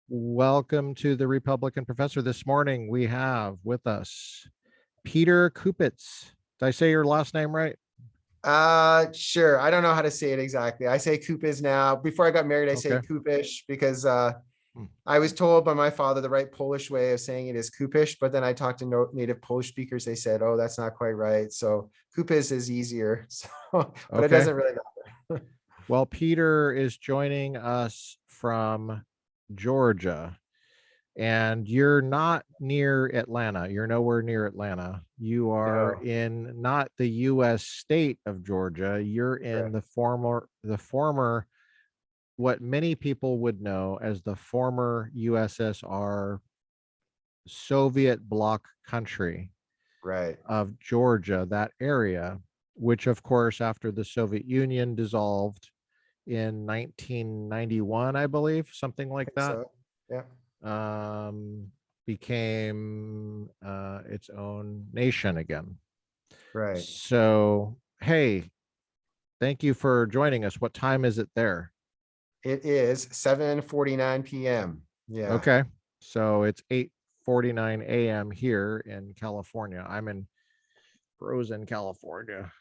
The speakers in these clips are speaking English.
Welcome to the Republican Professor. This morning we have with us Peter Kupisz. Did I say your last name right? Sure. I don't know how to say it exactly. I say Kupisz now. Before I got married, I say Okay. Kupisz because Hmm. I was told by my father the right Polish way of saying it is Kupisz, but then I talked to native Polish speakers. They said, "Oh, that's not quite right." So Kupisz is easier. So, but it Okay. doesn't really matter. Well, Peter is joining us from Georgia, and you're not near Atlanta. You're nowhere near Atlanta. You are No, in not the U.S. state of Georgia. You're in correct. the former, what many people would know as the former USSR Soviet bloc country Right. of Georgia, that area, which of course, after the Soviet Union dissolved in 1991, I believe, something I like think that, so. Yeah. became its own nation again. Right. So, hey, thank you for joining us. What time is it there? It is 7:49 p.m. Yeah. Okay. So it's 8:49 a.m. here in California. I'm in frozen California.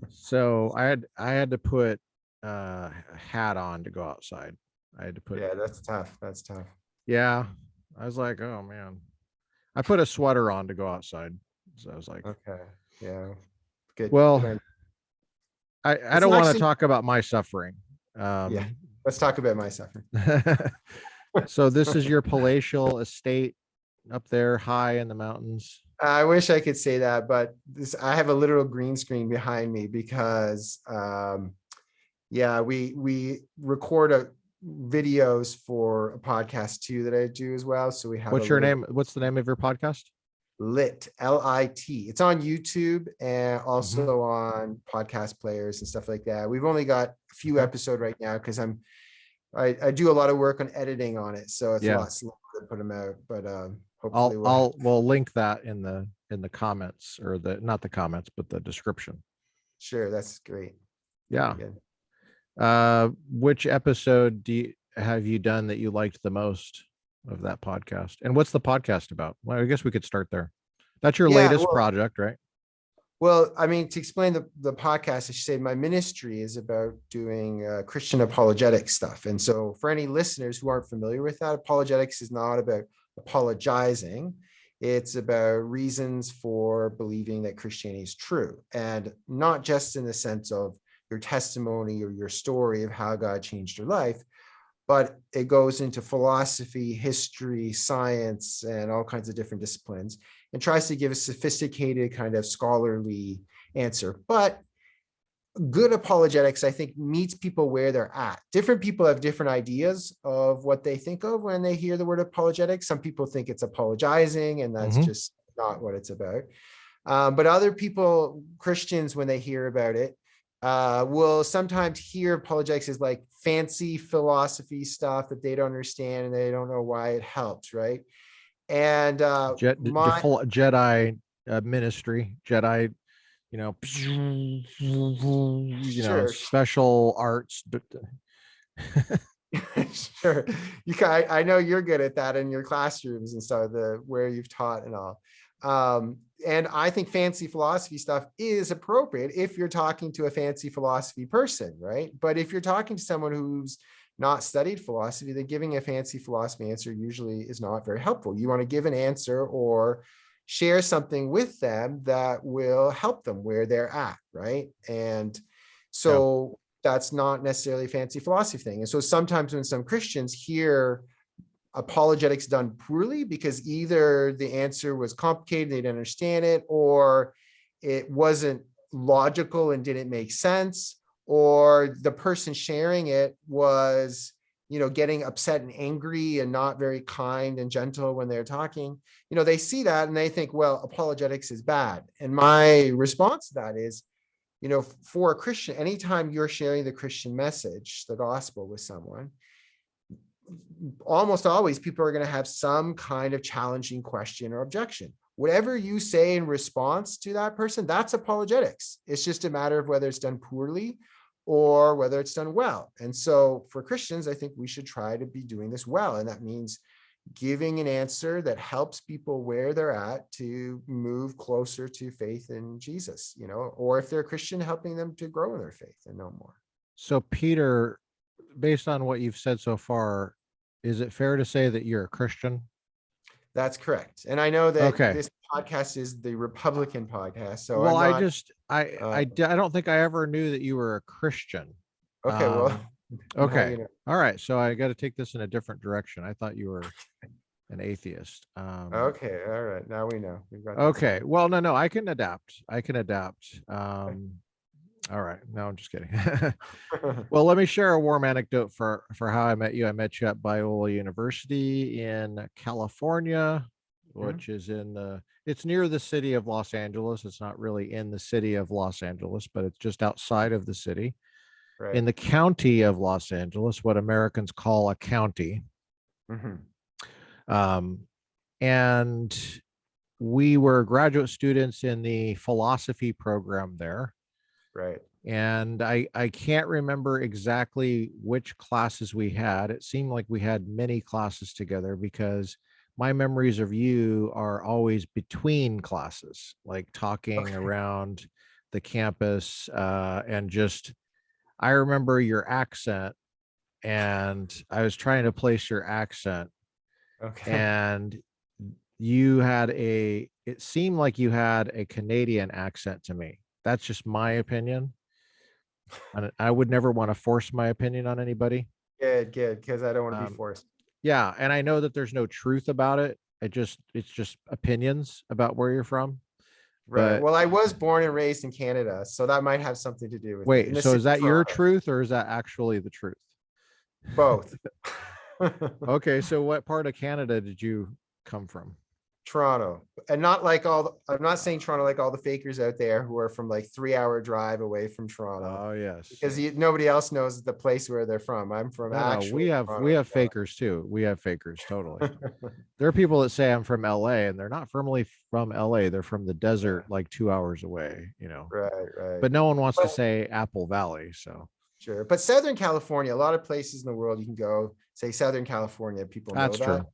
So I had to put a hat on to go outside. I had to put Yeah, that's tough. That's tough. yeah. I was like, oh man. I put a sweater on to go outside. So I was like, Okay. Yeah. Good. well, Good. I It's don't want to actually, talk about my suffering. yeah. Let's talk about my suffering. So this is your palatial estate up there high in the mountains. I wish I could say that, but I have a literal green screen behind me because yeah, we record videos for a podcast too that I do as well. So we have a What's your little name? What's the name of your podcast? lit LIT. It's on YouTube and Mhm. also on podcast players and stuff like that. We've only got a few Okay. episodes right now because I do a lot of work on editing on it, so it's a Yeah. lot slower to put them out. But hopefully We'll link that in the comments, or the not the comments, but the description. sure, that's great. That'd Yeah. be good. Which episode have you done that you liked the most of that podcast? And what's the podcast about? Well, I guess we could start there. That's your Yeah, latest project, right? well, I mean, to explain the podcast, I should say my ministry is about doing Christian apologetic stuff. And so for any listeners who aren't familiar with that, apologetics is not about apologizing. It's about reasons for believing that Christianity is true. And not just in the sense of your testimony or your story of how God changed your life, but it goes into philosophy, history, science, and all kinds of different disciplines, and tries to give a sophisticated kind of scholarly answer. But good apologetics, I think, meets people where they're at. Different people have different ideas of what they think of when they hear the word apologetics. Some people think it's apologizing, and that's Mm-hmm. just not what it's about. But other people, Christians, when they hear about it, will sometimes hear apologetics as like fancy philosophy stuff that they don't understand and they don't know why it helps, right? And Jedi ministry, Jedi, sure, special arts. sure, I know you're good at that in your classrooms and stuff, the where you've taught and all. And I think fancy philosophy stuff is appropriate if you're talking to a fancy philosophy person, right? But if you're talking to someone who's not studied philosophy, then giving a fancy philosophy answer usually is not very helpful. You want to give an answer or share something with them that will help them where they're at, right? And Yeah. so that's not necessarily a fancy philosophy thing. And so sometimes when some Christians hear apologetics done poorly because either the answer was complicated, they didn't understand it, or it wasn't logical and didn't make sense, or the person sharing it was, getting upset and angry and not very kind and gentle when they're talking, they see that and they think, well, apologetics is bad. And my response to that is, for a Christian, anytime you're sharing the Christian message, the gospel with someone, almost always people are going to have some kind of challenging question or objection. Whatever you say in response to that person, that's apologetics. It's just a matter of whether it's done poorly or whether it's done well. And so for Christians, I think we should try to be doing this well. And that means giving an answer that helps people where they're at to move closer to faith in Jesus, or if they're a Christian, helping them to grow in their faith and know more. So Peter, based on what you've said so far, is it fair to say that you're a Christian? That's correct. And I know that Okay. this podcast is the Republican podcast. So well, I'm not, I don't think I ever knew that you were a Christian. okay, well, now Okay. you know. All right. So I got to take this in a different direction. I thought you were an atheist. Okay, all right. Now we know. We've got this. Okay. Well, no, I can adapt. All right. No, I'm just kidding. Well, let me share a warm anecdote for how I met you. I met you at Biola University in California, which is it's near the city of Los Angeles. It's not really in the city of Los Angeles, but it's just outside of the city. Right. In the county of Los Angeles, what Americans call a county. And we were graduate students in the philosophy program there. Right. And I can't remember exactly which classes we had. It seemed like we had many classes together, because my memories of you are always between classes, like talking around the campus, and just, I remember your accent, and I was trying to place your accent. Okay. And it seemed like you had a Canadian accent to me. That's just my opinion. And I would never want to force my opinion on anybody. Good, because I don't want to be forced. Yeah, and I know that there's no truth about it. It's just opinions about where you're from. Right. But Well, I was born and raised in Canada, so that might have something to do with it. wait, so is that your truth, or is that actually the truth? Both. Okay, so what part of Canada did you come from? Toronto, and not like I'm not saying Toronto like all the fakers out there who are from like 3-hour drive away from Toronto. Oh yes, because nobody else knows the place where they're from. I'm from we have fakers too. We have fakers, totally. There are people that say I'm from LA, and they're not firmly from LA. They're from the desert, like 2 hours away, Right. But no one wants to say Apple Valley, so. Sure. But Southern California, a lot of places in the world you can go, say Southern California, people know That's that. true.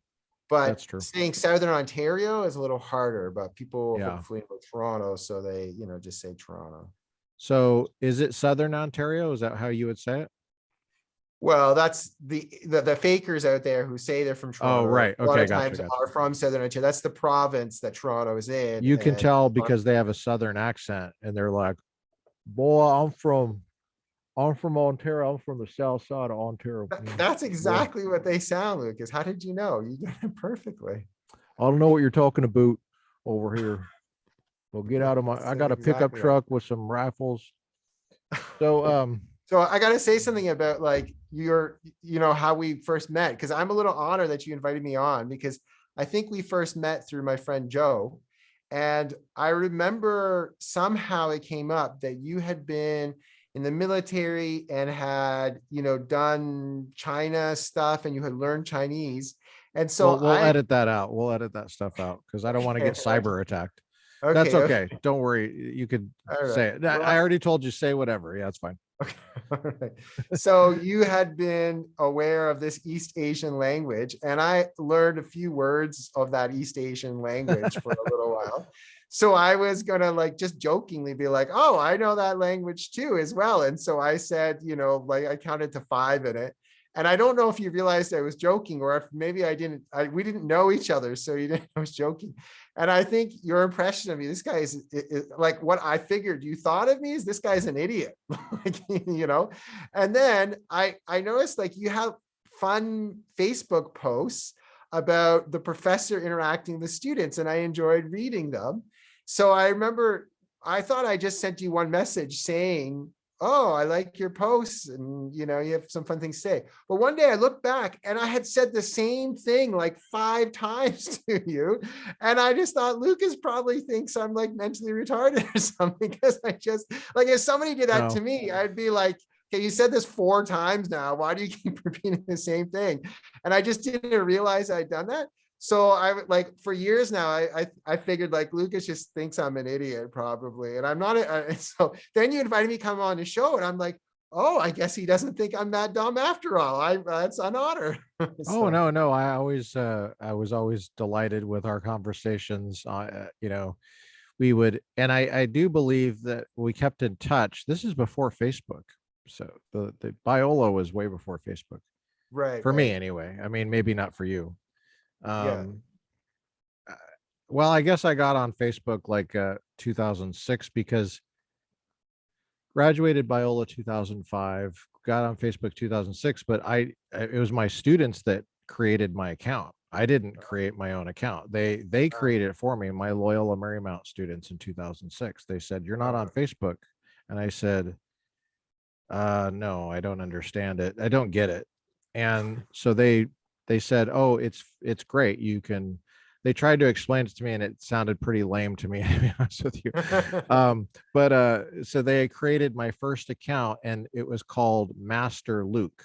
But That's true. saying Southern Ontario is a little harder, but people Yeah. hopefully know Toronto, so they, just say Toronto. So is it Southern Ontario? Is that how you would say it? Well, that's the fakers out there who say they're from Toronto. Oh, right. A lot Okay, of times gotcha. are from Southern Ontario. That's the province that Toronto is in. You can tell because they have a Southern accent, and they're like, boy, I'm from Ontario. I'm from the south side of Ontario. That's exactly what they sound, Lucas. How did you know? You did it perfectly. I don't know what you're talking about over here. Well, get out of my, I got a pickup truck with some rifles. So, so I got to say something about like how we first met, because I'm a little honored that you invited me on, because I think we first met through my friend Joe. And I remember somehow it came up that you had been in the military and had, done China stuff, and you had learned Chinese. And so we'll edit that out. We'll edit that stuff out, because I don't want to get cyber attacked. Okay, that's okay. Don't worry. You could say it. Well, I already told you, say whatever. Yeah, it's fine. Okay. All right. So you had been aware of this East Asian language, and I learned a few words of that East Asian language for a little while. So I was gonna just jokingly be like, oh, I know that language too as well. And so I said, I counted to 5 in it. And I don't know if you realized I was joking, or if maybe we didn't know each other. So you didn't know I was joking. And I think your impression of me, this guy is like what I figured you thought of me is, this guy's an idiot, And then I noticed you have fun Facebook posts about the professor interacting with students, and I enjoyed reading them. So I remember, I thought I just sent you one message saying, oh, I like your posts, and you have some fun things to say. But one day I looked back and I had said the same thing 5 times to you. And I just thought, Lucas probably thinks I'm mentally retarded or something, because I just if somebody did that to me, I'd be like, okay, you said this 4 times now. Why do you keep repeating the same thing? And I just didn't realize I'd done that. So I for years now, I figured Lucas just thinks I'm an idiot probably. And I'm not. So then you invited me to come on the show, and I'm like, oh, I guess he doesn't think I'm that dumb after all. That's an honor. Oh, So, no. I was always delighted with our conversations. We would, and I do believe that we kept in touch. This is before Facebook. So the Biola was way before Facebook right, for me right. anyway. I mean, maybe not for you. Yeah. Um, uh, well, I guess I got on Facebook like 2006 because graduated Biola 2005, got on Facebook 2006, but it was my students that created my account. I didn't create my own account. They created it for me. My Loyola Marymount students in 2006. They said, "You're not on Facebook." And I said, no, I don't understand it. I don't get it. And so they said, "Oh, it's great. You can." They tried to explain it to me and it sounded pretty lame to me, to be honest with you. But so they created my first account and it was called Master Luke.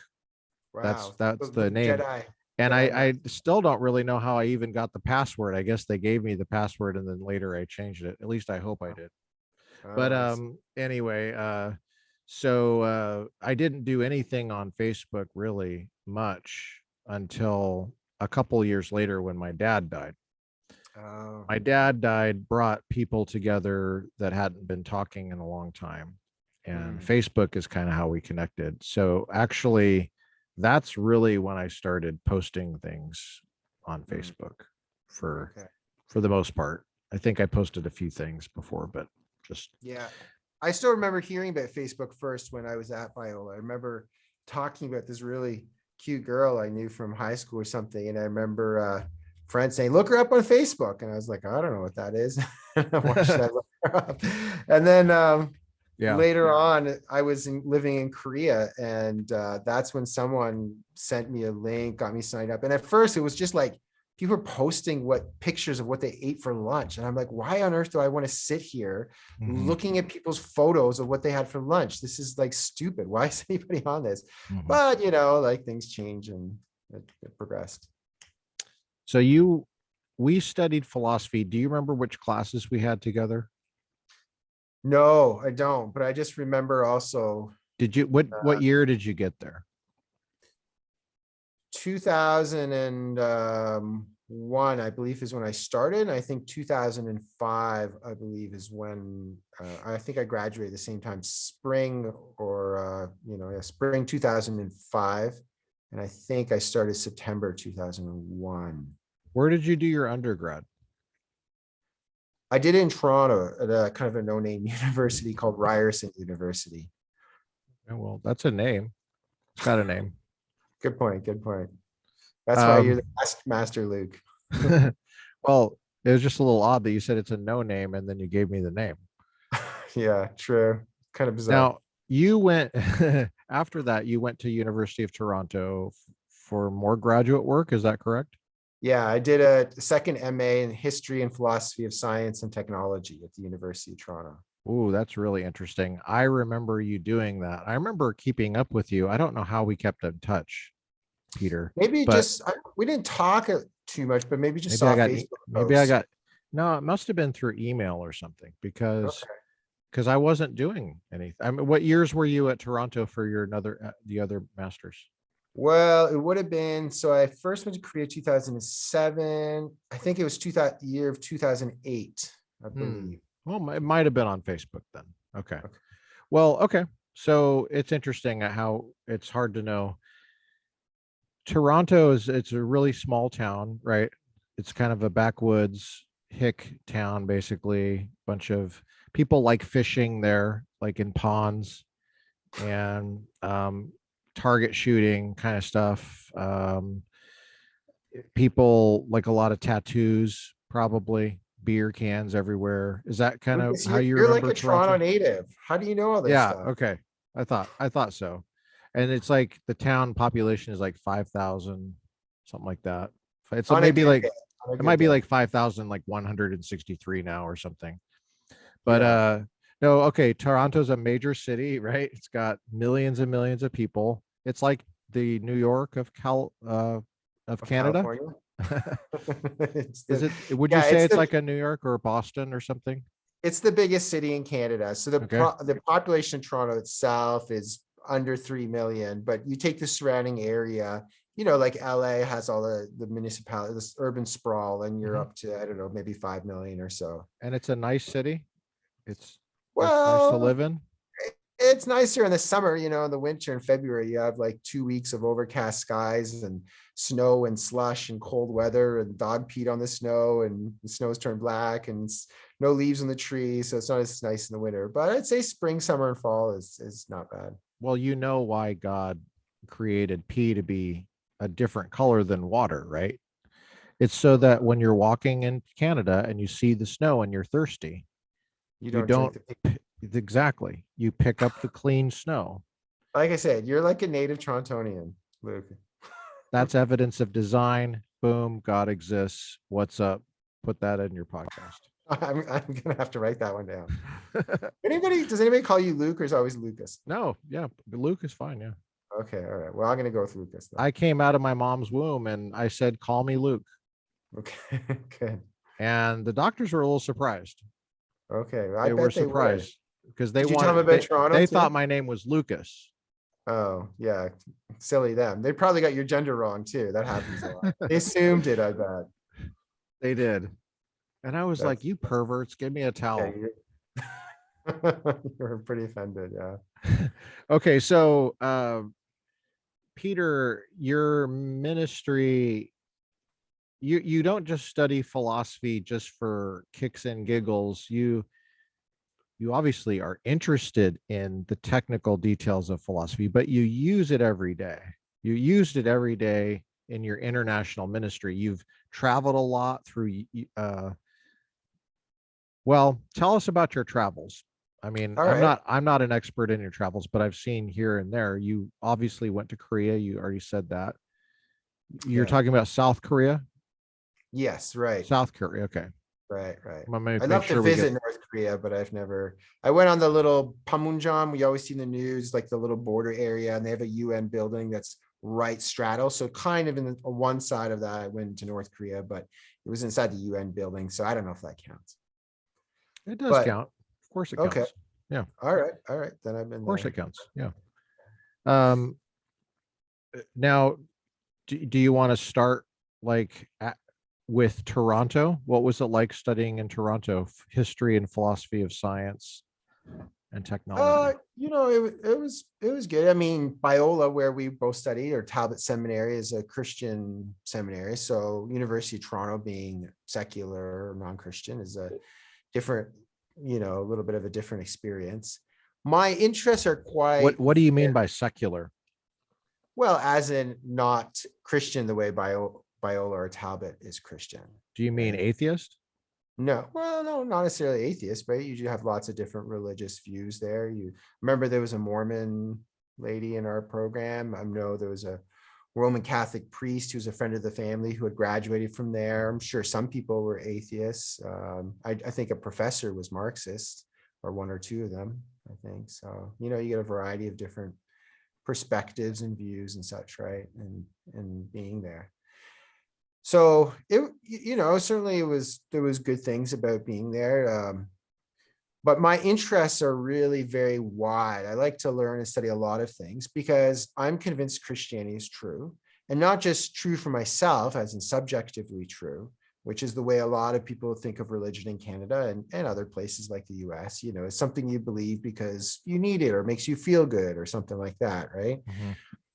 Wow. That's the Luke name. Jedi. And Jedi I Master. still don't really know how I even got the password. I guess they gave me the password and then later I changed it. At least I hope I did. But Oh, I see. anyway, so I didn't do anything on Facebook really much until a couple years later when my dad died. Oh, My dad died, brought people together that hadn't been talking in a long time. And hmm. Facebook is kind of how we connected. So actually, that's really when I started posting things on Hmm. Facebook for Okay. for the most part. I think I posted a few things before, but just Yeah. I still remember hearing about Facebook first when I was at Biola. I remember talking about this really cute girl I knew from high school or something. And I remember friends saying, look her up on Facebook. And I was like, I don't know what that is. Why should I look her up? And then yeah. later on, I was living in Korea. And that's when someone sent me a link, got me signed up. And at first it was just like, people were posting pictures of what they ate for lunch. And I'm like, why on earth do I want to sit here Mhm, looking at people's photos of what they had for lunch? This is like stupid. Why is anybody on this? mhm. But like things change and it progressed. So we studied philosophy. Do you remember which classes we had together? No, I don't. But I just remember also Did you what year did you get there? 2001, I believe, is when I started. I think 2005, I believe, is when I think I graduated the same time, spring or spring 2005. And I think I started September 2001. Where did you do your undergrad? I did it in Toronto at a kind of a no-name university called Ryerson University. Oh, well, that's a name. It's got a name. Good point. Good point. That's why you're Um, the master, Luke. well, it was just a little odd that you said it's a no name and then you gave me the name. Yeah, true. Kind of bizarre. Now, you went after that, you went to University of Toronto for more graduate work. Is that correct? Yeah, I did a second MA in history and philosophy of science and technology at the University of Toronto. Ooh, that's really interesting. I remember you doing that. I remember keeping up with you. I don't know how we kept in touch, Peter, Maybe but just we didn't talk too much, but maybe just maybe I saw got Facebook maybe I posts. got no, it must have been through email or something Okay. because I wasn't doing anything. I mean, what years were you at Toronto for your the other masters? Well, it would have been, so I first went to Korea 2007. I think it was year of 2008, I Hmm. believe. Well, it might have been on Facebook then. Okay. Okay. Well, okay. So it's interesting how it's hard to know. Toronto it's a really small town, right? It's kind of a backwoods hick town, basically. Bunch of people like fishing there, like in ponds and target shooting kind of stuff. People like a lot of tattoos, probably beer cans everywhere. Is that kind of Lucas, how you you're like remember a Toronto Toronto? native. How do you know all this Yeah, stuff? okay. I thought so. And it's like the town population is like 5,000, something like that. It's On a maybe good like day. On a it good might be day. like 5,000 like 163 now or something. But Yeah. no, okay, Toronto's a major city, right? It's got millions and millions of people. It's like the New York of Of Canada. California. It's Is the it would you yeah, say it's like a New York or Boston or something? it's the biggest city in Canada. So Okay. the population of Toronto itself is under 3 million, but you take the surrounding area, you know, like LA has all the municipality, this urban sprawl, and you're up to, I don't know, maybe 5 million or so. And it's a nice city. It's nice to Well, live in. it's nicer in the summer, you know. In the winter, in February, you have like 2 weeks of overcast skies and snow and slush and cold weather and dog peed on the snow, and the snow's turned black, and no leaves on the trees, so it's not as nice in the winter. But I'd say spring, summer, and fall is not bad. Well, you know why God created pee to be a different color than water, right? It's so that when you're walking in Canada and you see the snow and you're thirsty, You you don't don't drink the exactly. You pick up the clean snow. Like I said, you're like a native Torontonian, Luke. That's evidence of design. Boom, God exists. What's up? Put that in your podcast. I'm gonna have to write that one down. Does anybody call you Luke, or is it always Lucas? No, yeah, Luke is fine. Yeah. Okay, all right. Well, I'm gonna go with Lucas then. I came out of my mom's womb and I said, call me Luke. Okay, good. And the doctors were a little surprised. Okay, They were surprised because they Did you tell them wanted, about Toronto they too? thought my name was Lucas. Oh, yeah. Silly them. They probably got your gender wrong too. That happens a lot. They assumed it, I bet. They did. And I was That's- like, you perverts, give me a towel. You were pretty offended, yeah. Okay, so Peter, your ministry, you don't just study philosophy just for kicks and giggles. You obviously are interested in the technical details of philosophy, but you use it every day. You used it every day in your international ministry. You've traveled a lot through well, tell us about your travels. I mean, All right. I'm not an expert in your travels, but I've seen here and there. You obviously went to Korea. You already said that. You're Yeah. talking about South Korea? Yes, right. South Korea. Okay. Right. I'd I'd love to visit North Korea, but I went on the little Panmunjom. We always see in the news, like the little border area, and they have a UN building that's right straddle. So kind of on one side of that, I went to North Korea, but it was inside the UN building. So I don't know if that counts. It does count. Of course it counts. Okay. Yeah. All right. Then I've been Of course there. it counts. Yeah. Now, do you want to start with Toronto? What was it like studying in Toronto? History and philosophy of science and technology. It was good. I mean, Biola, where we both studied, or Talbot Seminary, is a Christian seminary. So University of Toronto, being secular or non-Christian, is a different, a little bit of a different experience. My interests are quite. What do you mean by secular? Well, as in not Christian the way Biola or Talbot is Christian. Do you mean atheist? No, well, no, not necessarily atheist, but you do have lots of different religious views there. You remember there was a Mormon lady in our program. I know there was a Roman Catholic priest who was a friend of the family who had graduated from there. I'm sure some people were atheists. I think a professor was Marxist, or one or two of them, I think. So, you get a variety of different perspectives and views and such, right? And being there. So certainly there was good things about being there. But my interests are really very wide. I like to learn and study a lot of things because I'm convinced Christianity is true, and not just true for myself, as in subjectively true, which is the way a lot of people think of religion in Canada and other places like the US. It's something you believe because you need it or makes you feel good or something like that, right? Mm-hmm.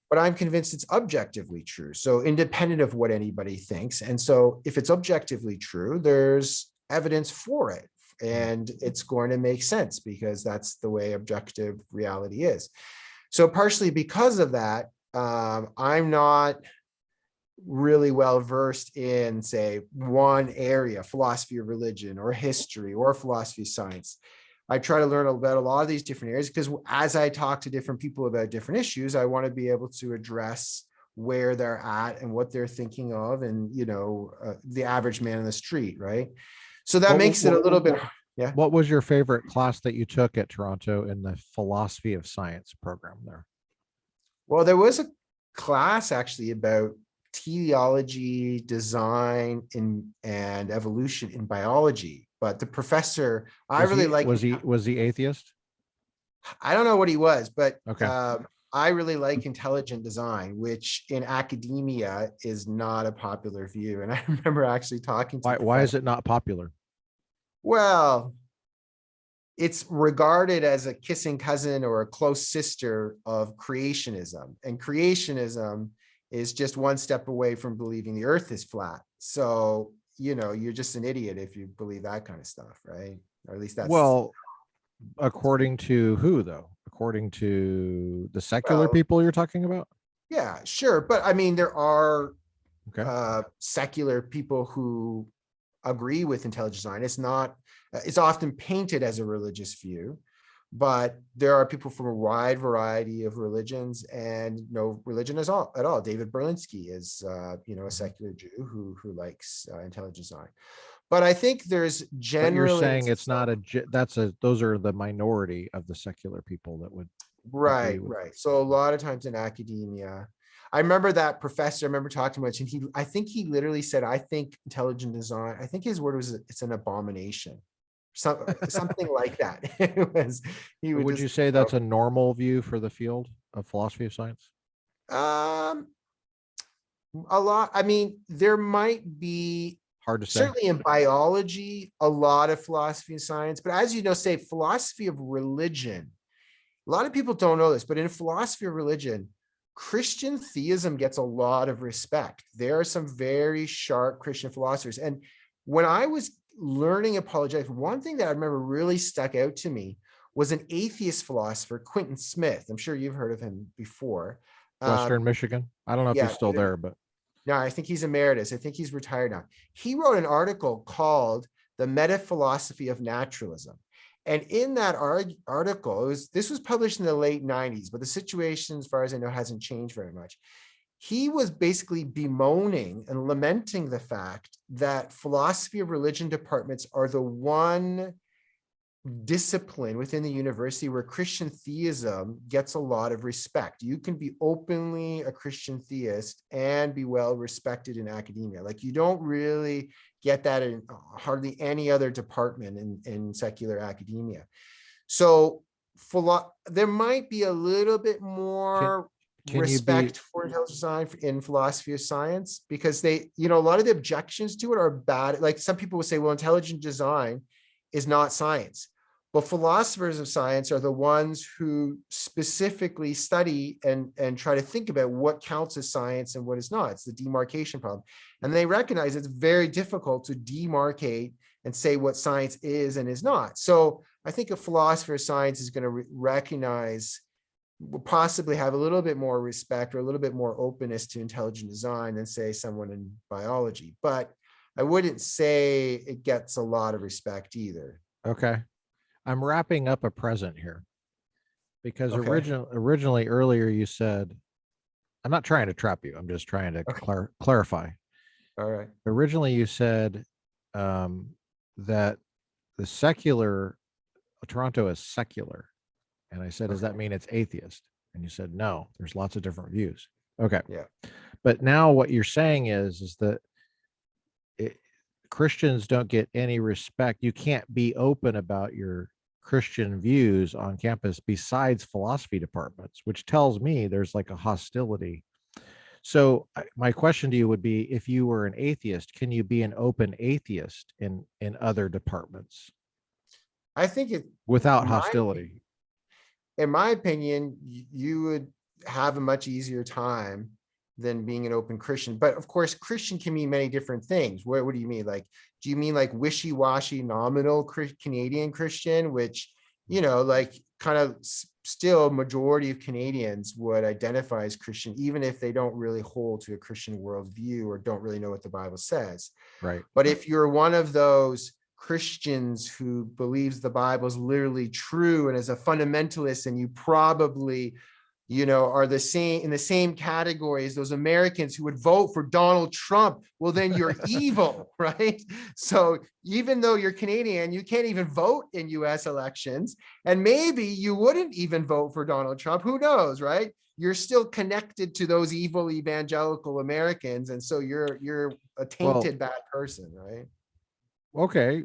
But I'm convinced it's objectively true. So independent of what anybody thinks. And so if it's objectively true, there's evidence for it. And it's going to make sense because that's the way objective reality is. So partially because of that, I'm not really well versed in, say, one area, philosophy of religion or history or philosophy of science. I try to learn about a lot of these different areas because as I talk to different people about different issues, I want to be able to address where they're at and what they're thinking of, and the average man in the street, right? So that makes it a little bit. Yeah. What was your favorite class that you took at Toronto in the philosophy of science program there? Well, there was a class actually about teleology, design, and evolution in biology. But the professor, Was he atheist? I don't know what he was, but okay. I really like intelligent design, which in academia is not a popular view. And I remember actually talking to Why is it not popular? well, it's regarded as a kissing cousin or a close sister of creationism. And creationism is just one step away from believing the earth is flat. So, you're just an idiot if you believe that kind of stuff, right? Or at least that's, Well, according to who though? According to the secular well, people you're talking about? yeah, sure. But I mean, there are Okay. secular people who agree with intelligent design. It's often painted as a religious view, but there are people from a wide variety of religions and no religion at all. David Berlinski is, a secular Jew who likes intelligent design. But I think there's But you're generally saying it's not those are the minority of the secular people that would agree right, with. right. So a lot of times in academia, I remember that professor, I remember talking to him, and I think he literally said, I think intelligent design, I think his word was, it's an abomination. Something like that. He would Would just, you say that's a normal view for the field of philosophy of science? um, a lot. I mean, there might be Hard to say. certainly in biology, a lot of philosophy and science, but as you know, say philosophy of religion, a lot of people don't know this, but in philosophy of religion, Christian theism gets a lot of respect. There are some very sharp Christian philosophers. And when I was learning apologetics, one thing that I remember really stuck out to me was an atheist philosopher, Quentin Smith. I'm sure you've heard of him before. Western Michigan. I don't know if Yeah, he's still there, but no, I think he's emeritus. I think he's retired now. He wrote an article called The Meta-Philosophy of Naturalism. And in that article, this was published in the late 90s, but the situation, as far as I know, hasn't changed very much. He was basically bemoaning and lamenting the fact that philosophy of religion departments are the one discipline within the university where Christian theism gets a lot of respect. You can be openly a Christian theist and be well respected in academia. Like you don't really get that in hardly any other department in secular academia. So there might be a little bit more respect for intelligent design in philosophy of science, because a lot of the objections to it are bad. Like some people would say, well, intelligent design is not science. But philosophers of science are the ones who specifically study and try to think about what counts as science and what is not. It's the demarcation problem. And they recognize it's very difficult to demarcate and say what science is and is not. So I think a philosopher of science is going to recognize, will possibly have a little bit more respect or a little bit more openness to intelligent design than say someone in biology. But I wouldn't say it gets a lot of respect either. okay. I'm wrapping up a present here because Okay. originally earlier you said, I'm not trying to trap you. I'm just trying to Okay. clarify. All right. Originally you said that the secular Toronto is secular. And I said, does that Okay. mean it's atheist? And you said, no, there's lots of different views. Okay. Yeah. But now what you're saying is that Christians don't get any respect. You can't be open about your Christian views on campus besides philosophy departments, which tells me there's like a hostility. So my question to you would be, if you were an atheist, can you be an open atheist in other departments I think it, without hostility? in my opinion, you would have a much easier time than being an open Christian. But of course, Christian can mean many different things. What do you mean? Like, do you mean like wishy-washy nominal Canadian Christian, which, like kind of still majority of Canadians would identify as Christian, even if they don't really hold to a Christian worldview or don't really know what the Bible says. Right. But if you're one of those Christians who believes the Bible is literally true and is a fundamentalist, and you probably are the same in the same category as those Americans who would vote for Donald Trump, well, then you're evil, right? So even though you're Canadian, you can't even vote in US elections. And maybe you wouldn't even vote for Donald Trump. Who knows, right? You're still connected to those evil evangelical Americans. And so you're a tainted bad person, right? Okay.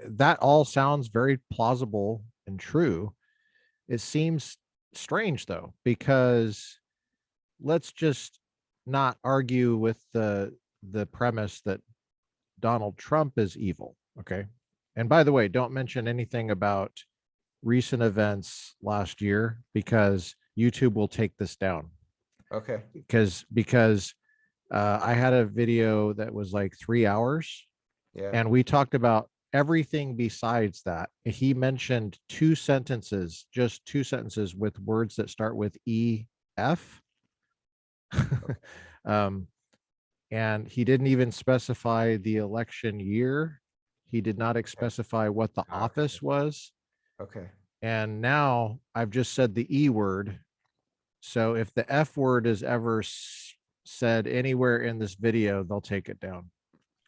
That all sounds very plausible and true. It seems strange though, because let's just not argue with the premise that Donald Trump is evil. Okay. And by the way, don't mention anything about recent events last year, because YouTube will take this down. Okay. Because I had a video that was like 3 hours, Yeah. and we talked about everything besides that. He mentioned just two sentences with words that start with EF. And he didn't even specify the election year. He did not specify what the office was. Okay. And now I've just said the E word. So if the F word is ever said anywhere in this video, they'll take it down.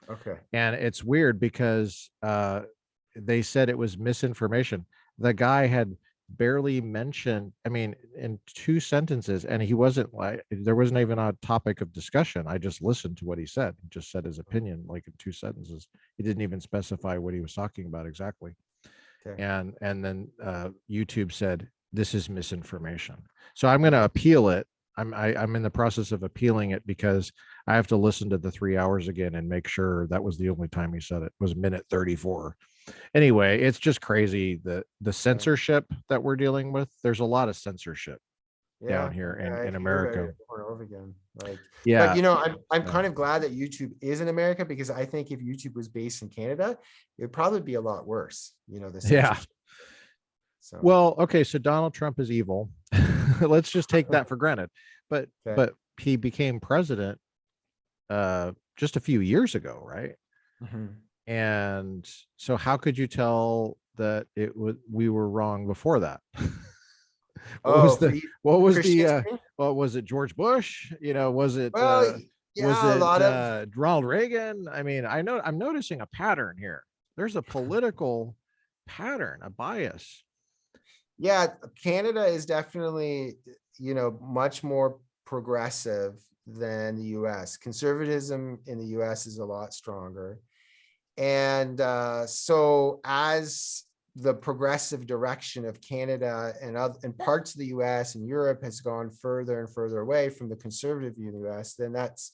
Okay. And it's weird because they said it was misinformation. The guy had barely mentioned, I mean, in 2 sentences, and he wasn't like, there wasn't even a topic of discussion. I just listened to what he said. He just said his opinion like in 2 sentences. He didn't even specify what he was talking about exactly. Okay. And then YouTube said, this is misinformation. So I'm going to appeal it. I'm in the process of appealing it, because I have to listen to the 3 hours again and make sure that was the only time he said it. It was minute 34. Anyway, it's just crazy, the censorship that we're dealing with. There's a lot of censorship down here in America. Over and over again. Like, Yeah. But you know, I'm kind of glad that YouTube is in America, because I think if YouTube was based in Canada, it'd probably be a lot worse. You know, the censorship. So Well, okay, so Donald Trump is evil. Let's just take that for granted. But he became president just a few years ago, right? Mm-hmm. And so how could you tell that we were wrong before that? What was it, George Bush? You know, was it Ronald Reagan? I mean, I'm noticing a pattern here. There's a political pattern, a bias. Yeah, Canada is definitely, you know, much more progressive than the US. Conservatism in the US is a lot stronger. And so as the progressive direction of Canada and parts of the US and Europe has gone further and further away from the conservative view in the US, then that's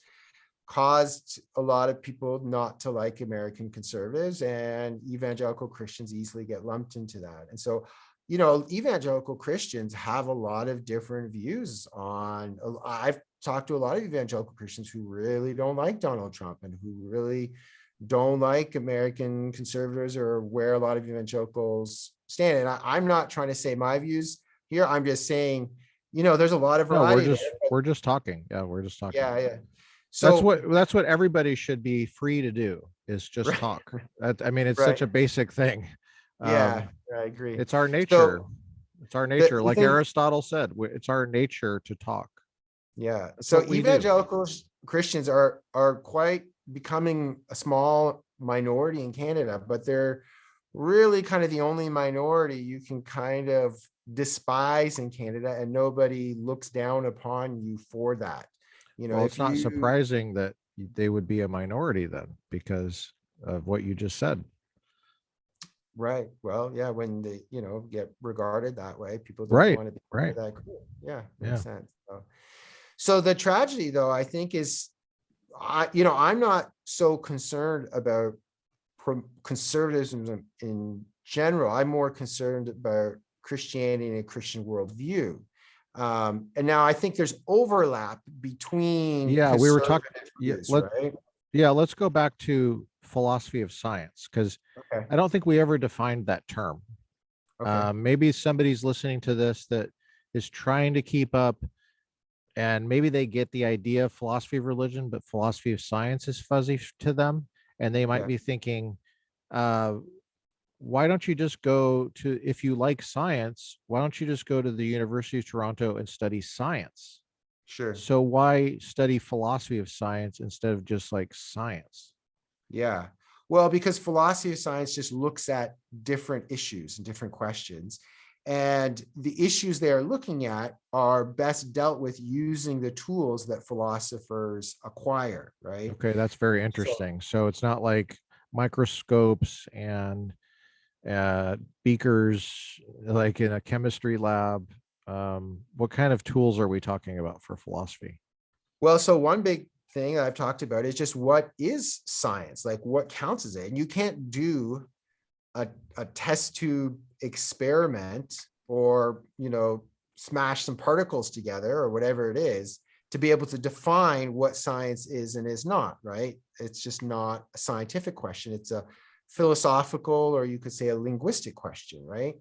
caused a lot of people not to like American conservatives, and evangelical Christians easily get lumped into that. And so, you know, evangelical Christians have a lot of different views on, I've talked to a lot of evangelical Christians who really don't like Donald Trump and who really don't like American conservatives, or where a lot of evangelicals stand. And I'm not trying to say my views here. I'm just saying, you know, there's a lot of variety. No, we're just talking. Yeah, we're just talking. Yeah. So that's what everybody should be free to do, is just talk. I mean, it's such a basic thing. Yeah, I agree. It's our nature. It's our nature. Like Aristotle said, it's our nature to talk. Yeah. So evangelical Christians are quite becoming a small minority in Canada, but they're really kind of the only minority you can kind of despise in Canada, and nobody looks down upon you for that. You know, well, it's not surprising that they would be a minority then, because of what you just said. Right. Well, yeah, when they, you know, get regarded that way, people don't want to be that cool. Yeah, makes sense. So the tragedy, though, I think is, I'm not so concerned about conservatism in general. I'm more concerned about Christianity and a Christian worldview. And now I think there's overlap between we were talking right? Let's go back to philosophy of science, because I don't think we ever defined that term. Maybe somebody's listening to this that is trying to keep up, and maybe they get the idea of philosophy of religion, but philosophy of science is fuzzy to them, and they might be thinking, why don't you just go to, if you like science, why don't you just go to the University of Toronto and study science? Sure. So why study philosophy of science instead of just like science? Yeah. Well, because philosophy of science just looks at different issues and different questions. And the issues they are looking at are best dealt with using the tools that philosophers acquire, right? Okay, that's very interesting. So it's not like microscopes and beakers like in a chemistry lab. What kind of tools are we talking about for philosophy? Well, so one big thing that I've talked about is just what is science? Like what counts as it? And you can't do a test tube experiment or, smash some particles together or whatever it is to be able to define what science is and is not, right? It's just not a scientific question. It's a philosophical, or you could say a linguistic question, right?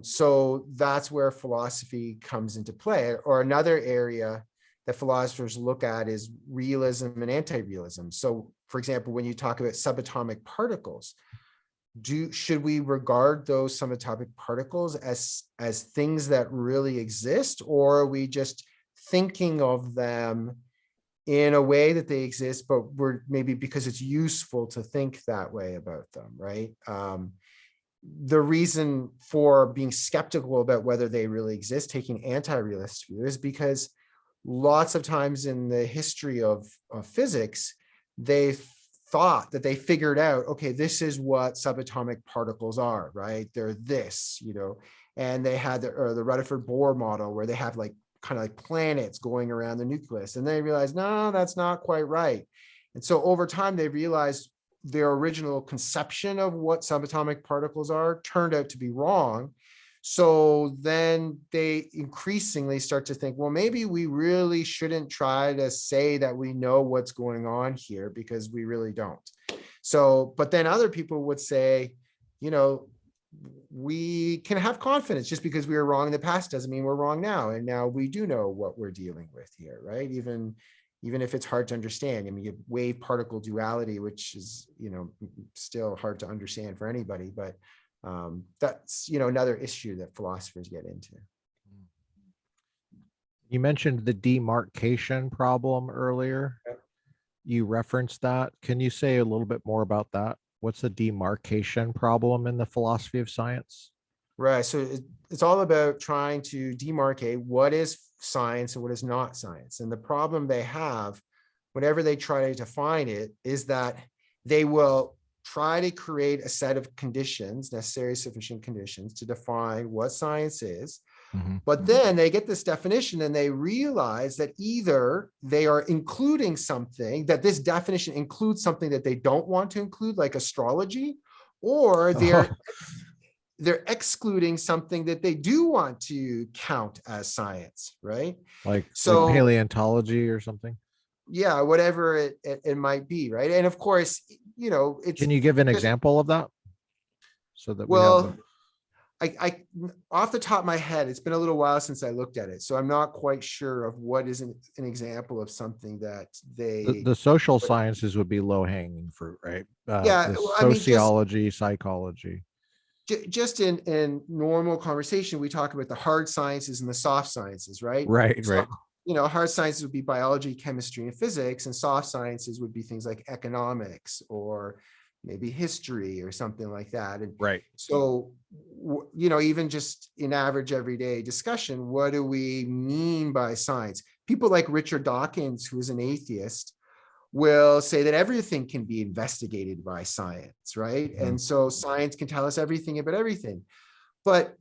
So that's where philosophy comes into play. Or another area that philosophers look at is realism and anti-realism. So for example, when you talk about subatomic particles, should we regard those subatomic particles as things that really exist, or are we just thinking of them in a way that they exist, but we're maybe because it's useful to think that way about them, right? The reason for being skeptical about whether they really exist, taking anti-realist view, is because lots of times in the history of physics, they thought that they figured out, okay, this is what subatomic particles are, right? They're this, and they had the Rutherford Bohr model where they have like kind of like planets going around the nucleus, and they realized, no, that's not quite right. And so over time, they realized their original conception of what subatomic particles are turned out to be wrong. So then they increasingly start to think, well, maybe we really shouldn't try to say that we know what's going on here because we really don't. So, but then other people would say, we can have confidence just because we were wrong in the past doesn't mean we're wrong now. And now we do know what we're dealing with here, right? Even if it's hard to understand. I mean, you have wave particle duality, which is, still hard to understand for anybody, but that's another issue that philosophers get into. You mentioned the demarcation problem earlier. Yep. You referenced that. Can you say a little bit more about that? What's the demarcation problem in the philosophy of science? Right. So it's all about trying to demarcate what is science and what is not science. And the problem they have, whenever they try to define it, is that they will try to create a set of conditions, necessary sufficient conditions, to define what science is. Mm-hmm. But then they get this definition and they realize that either they are including something, that this definition includes something that they don't want to include, like astrology, or they're excluding something that they do want to count as science, right? Like So paleontology or something? Yeah, whatever it might be, right? And of course, it's. Can you give an just, example of that? So that well, I off the top of my head, it's been a little while since I looked at it, so I'm not quite sure of what is an example of something that they. the social sciences would be low hanging fruit, right? Yeah, The I mean, sociology, psychology. just in normal conversation, we talk about the hard sciences and the soft sciences, right? Right, right. Hard sciences would be biology, chemistry, and physics, and soft sciences would be things like economics or maybe history or something like that. And right. So, even just in average everyday discussion, what do we mean by science? People like Richard Dawkins, who is an atheist, will say that everything can be investigated by science, right? Mm-hmm. And so science can tell us everything about everything. But,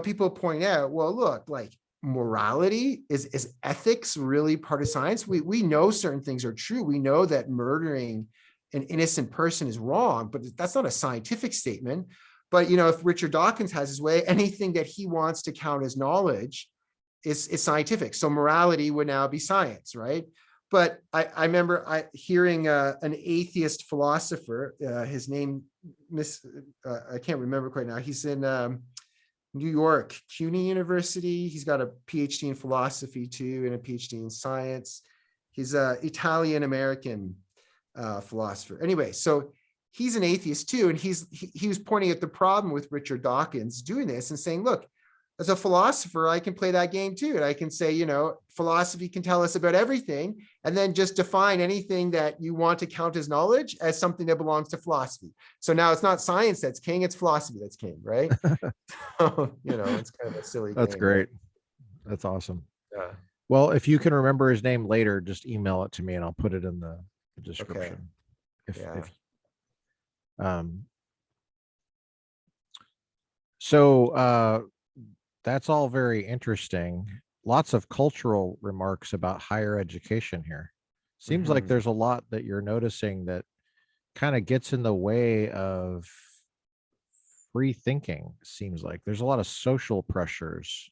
people point out, well, look, like morality, is ethics really part of science? We know certain things are true. We know that murdering an innocent person is wrong, but that's not a scientific statement. But, if Richard Dawkins has his way, anything that he wants to count as knowledge is scientific. So morality would now be science, right? But I remember hearing an atheist philosopher, his name, I can't remember quite now. He's in New York, CUNY University. He's got a PhD in philosophy too, and a PhD in science. He's an Italian-American philosopher. Anyway, so he's an atheist too. And he was pointing at the problem with Richard Dawkins doing this and saying, look, as a philosopher, I can play that game too. And I can say, philosophy can tell us about everything, and then just define anything that you want to count as knowledge as something that belongs to philosophy. So now it's not science that's king, it's philosophy that's king, right? So, it's kind of a silly That's game, great. right? That's awesome. Yeah. Well, if you can remember his name later, just email it to me and I'll put it in the description. Okay. So that's all very interesting. Lots of cultural remarks about higher education here. Seems like Mhm. there's a lot that you're noticing that kind of gets in the way of free thinking. Seems like there's a lot of social pressures.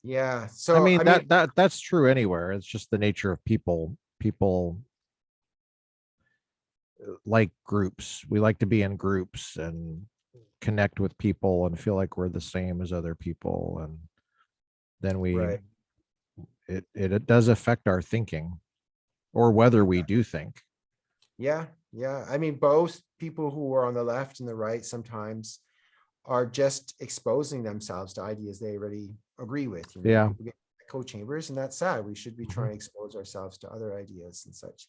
Yeah. I So, mean I mean, that's true anywhere. It's just the nature of people. People like groups. We like to be in groups and connect with people and feel like we're the same as other people, and then right. it does affect our thinking or whether we do think. Yeah. Yeah. I mean, both people who are on the left and the right sometimes are just exposing themselves to ideas they already agree with. Yeah. People get echo chambers, and that's sad. We should be Mhm. trying to expose ourselves to other ideas and such.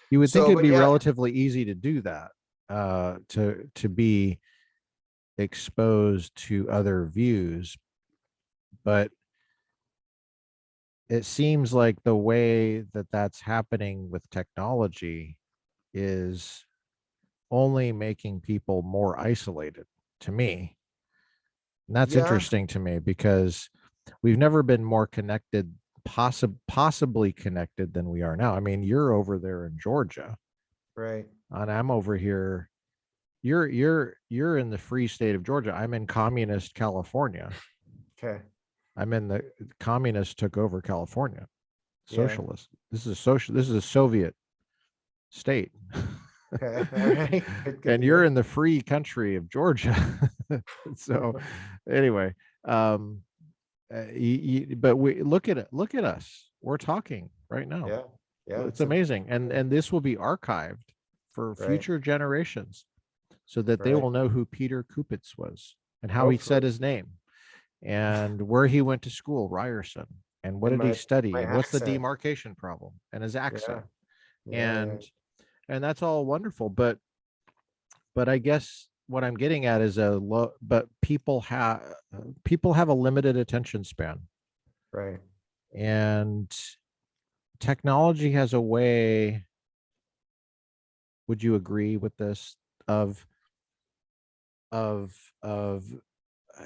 You would think So, it'd but be yeah, relatively easy to do that, to be exposed to other views, but it seems like the way that that's happening with technology is only making people more isolated to me. And that's yeah, interesting to me because we've never been more connected, possibly connected than we are now. I mean, you're over there in Georgia right. and I'm over here. You're in the free state of Georgia. I'm in communist California. Okay. I'm in the communists took over California. Yeah. Socialist. This is a Soviet state. Okay. All right. Good And to you're in hear. the free country of Georgia. So anyway, um but we look at it, look at us. We're talking right now. Yeah. Yeah. It's It's a amazing. And this will be archived for right. future generations so that they Right. will know who Peter Kupitz was and how he said Hopefully. his name and where he went to school, Ryerson, and what And did he my study and what's the accent. demarcation problem and his Yeah. accent. Yeah. Yeah. And that's all wonderful, but I guess what I'm getting at is a low, but people have a limited attention span, Right. and technology has a way, would you agree with this, of of of uh,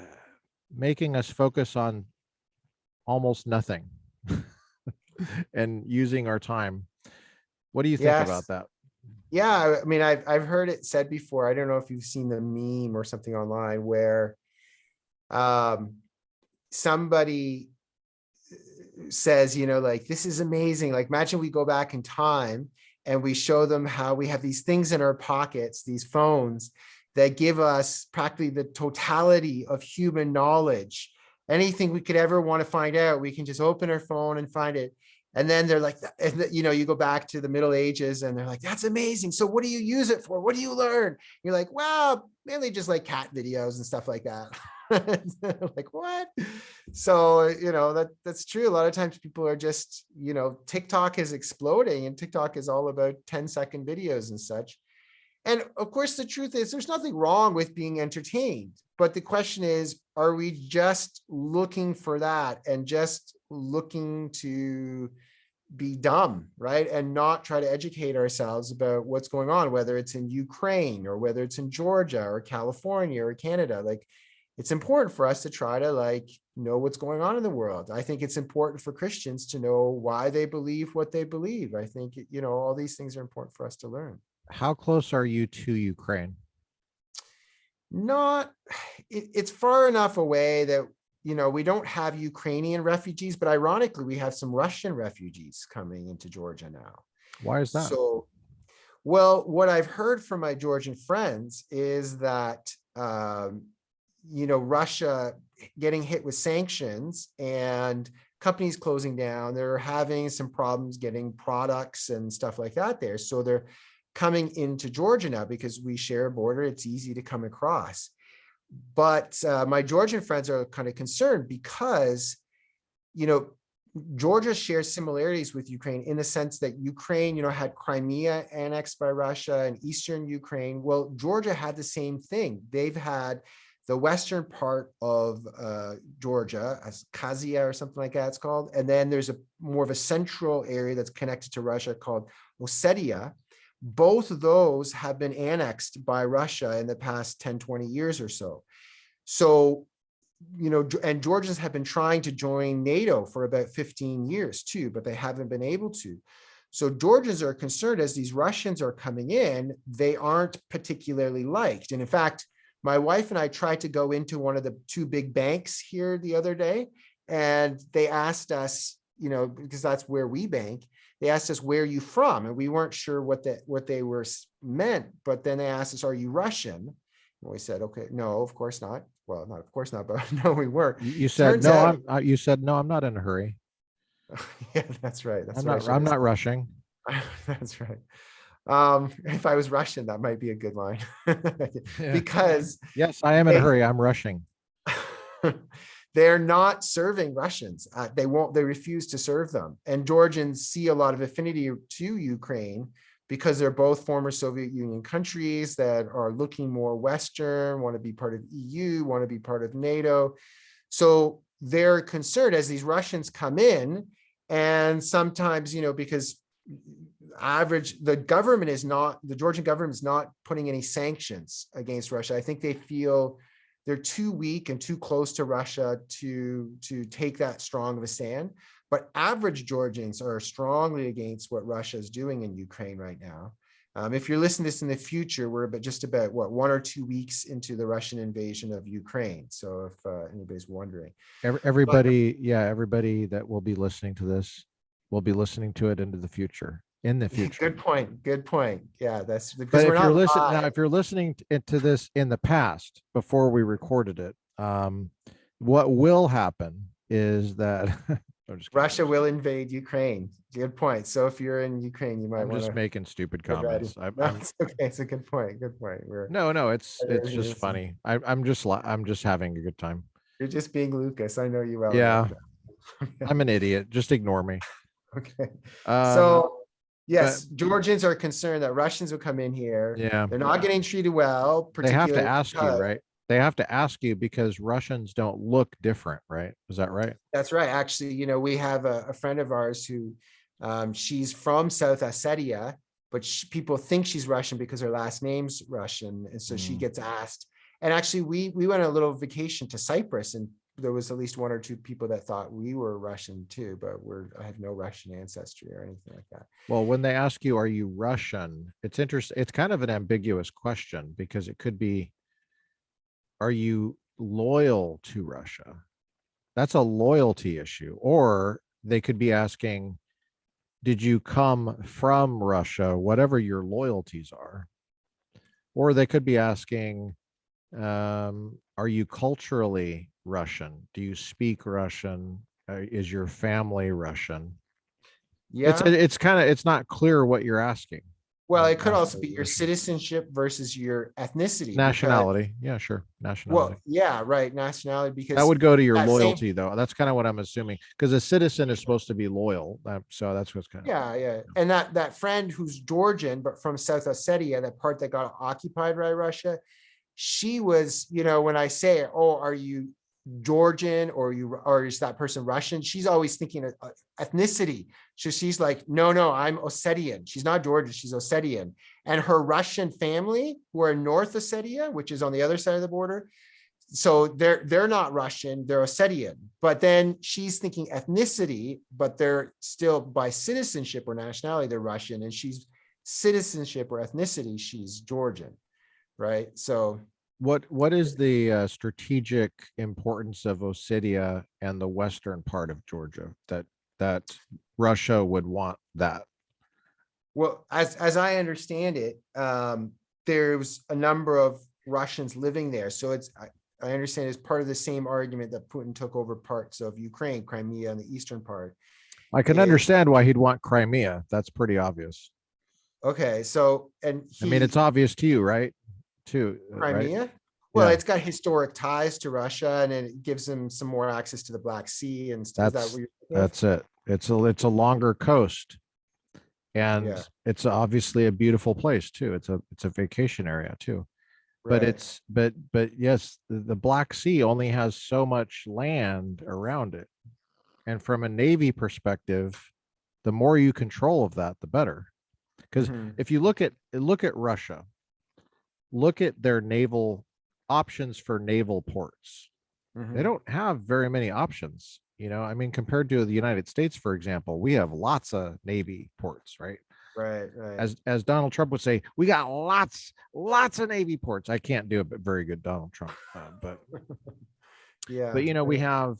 making us focus on almost nothing and using our time. What do you think about Yes. that? Yeah. I mean, I've heard it said before. I don't know if you've seen the meme or something online where um somebody says, like, this is amazing. Like, imagine we go back in time and we show them how we have these things in our pockets, these phones that give us practically the totality of human knowledge. Anything we could ever want to find out, we can just open our phone and find it. And then they're like, you go back to the Middle Ages and they're like, that's amazing. So what do you use it for? What do you learn? You're like, wow, mainly just like cat videos and stuff like that. Like, what? So that's true. A lot of times people are just, TikTok is exploding, and TikTok is all about 10-second videos and such. And of course, the truth is there's nothing wrong with being entertained, but the question is, are we just looking for that and just looking to be dumb, right? And not try to educate ourselves about what's going on, whether it's in Ukraine or whether it's in Georgia or California or Canada. Like, it's important for us to try to know what's going on in the world. I think it's important for Christians to know why they believe what they believe. I think, all these things are important for us to learn. How close are you to Ukraine? Not, it's far enough away that, we don't have Ukrainian refugees, but ironically, we have some Russian refugees coming into Georgia now. Why is that? So, well, what I've heard from my Georgian friends is that, Russia getting hit with sanctions and companies closing down, they're having some problems getting products and stuff like that there. So they're coming into Georgia now because we share a border. It's easy to come across. But my Georgian friends are kind of concerned because, Georgia shares similarities with Ukraine in the sense that Ukraine, had Crimea annexed by Russia and Eastern Ukraine. Well, Georgia had the same thing. They've had the western part of Georgia, as Kazia or something like that it's called. And then there's a more of a central area that's connected to Russia called Ossetia. Both of those have been annexed by Russia in the past 10, 20 years or so. So and Georgians have been trying to join NATO for about 15 years too, but they haven't been able to. So Georgians are concerned as these Russians are coming in, they aren't particularly liked. And in fact, my wife and I tried to go into one of the two big banks here the other day, and they asked us, because that's where we bank, they asked us, where are you from? And we weren't sure what they were meant, but then they asked us, are you Russian? And we said, okay, no, of course not. Well, not of course not, but no, we weren't. You said no. You said no. I'm not in a hurry. Yeah, that's right. I'm not rushing. That's right. If I was Russian, that might be a good line. Yeah. Because yes, I am in a hurry. I'm rushing. They're not serving Russians. They refuse to serve them. And Georgians see a lot of affinity to Ukraine because they're both former Soviet Union countries that are looking more Western, want to be part of EU, want to be part of NATO. So they're concerned as these Russians come in, and sometimes, because the Georgian government is not putting any sanctions against Russia. I think they feel they're too weak and too close to Russia to take that strong of a stand. But average Georgians are strongly against what Russia is doing in Ukraine right now. If you're listening to this in the future, we're just about 1 or 2 weeks into the Russian invasion of Ukraine. So if anybody's wondering, everybody that will be listening to this will be listening to it in the future. Good point. Yeah, that's because but we're not live. Now, if you're listening to this in the past, before we recorded it, what will happen is that Russia will invade Ukraine. Good point. So if you're in Ukraine, you might want to. I'm just making stupid comments. It's okay. It's a good point. No, it's just funny. I'm just having a good time. You're just being Lucas. I know you well. Yeah, I'm an idiot. Just ignore me. Okay. So yes, Georgians are concerned that Russians will come in here. Yeah, they're not getting treated well. They have to ask you, right? They have to ask you because Russians don't look different, right? Is that right? That's right. Actually, we have a friend of ours who she's from South Ossetia, but people think she's Russian because her last name's Russian. And so she gets asked. And actually, we went on a little vacation to Cyprus, and there was at least 1 or 2 people that thought we were Russian too, but I have no Russian ancestry or anything like that. Well, when they ask you, are you Russian? It's interesting. It's kind of an ambiguous question because it could be, are you loyal to Russia? That's a loyalty issue. Or they could be asking, did you come from Russia, whatever your loyalties are? Or they could be asking, are you culturally Russian? Do you speak Russian? Is your family Russian? Yeah, it's not clear what you're asking. Well, it could also be your citizenship versus your ethnicity. Nationality. Yeah, sure. Nationality. Well, yeah, right. Nationality, because that would go to your loyalty, though. That's kind of what I'm assuming, because a citizen is supposed to be loyal. So that's what's kind of. Yeah. And that friend who's Georgian, but from South Ossetia, that part that got occupied by Russia, she was, when I say, oh, are you Georgian or is that person Russian? She's always thinking of ethnicity. So she's like, no, I'm Ossetian. She's not Georgian, she's Ossetian. And her Russian family, who are in North Ossetia, which is on the other side of the border, so they're not Russian, they're Ossetian. But then she's thinking ethnicity, but they're still by citizenship or nationality, they're Russian, and she's citizenship or ethnicity, she's Georgian, right? So what is the strategic importance of Ossetia and the western part of Georgia that Russia would want that? Well, as I understand it, there's a number of Russians living there. So I understand it's part of the same argument that Putin took over parts of Ukraine, Crimea, and the eastern part. I can understand why he'd want Crimea. That's pretty obvious. Okay, so it's obvious to you, right? Too Crimea. Right? Well, it's got historic ties to Russia, and it gives them some more access to the Black Sea and stuff. That's it. It's a longer coast, and it's obviously a beautiful place too. It's a vacation area too. Right. But yes, the Black Sea only has so much land around it, and from a Navy perspective, the more you control of that, the better. Because if you look at Russia, look at their naval options for naval ports. They don't have very many options. I mean, compared to the United States, for example, we have lots of Navy ports, right? Right, right. As Donald Trump would say, we got lots of Navy ports. I can't do a very good Donald Trump, but Yeah. we have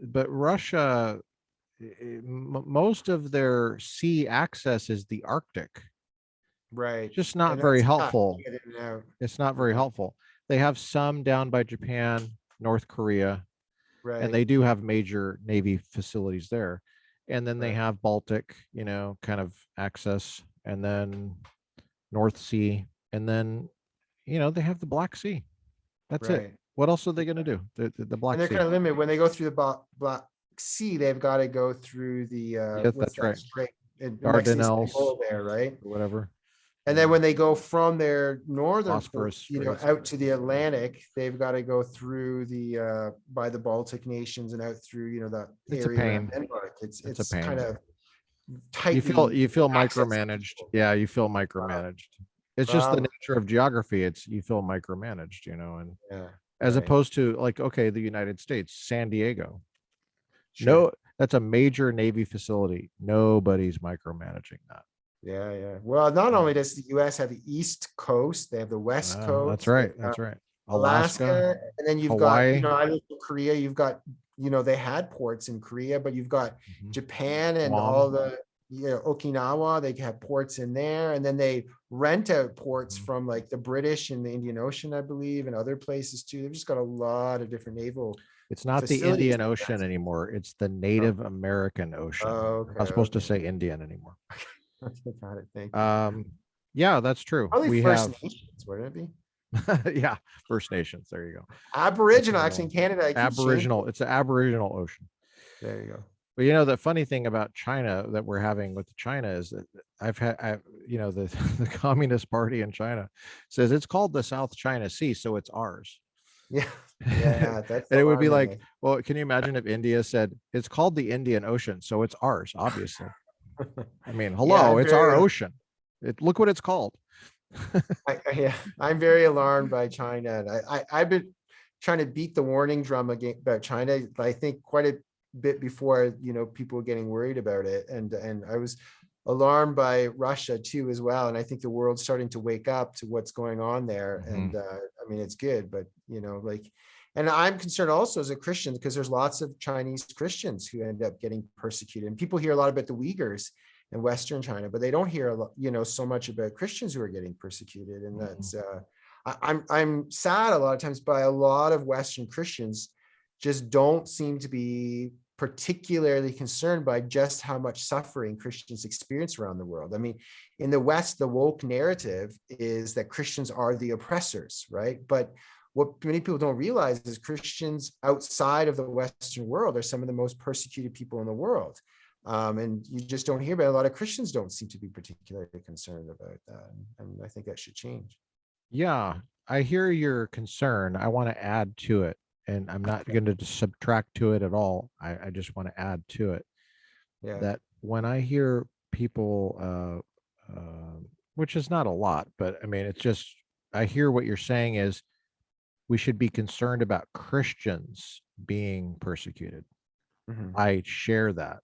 but Russia, most of their sea access is the Arctic. Right. Just not And very that's tough to helpful. get in and out. It's not very Yeah. helpful. They have some down by Japan, North Korea, and Right. they do have major Navy facilities there. And then they Right. have Baltic, kind of access, and then North Sea, and then they have the Black Sea. That's it. Right. What else are they going to do? The And Black they're Sea. kind of limited when they go through the Black Sea. They've got to go through Yes, what's that's that right. strait in Mexican Dardanelles, hole there, right? or whatever. And then when they go from their northern Phosphorus ports, Straits. out to the Atlantic, they've got to go through by the Baltic nations and out through, that It's a area around pain. Denmark. It's a It's pain. kind of You tightly feel accessible. micromanaged. Yeah, you feel micromanaged. It's just the nature of geography. You feel micromanaged, and Yeah. as Right. opposed to okay, the United States, San Diego. Sure. No, that's a major Navy facility. Nobody's micromanaging that. Yeah, yeah. Well, not only does the US have the East Coast, they have the West Coast. That's right. they've got That's right. Alaska, and then you've Hawaii. got, I live in Korea, you've got, they had ports in Korea, but you've got Japan and Guam. all the, Okinawa, they have ports in there, and then they rent out ports from like the British and the Indian Ocean, I believe, and other places too. They've just got a lot of different naval. It's not the facilities Indian like that. Ocean anymore. It's the Native American Ocean. Oh, I'm not supposed to say Indian anymore. Got it. Thank you. Yeah, that's true. Probably We First have Nations, wouldn't it be? yeah, First Nations. There you go. Aboriginal, actually, in Canada. it keeps Aboriginal. changing. It's an Aboriginal ocean. There you go. But the funny thing about China that we're having with China is that the Communist Party in China says it's called the South China Sea, so it's ours. Yeah, yeah, that's And it would be like, alarming. well, can you imagine if India said it's called the Indian Ocean, so it's ours, obviously. I mean, hello, I'm it's our very- ocean. Look what it's called. I'm very alarmed by China, and I've been trying to beat the warning drum about China. I think quite a bit before people were getting worried about it, and I was alarmed by Russia too as well. And I think the world's starting to wake up to what's going on there. And I mean, it's good, but and I'm concerned also as a Christian because there's lots of Chinese Christians who end up getting persecuted, and people hear a lot about the Uyghurs in Western China, but they don't hear a lot, so much about Christians who are getting persecuted. And that's I'm sad a lot of times by a lot of Western Christians just don't seem to be particularly concerned by just how much suffering Christians experience around the world. I mean, in the West, the woke narrative is that Christians are the oppressors, right? But what many people don't realize is Christians outside of the Western world are some of the most persecuted people in the world. And you just don't hear about it. A lot of Christians don't seem to be particularly concerned about that. And I think that should change. Yeah, I hear your concern. I want to add to it, and I'm not going to subtract to it at all. I just want to add to it that when I hear people, which is not a lot, but I mean, it's just, I hear what you're saying is we should be concerned about Christians being persecuted. I share that.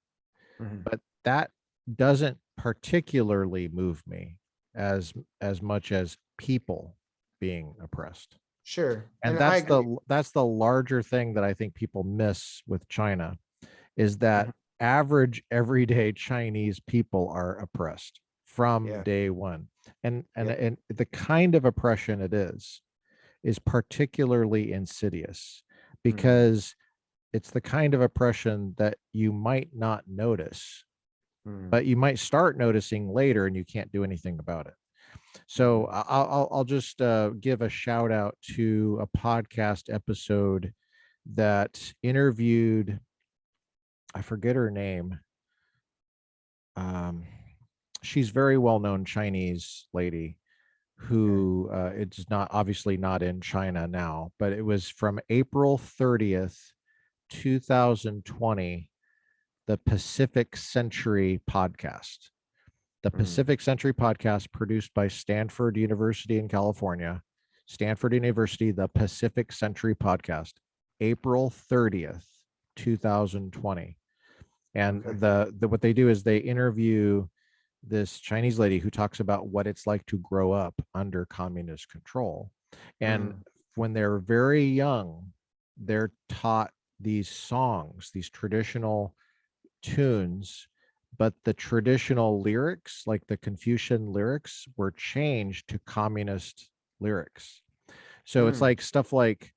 But that doesn't particularly move me as much as people being oppressed. Sure. And that's the larger thing that I think people miss with China is that average everyday Chinese people are oppressed from day one. And the kind of oppression it is particularly insidious because it's the kind of oppression that you might not notice, but you might start noticing later and you can't do anything about it. So I'll just give a shout out to a podcast episode that interviewed, I forget her name. She's very well-known Chinese lady who it's not obviously not in China now, but it was from April 30th, 2020, the Pacific Century podcast. The Pacific Century podcast produced by Stanford University in California. Stanford University, the Pacific Century podcast, April 30th, 2020. And Okay. the what they do is they interview this Chinese lady who talks about what it's like to grow up under communist control. And Mm, when they're very young, they're taught these songs, these traditional tunes, but the traditional lyrics, like the Confucian lyrics, were changed to communist lyrics. So it's mm, like stuff like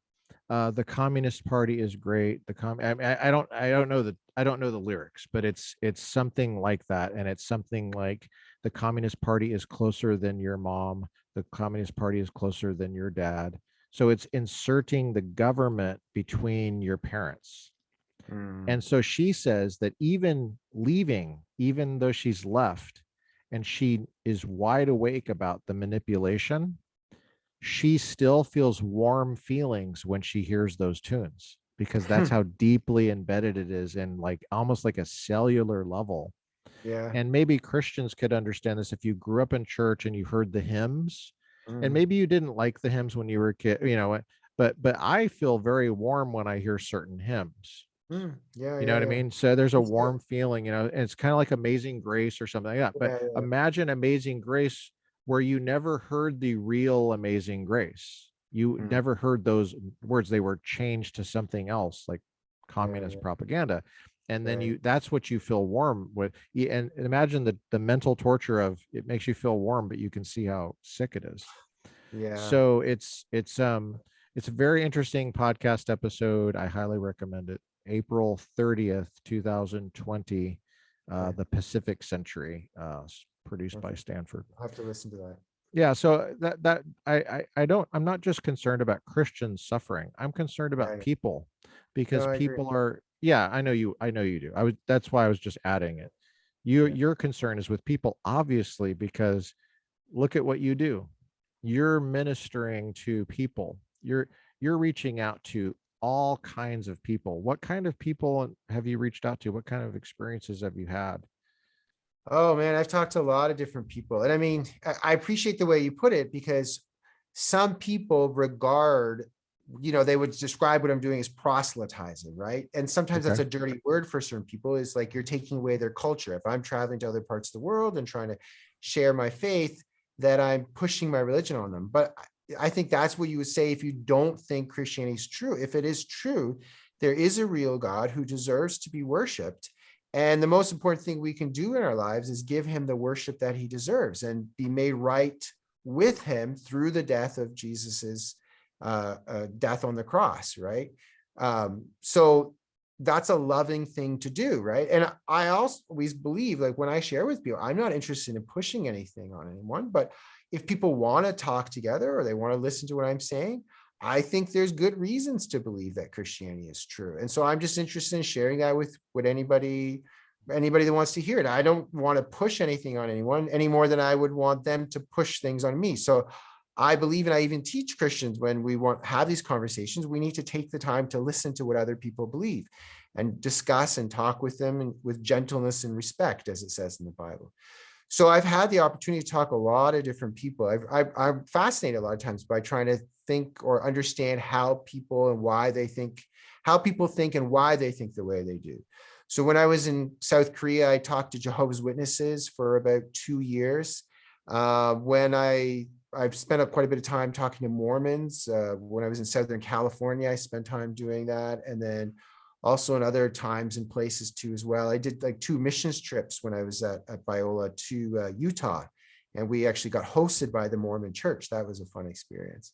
the Communist Party is great. I don't know the lyrics, but it's something like that, and it's something like the Communist Party is closer than your mom. The Communist Party is closer than your dad. So it's inserting the government between your parents. mm. And so she says that even leaving, even though she's left, and she is wide awake about the manipulation, she still feels warm feelings when she hears those tunes because that's how deeply embedded it is in like almost like a cellular level. Yeah. And maybe Christians could understand this if you grew up in church and you heard the hymns, and Mm, maybe you didn't like the hymns when you were a kid, but I feel very warm when I hear certain hymns. yeah, You know yeah, what I yeah. mean? So there's a It's good. warm feeling, and it's kind of like Amazing Grace or something like that. But Yeah, yeah. imagine Amazing Grace where you never heard the real Amazing Grace. You Mm, never heard those words. They were changed to something else, like yeah, communist yeah. propaganda. And then Right. that's what you feel warm with. And imagine the mental torture of it makes you feel warm, but you can see how sick it is. Yeah. So it's a very interesting podcast episode. I highly recommend it. April 30th, 2020, Okay. the Pacific Century, produced by Okay. Stanford. I'll have to listen to that. Yeah, so I'm not just concerned about Christians suffering. I'm concerned Yeah, about yeah. people No, because I agree. people are, yeah, I know you do. That's why I was just adding it. Yeah. Your concern is with people, obviously, because look at what you do. You're ministering to people. You're reaching out to all kinds of people. What kind of people have you reached out to? What kind of experiences have you had? Oh man, I've talked to a lot of different people. And I mean, I appreciate the way you put it because some people regard, they would describe what I'm doing as proselytizing, right? And sometimes that's Okay. a dirty word for certain people, is like you're taking away their culture. If I'm traveling to other parts of the world and trying to share my faith, that I'm pushing my religion on them. But I think that's what you would say if you don't think Christianity is true. If it is true, there is a real God who deserves to be worshiped. And the most important thing we can do in our lives is give him the worship that he deserves and be made right with him through the death of Jesus's death on the cross, right? So that's a loving thing to do, right? And I also always believe, like when I share with people, I'm not interested in pushing anything on anyone, but if people want to talk together or they want to listen to what I'm saying, I think there's good reasons to believe that Christianity is true. And so I'm just interested in sharing that with anybody that wants to hear it. I don't want to push anything on anyone any more than I would want them to push things on me. So I believe, and I even teach Christians, when we want have these conversations, we need to take the time to listen to what other people believe and discuss and talk with them and with gentleness and respect, as it says in the Bible. So I've had the opportunity to talk to a lot of different people. I'm fascinated a lot of times by trying to think or understand how people and why they think, how people think and why they think the way they do. So when I was in South Korea, I talked to Jehovah's Witnesses for about 2 years. When I've spent quite a bit of time talking to Mormons. When I was in Southern California, I spent time doing that. And then also in other times and places too as well. I did like 2 missions trips when I was at Biola to Utah, and we actually got hosted by the Mormon church. That was a fun experience.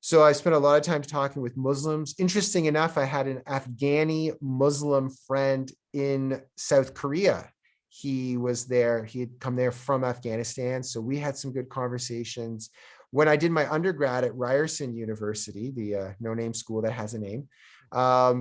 So I spent a lot of time talking with Muslims. Interesting enough, I had an Afghani Muslim friend in South Korea. He was there. He had come there from Afghanistan. So we had some good conversations. When I did my undergrad at Ryerson University, the no-name school that has a name, I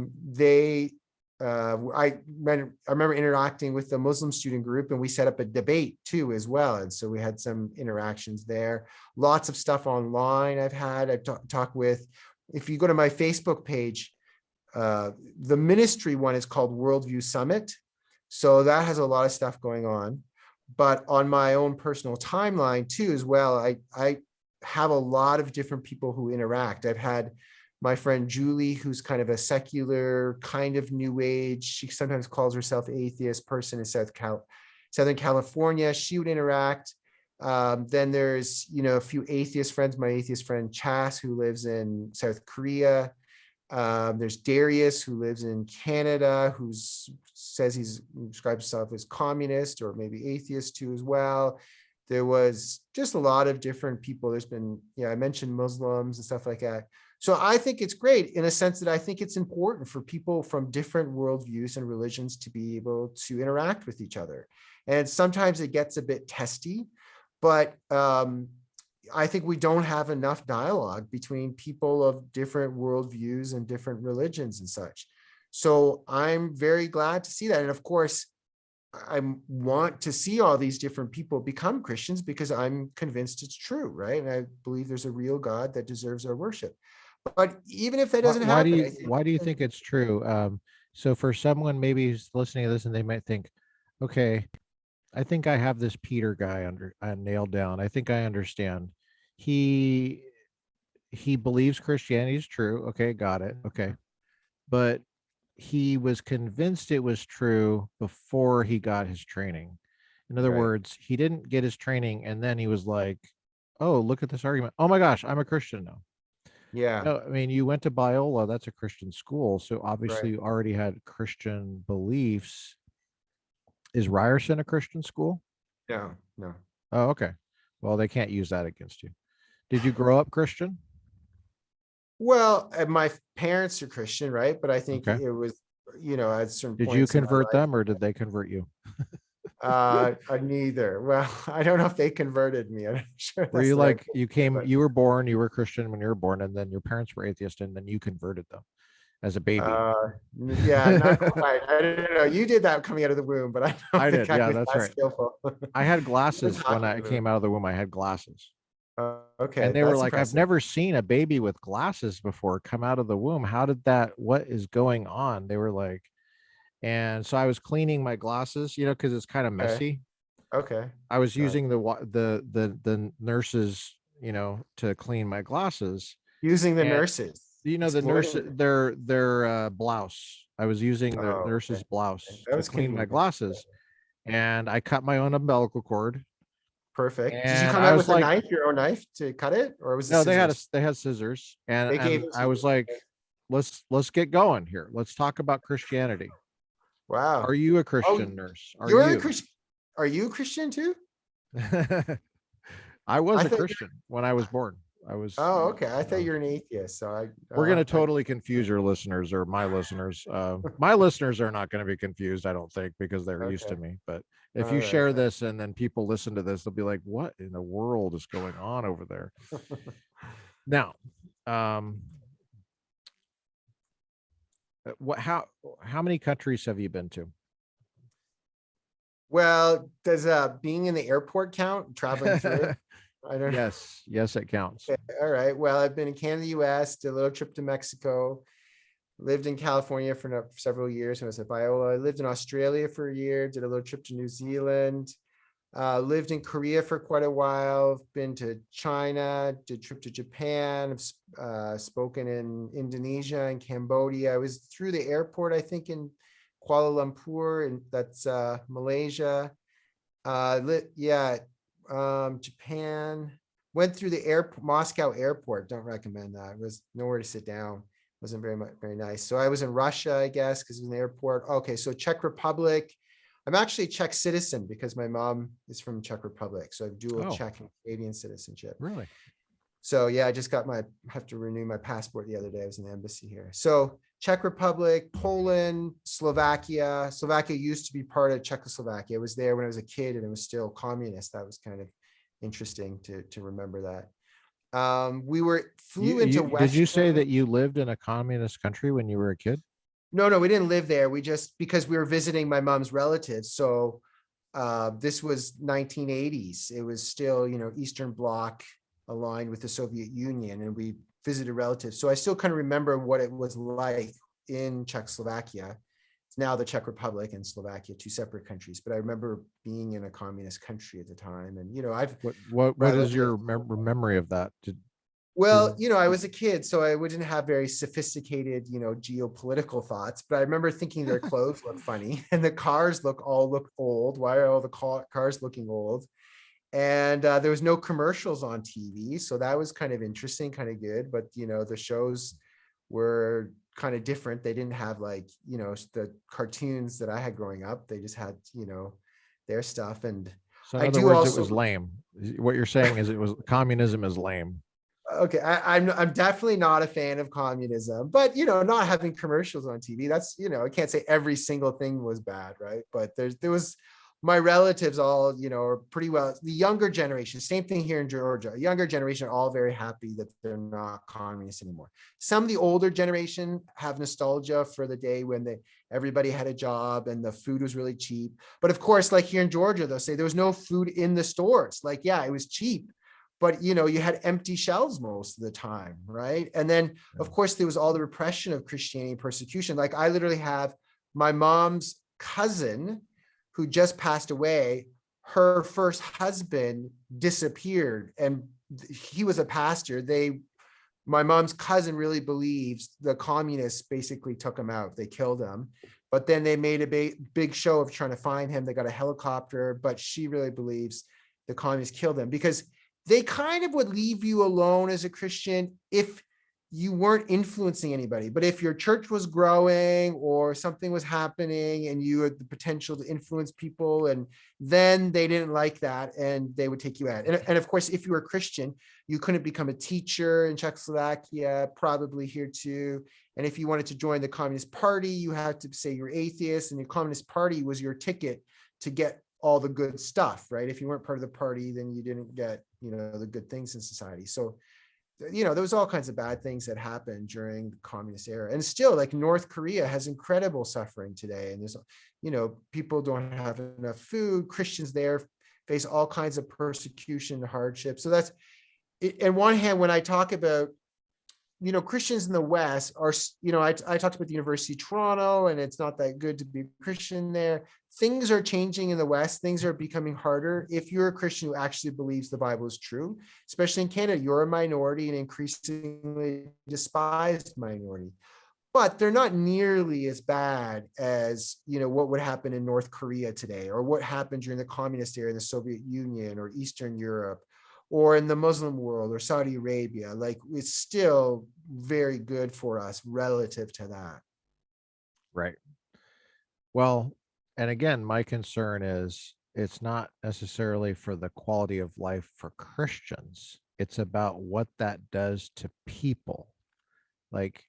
remember interacting with the Muslim student group, and we set up a debate too as well. And so we had some interactions there. Lots of stuff online I've talked with. If you go to my Facebook page, the ministry one is called Worldview Summit. So that has a lot of stuff going on. But on my own personal timeline too as well, have a lot of different people who interact. I've had my friend Julie, who's kind of a secular, kind of new age. She sometimes calls herself atheist person in Southern California. She would interact. Then there's, a few atheist friends, my atheist friend Chas, who lives in South Korea. There's Darius, who lives in Canada, who says he describes himself as communist or maybe atheist too as well. There was just a lot of different people. There's been, I mentioned Muslims and stuff like that. So I think it's great in a sense that I think it's important for people from different worldviews and religions to be able to interact with each other. And sometimes it gets a bit testy, but I think we don't have enough dialogue between people of different worldviews and different religions and such. So I'm very glad to see that. And of course, I want to see all these different people become Christians because I'm convinced it's true, right? And I believe there's a real God that deserves our worship. But even if that doesn't happen, why do you think it's true? So for someone maybe who's listening to this and they might think, okay, I think I have this Peter guy nailed down. I think I understand. He believes Christianity is true. Okay, got it. Okay. But he was convinced it was true before he got his training. In other words, he didn't get his training and then he was like, oh, look at this argument. Oh my gosh, I'm a Christian now. Yeah. No, I mean, you went to Biola, that's a Christian school. So obviously you already had Christian beliefs. Is Ryerson a Christian school? No. Oh, okay. Well, they can't use that against you. Did you grow up Christian? Well, my parents are Christian, right? But I think it was, at certain points. Did you convert them or did they convert you? Neither. Well, I don't know if they converted me. I'm not sure. Were you like, you were born, you were Christian when you were born, and then your parents were atheist, and then you converted them as a baby? Yeah, not quite. I don't know. You did that coming out of the womb, but I did. Yeah, that's right. Skillful. I had glasses when I came out of the womb. I had glasses. Okay. And they were like, impressive. I've never seen a baby with glasses before come out of the womb. How did that, what is going on? They were like, and so I was cleaning my glasses, because it's kind of messy. Okay. I was using the nurses, to clean my glasses. Using the nurses. The nurse, their blouse. I was using the nurse's blouse to clean my glasses. And I cut my own umbilical cord. Perfect. Did you come out with a knife, your own knife, to cut it, or was it? No, they had scissors, and I was like, let's get going here. Let's talk about Christianity. Wow. Are you a Christian nurse? You're a Christian. Are you a Christian too? I was a Christian when I was born. I was. Oh, okay. I thought you were an atheist. So we're going to totally confuse your listeners or my listeners. My listeners are not going to be confused, I don't think, because they're used to me. But if you share this and then people listen to this, they'll be like, what in the world is going on over there? Now, how many countries have you been to? Well, does being in the airport count, traveling through? I don't know. Yes, it counts. Okay. All right. Well, I've been in Canada, US, did a little trip to Mexico, lived in California for several years when I was at Biola. I lived in Australia for a year, did a little trip to New Zealand, lived in Korea for quite a while, been to China, did a trip to Japan, spoken in Indonesia and Cambodia. I was through the airport, I think, in Kuala Lumpur, and that's Malaysia. Japan, went through the Moscow airport. Don't recommend that. It was nowhere to sit down. Wasn't very nice. So I was in Russia, I guess, because it was in the airport. Okay, so Czech Republic. I'm actually a Czech citizen because my mom is from Czech Republic. So I have dual Czech and Canadian citizenship. Really? So yeah, I just have to renew my passport the other day. I was in the embassy here. So Czech Republic, Poland, Slovakia. Slovakia used to be part of Czechoslovakia. I was there when I was a kid and it was still communist. That was kind of interesting to remember that. We flew into West. Did you say that you lived in a communist country when you were a kid? No, we didn't live there. We just, because we were visiting my mom's relatives. So this was 1980s. It was still, Eastern Bloc aligned with the Soviet Union, and we visited relatives. So I still kind of remember what it was like in Czechoslovakia. It's now the Czech Republic and Slovakia, two separate countries. But I remember being in a communist country at the time. And, I've What is your memory of that? Well, I was a kid, so I wouldn't have very sophisticated, geopolitical thoughts. But I remember thinking their clothes look funny and the cars look old. Why are all the cars looking old? And there was no commercials on TV, so that was kind of interesting, kind of good. But the shows were kind of different. They didn't have like the cartoons that I had growing up. They just had their stuff. And so in other words, it was lame. What you're saying is communism is lame. Okay, I'm definitely not a fan of communism, but not having commercials on TV, that's I can't say every single thing was bad, right? But there was my relatives all are pretty well, the younger generation, same thing here in Georgia, younger generation are all very happy that they're not communist anymore. Some of the older generation have nostalgia for the day when everybody had a job and the food was really cheap. But of course, like here in Georgia, they'll say there was no food in the stores. Like, yeah, it was cheap, but you had empty shelves most of the time, right? And then of course there was all the repression of Christianity and persecution. Like I literally have my mom's cousin who just passed away. Her first husband disappeared and he was a pastor. My mom's cousin really believes the communists basically took him out. They killed him, but then they made a big show of trying to find him. They got a helicopter, but she really believes the communists killed him because they kind of would leave you alone as a Christian if you weren't influencing anybody. But if your church was growing or something was happening and you had the potential to influence people, and then they didn't like that and they would take you out. And of course, if you were a Christian, you couldn't become a teacher in Czechoslovakia, probably here too. And if you wanted to join the Communist Party, you had to say you're atheist, and the Communist Party was your ticket to get all the good stuff, right? If you weren't part of the party, then you didn't get, the good things in society. So, there was all kinds of bad things that happened during the communist era. And still, like North Korea has incredible suffering today. And there's, people don't have enough food. Christians there face all kinds of persecution and hardship. So that's, on one hand, when I talk about, Christians in the West are, I talked about the University of Toronto, and it's not that good to be a Christian there. Things are changing in the West. Things are becoming harder. If you're a Christian who actually believes the Bible is true, especially in Canada, you're a minority, an increasingly despised minority. But they're not nearly as bad as, what would happen in North Korea today, or what happened during the communist era in the Soviet Union or Eastern Europe, or in the Muslim world or Saudi Arabia. Like, it's still very good for us relative to that. Right. Well, and again, my concern is it's not necessarily for the quality of life for Christians. It's about what that does to people. Like,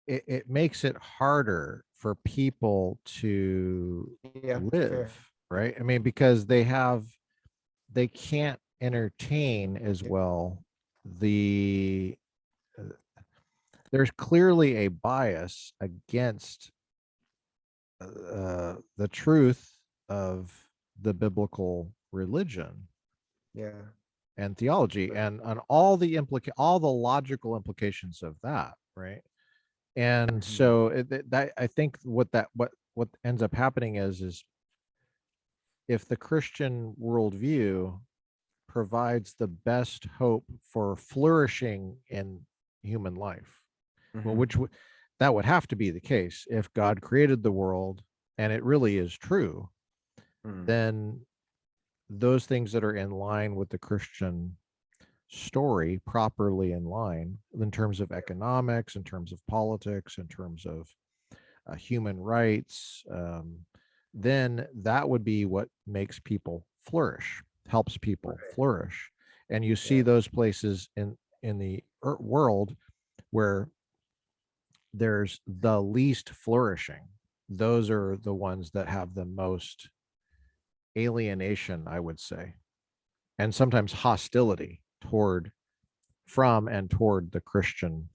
it makes it harder for people to live, fair. Right? I mean, because they can't entertain as well. There's clearly a bias against the truth of the biblical religion, and theology, and on all the logical implications of that, right? And so I think what ends up happening is if the Christian worldview provides the best hope for flourishing in human life, well, that would have to be the case if God created the world, and it really is true, then those things that are in line with the Christian story, properly in line in terms of economics, in terms of politics, in terms of human rights, then that would be what makes people flourish, helps people flourish. And you see those places in the world where there's the least flourishing. Those are the ones that have the most alienation, I would say, and sometimes hostility toward the Christian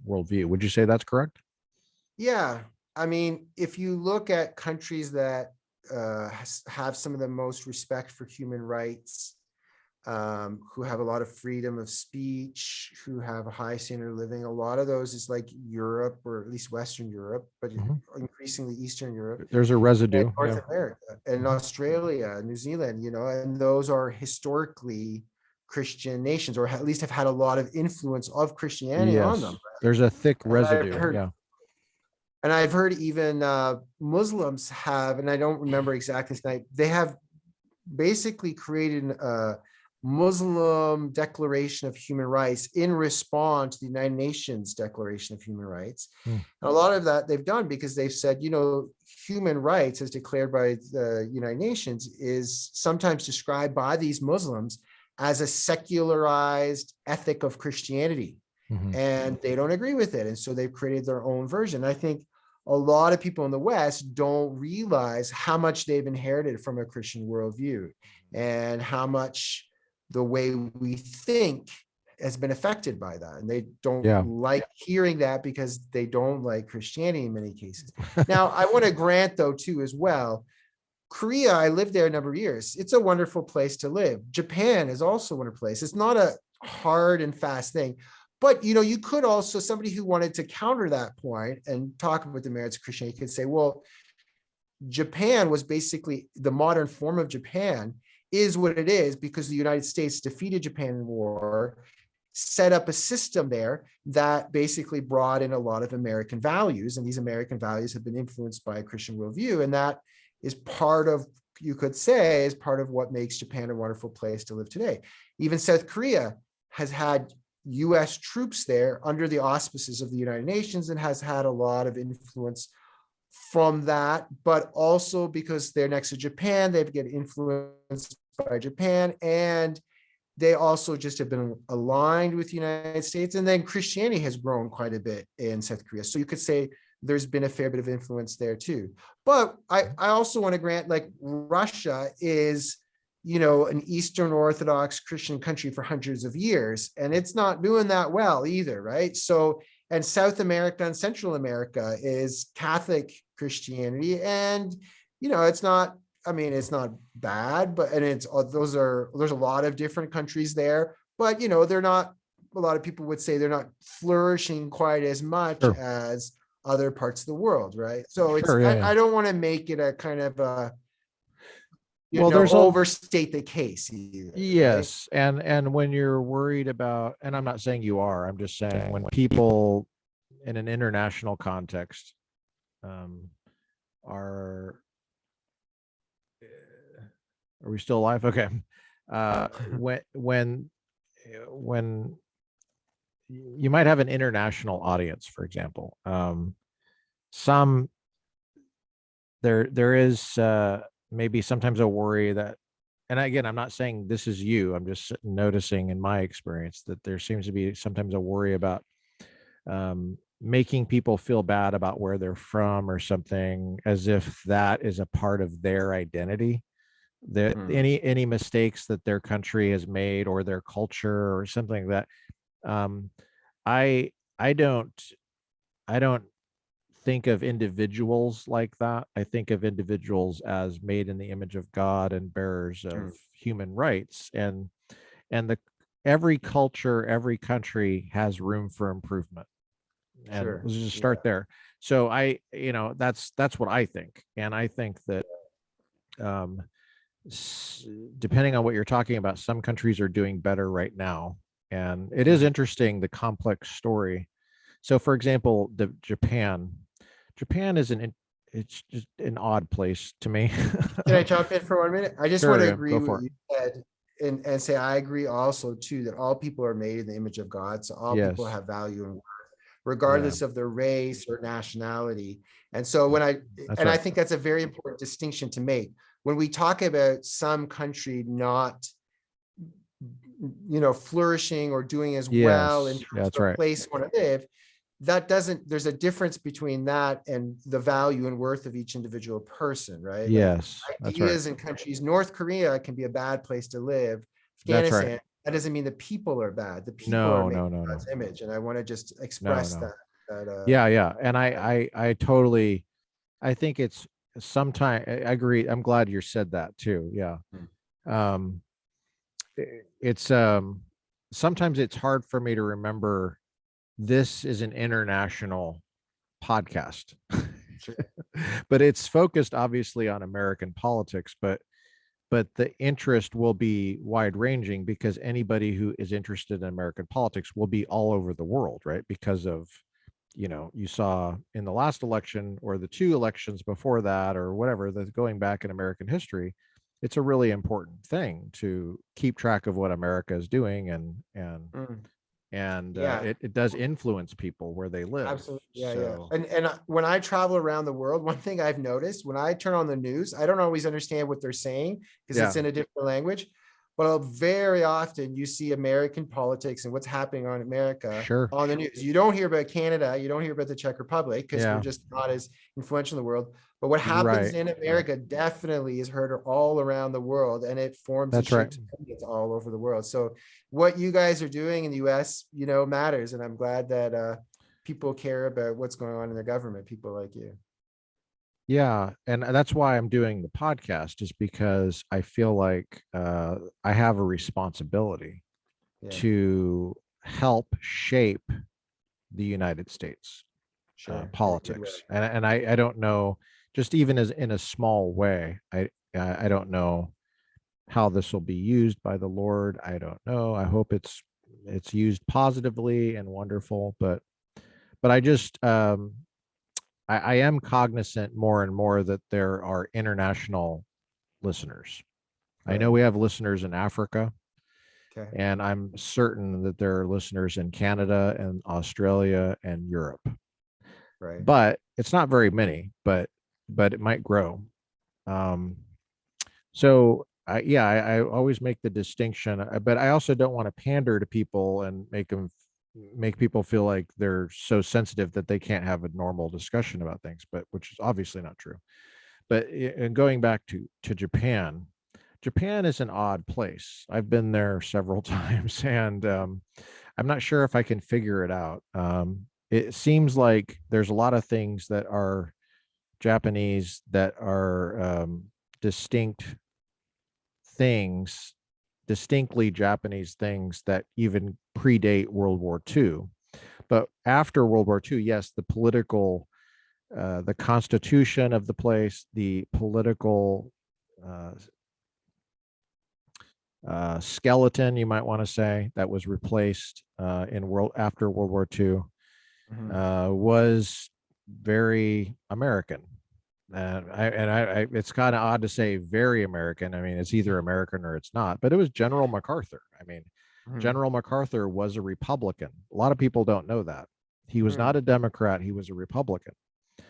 worldview. Would you say that's correct? Yeah. I mean, if you look at countries that have some of the most respect for human rights, who have a lot of freedom of speech, who have a high standard of living. A lot of those is like Europe, or at least Western Europe, but increasingly Eastern Europe. There's a residue. And North America and Australia, New Zealand, and those are historically Christian nations, or at least have had a lot of influence of Christianity on them. There's a thick And residue. And I've heard even Muslims have, and I don't remember exactly tonight, they have basically created a Muslim Declaration of Human Rights in response to the United Nations Declaration of Human Rights. And a lot of that they've done because they've said, human rights as declared by the United Nations is sometimes described by these Muslims as a secularized ethic of Christianity. And they don't agree with it. And so they've created their own version. I think a lot of people in the West don't realize how much they've inherited from a Christian worldview, and how much the way we think has been affected by that. And they don't like hearing that because they don't like Christianity in many cases. Now, I want to grant, though, too, as well, Korea, I lived there a number of years. It's a wonderful place to live. Japan is also a wonderful place. It's not a hard and fast thing. But, you could also, somebody who wanted to counter that point and talk about the merits of Christianity could say, well, Japan was basically, the modern form of Japan is what it is because the United States defeated Japan in war, set up a system there that basically brought in a lot of American values. And these American values have been influenced by a Christian worldview. And that is part of, you could say, is part of what makes Japan a wonderful place to live today. Even South Korea has had US troops there under the auspices of the United Nations and has had a lot of influence from that, but also because they're next to Japan, they've get influenced by Japan, and they also just have been aligned with the United States. And then Christianity has grown quite a bit in South Korea. So you could say there's been a fair bit of influence there too. But I also want to grant, like, Russia is, an Eastern Orthodox Christian country for hundreds of years, and it's not doing that well either, right? So, and South America and Central America is Catholic Christianity, and it's not, it's not bad, but there's a lot of different countries there, but they're not, a lot of people would say they're not flourishing quite as much as other parts of the world, right? So I don't want to make it a kind of a there's overstate the case either, yes, right? And when you're worried about, and I'm not saying you are, I'm just saying when people in an international context are we still alive? Okay. When you might have an international audience, for example, there is maybe sometimes a worry that, and again, I'm not saying this is you, I'm just noticing in my experience that there seems to be sometimes a worry about making people feel bad about where they're from or something, as if that is a part of their identity, that any mistakes that their country has made or their culture or something like that. I don't think of individuals like that. I think of individuals as made in the image of God and bearers of human rights, and every culture, every country has room for improvement. And let's just start there. So that's what I think. And I think that depending on what you're talking about, some countries are doing better right now. And it is interesting, the complex story. So for example, Japan is it's just an odd place to me. Can I jump in for 1 minute? I just want to agree with what you said and say I agree also too that all people are made in the image of God. So all people have value and worth, regardless of their race or nationality. And so I think that's a very important distinction to make. When we talk about some country not flourishing or doing as well in terms of the place you want to live, there's a difference between that and the value and worth of each individual person, right? Yes. Ideas in countries, North Korea can be a bad place to live. Afghanistan, that doesn't mean the people are bad. The people are made in God's image. And I want to just express that. And I totally, I think it's sometimes, I agree. I'm glad you said that too. Yeah. it's sometimes it's hard for me to remember this is an international podcast. Sure. But it's focused obviously on American politics, but the interest will be wide ranging because anybody who is interested in American politics will be all over the world, right? Because of, you saw in the last election or the two elections before that or whatever, that's going back in American history. It's a really important thing to keep track of what America is doing, Mm. and Yeah. it does influence people where they live. Absolutely. Yeah, yeah. So When I travel around the world, one thing I've noticed when I turn on the news, I don't always understand what they're saying because yeah, it's in a different language. But very often you see American politics and what's happening on America sure, on the news. You don't hear about Canada, you don't hear about the Czech Republic because we're yeah, just not as influential in the world. But what happens right, in America definitely is heard all around the world, and it forms and that's right. shapes opinions all over the world. So what you guys are doing in the US, matters. And I'm glad that people care about what's going on in their government, people like you. Yeah, and that's why I'm doing the podcast, is because I feel like I have a responsibility Yeah, to help shape the United States sure. In a good way. politics, and I don't know, just even as in a small way, I don't know how this will be used by the Lord. I don't know. I hope it's used positively and wonderful, but I just I am cognizant more and more that there are international listeners. I know Right. we have listeners in Africa, Okay. and I'm certain that there are listeners in Canada and Australia and Europe. Right. But it's not very many, but it might grow. Um, so I always make the distinction, but I also don't want to pander to people and make people feel like they're so sensitive that they can't have a normal discussion about things, but which is obviously not true. But and going back to Japan, Japan is an odd place. I've been there several times, and I'm not sure if I can figure it out. It seems like there's a lot of things that are Japanese that are distinct things, distinctly Japanese things that even predate World War II. But after World War II, yes, the constitution of the place, the political uh, skeleton, you might want to say, that was replaced in world after World War II, Mhm. was very American. It's kind of odd to say very American. I mean, it's either American or it's not. But it was General MacArthur. I mean, Mhm. General MacArthur was a Republican. A lot of people don't know that. He was Mhm. not a Democrat. He was a Republican,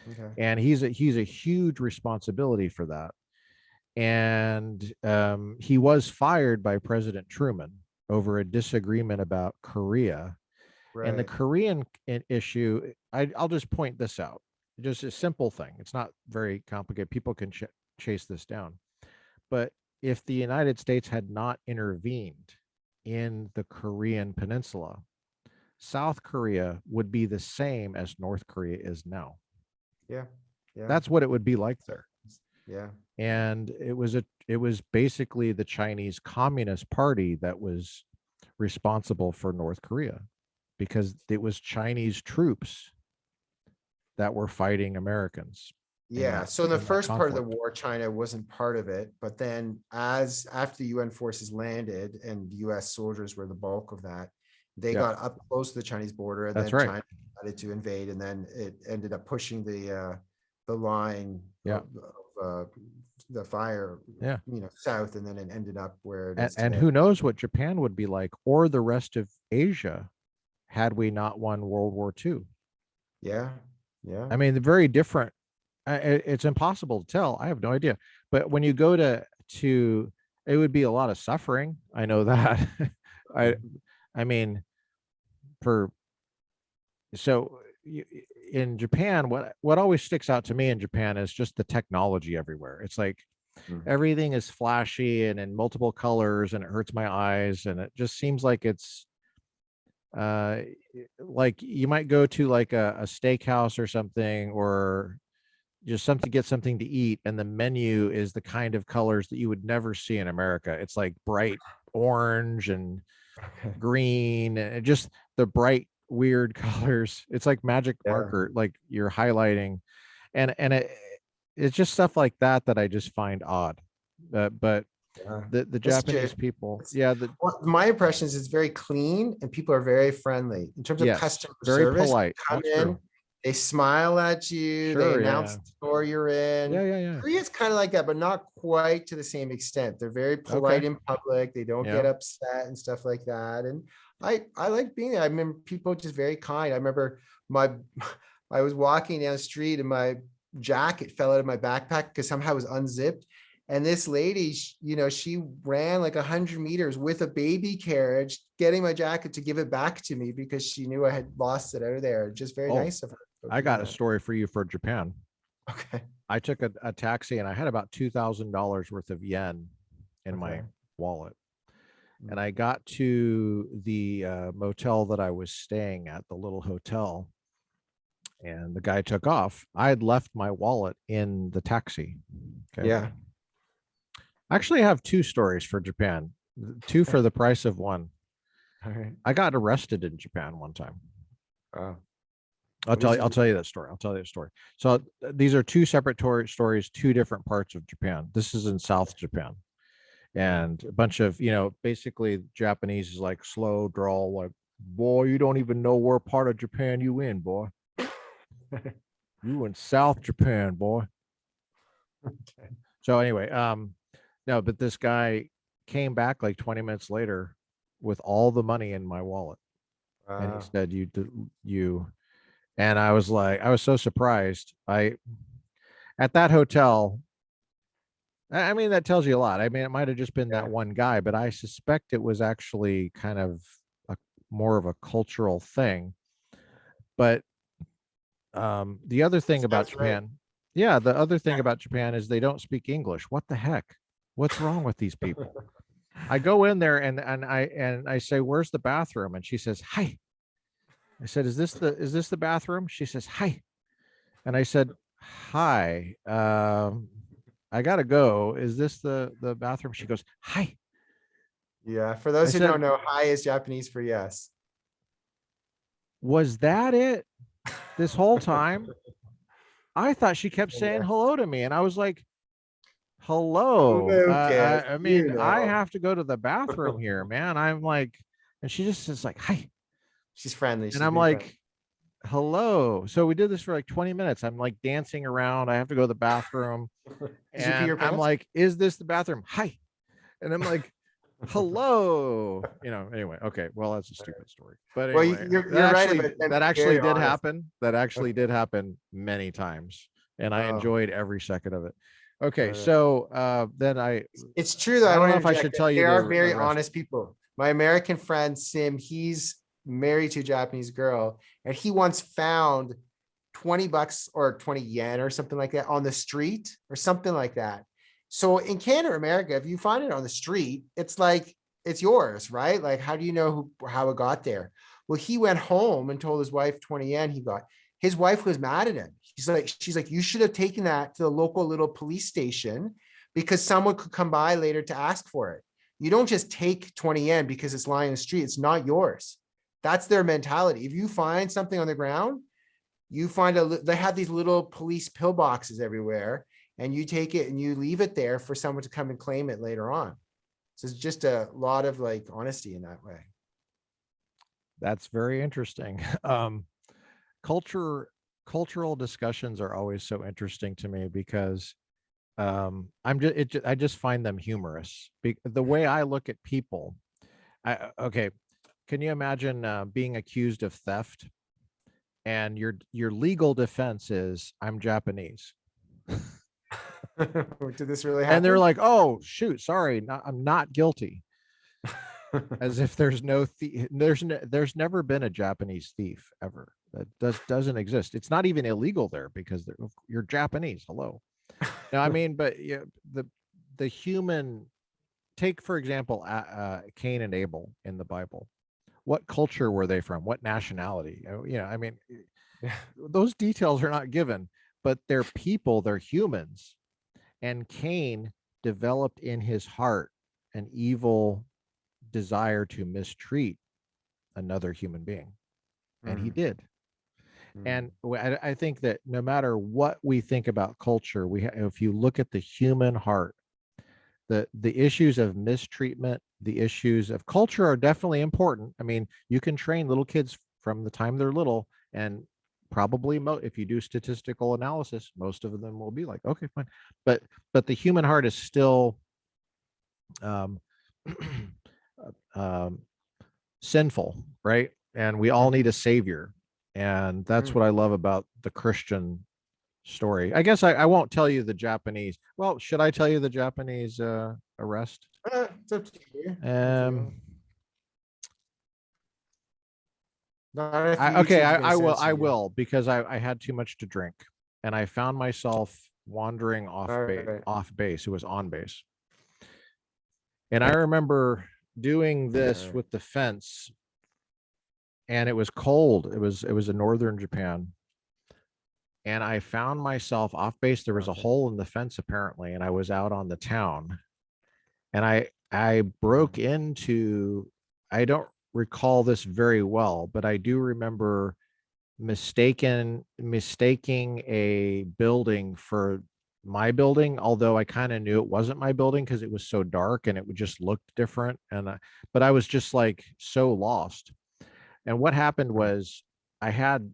Okay. and he's a huge responsibility for that. And he was fired by President Truman over a disagreement about Korea. And the Right. Korean issue, I'll just point this out. Just a simple thing. It's not very complicated. People can chase this down. But if the United States had not intervened in the Korean peninsula, South Korea would be the same as North Korea is now. Yeah. Yeah. That's what it would be like there. Yeah. And it was basically the Chinese Communist Party that was responsible for North Korea, because it was Chinese troops that were fighting Americans in Yeah. that So in the in that first part of the conflict. war, China wasn't part of it. But then after the UN forces landed and US soldiers were the bulk of that, they Yeah, got up close to the Chinese border, and that's then right. China decided to invade, and then it ended up pushing the line Yeah, of the fire, yeah. south, and then it ended up where it And, is and today. who knows what Japan would be like, or the rest of Asia, had we not won World War II. Yeah. Yeah. I mean, they're very different. It's impossible to tell. I have no idea. But when you go to, it would be a lot of suffering. I know that. I Mhm. I mean, for so in Japan, what always sticks out to me in Japan is just the technology everywhere. It's like Mhm. everything is flashy and in multiple colors, and it hurts my eyes, and it just seems like it's uh like you might go to like a steakhouse or something, or just something, get something to eat, and the menu is the kind of colors that you would never see in America. It's like bright orange and Okay. green, and just the bright, weird colors. It's like magic Yeah. marker, like you're highlighting, and it's just stuff like that that I just find odd. But Yeah. the That's true. Japanese people, yeah, Well, my impression is it's very clean and people are very friendly in terms of yes, customer very service. polite. Come That's in, true. they smile at you, they Sure, announce yeah, the store you're in. yeah, yeah, yeah. Korea's kind of like that, but not quite to the same extent. They're very Okay, polite in public. They don't yeah. get upset and stuff like that. And I like being there. I remember people just very kind. I remember my I was walking down the street and my jacket fell out of my backpack because somehow it was unzipped. And this lady, she ran like 100 meters with a baby carriage, getting my jacket to give it back to me because she knew I had lost it out of there. Just very Oh, nice of her for I doing got a that. story for you for Japan. Okay. I took a taxi and I had about $2,000 worth of yen in Okay. my wallet. And Mm. I got to the motel that I was staying at, the little hotel, and the guy took off. I had left my wallet in the taxi. Okay. Yeah. I actually have two stories for Japan, two for the price of one. All right. I got arrested in Japan one time. Wow. I'll What did you I'll do? tell you that story. I'll tell you the story. So these are two separate stories, two different parts of Japan. This is in South Japan. And a bunch of, basically Japanese is like slow drawl, like, boy, you don't even know where part of Japan you in, boy. You in South Japan, boy. Okay. So anyway, no, but this guy came back like 20 minutes later with all the money in my wallet. And he Wow. said, you, and I was like, I was so surprised. At that hotel, I mean, that tells you a lot. I mean, it might have just been that Yeah. one guy, but I suspect it was actually kind of more of a cultural thing. But the other thing about That's right. Japan, yeah, the other thing about Japan is they don't speak English. What the heck? What's wrong with these people? I go in there and I say, "Where's the bathroom?" And she says, "Hi." I said, "Is this the bathroom?" She says, "Hi." And I said, "Hi. I gotta go. Is this the bathroom?" She goes, "Hi." Yeah. For I those who said, don't know, hi is Japanese for yes. "Was that it this whole time?" I thought she kept saying Yeah. hello to me, and I was like, "Hello. Lucas, I mean, I know. have to go to the bathroom here, man." I'm like, and she just is like, "Hi," She's friendly. and She's I'm being friendly. like, "Hello." So we did this for like 20 minutes. I'm like dancing around. I have to go to the bathroom, Did you pee and your I'm pants? like, "Is this the bathroom?" Hi, and I'm like, hello, anyway. Okay, well, that's a stupid story, but Well, anyway, you're right about them that being actually very did honest. happen. That actually Okay. did happen many times, and I Oh, enjoyed every second of it. Okay, uh, so then it's true though. I I don't want know to if I interject should that tell you they are the very rest. honest people. My American friend Sim, he's married to a Japanese girl, and he once found 20 bucks or 20 yen or something like that on the street or something like that. So in Canada or America, if you find it on the street, it's like it's yours, right? Like, how do you know how it got there? Well, he went home and told his wife 20 yen he got. His wife was mad at him. She's like, you should have taken that to the local little police station because someone could come by later to ask for it. You don't just take 20 yen because it's lying in the street. It's not yours. That's their mentality. If you find something on the ground, they have these little police pillboxes everywhere, and you take it and you leave it there for someone to come and claim it later on. So it's just a lot of like honesty in that way. That's very interesting. Culture Cultural discussions are always so interesting to me because I just find them humorous. The way I look at people, okay, can you imagine being accused of theft and your legal defense is I'm Japanese, Did this really and they're happen? like, "Oh shoot, sorry, I'm not guilty," as if there's there's never been a Japanese thief ever. That doesn't exist. It's not even illegal there because you're Japanese. Hello. No, I mean, but yeah, the human, take for example, Cain and Abel in the Bible. What culture were they from? What nationality? I mean, Yeah. those details are not given, but they're people, they're humans. And Cain developed in his heart an evil desire to mistreat another human being, and he did. And I think that no matter what we think about culture, if you look at the human heart, the issues of mistreatment, the issues of culture are definitely important. I mean, you can train little kids from the time they're little, and probably if you do statistical analysis, most of them will be like, okay, fine. But the human heart is still sinful, right? And we all need a savior. And that's what I love about the Christian story. I guess I won't tell you the Japanese. Well, should I tell you the Japanese arrest? It's up to you. I will, because I had too much to drink, and I found myself wandering off base. It was on base. And I remember doing this with the fence, and it was cold. It was in northern Japan. And I found myself off base. There was a hole in the fence apparently, and I was out on the town. And I broke into, I don't recall this very well, but I do remember mistaking a building for my building, although I kind of knew it wasn't my building because it was so dark and it would just look different. But I was just like so lost. And what happened was, I had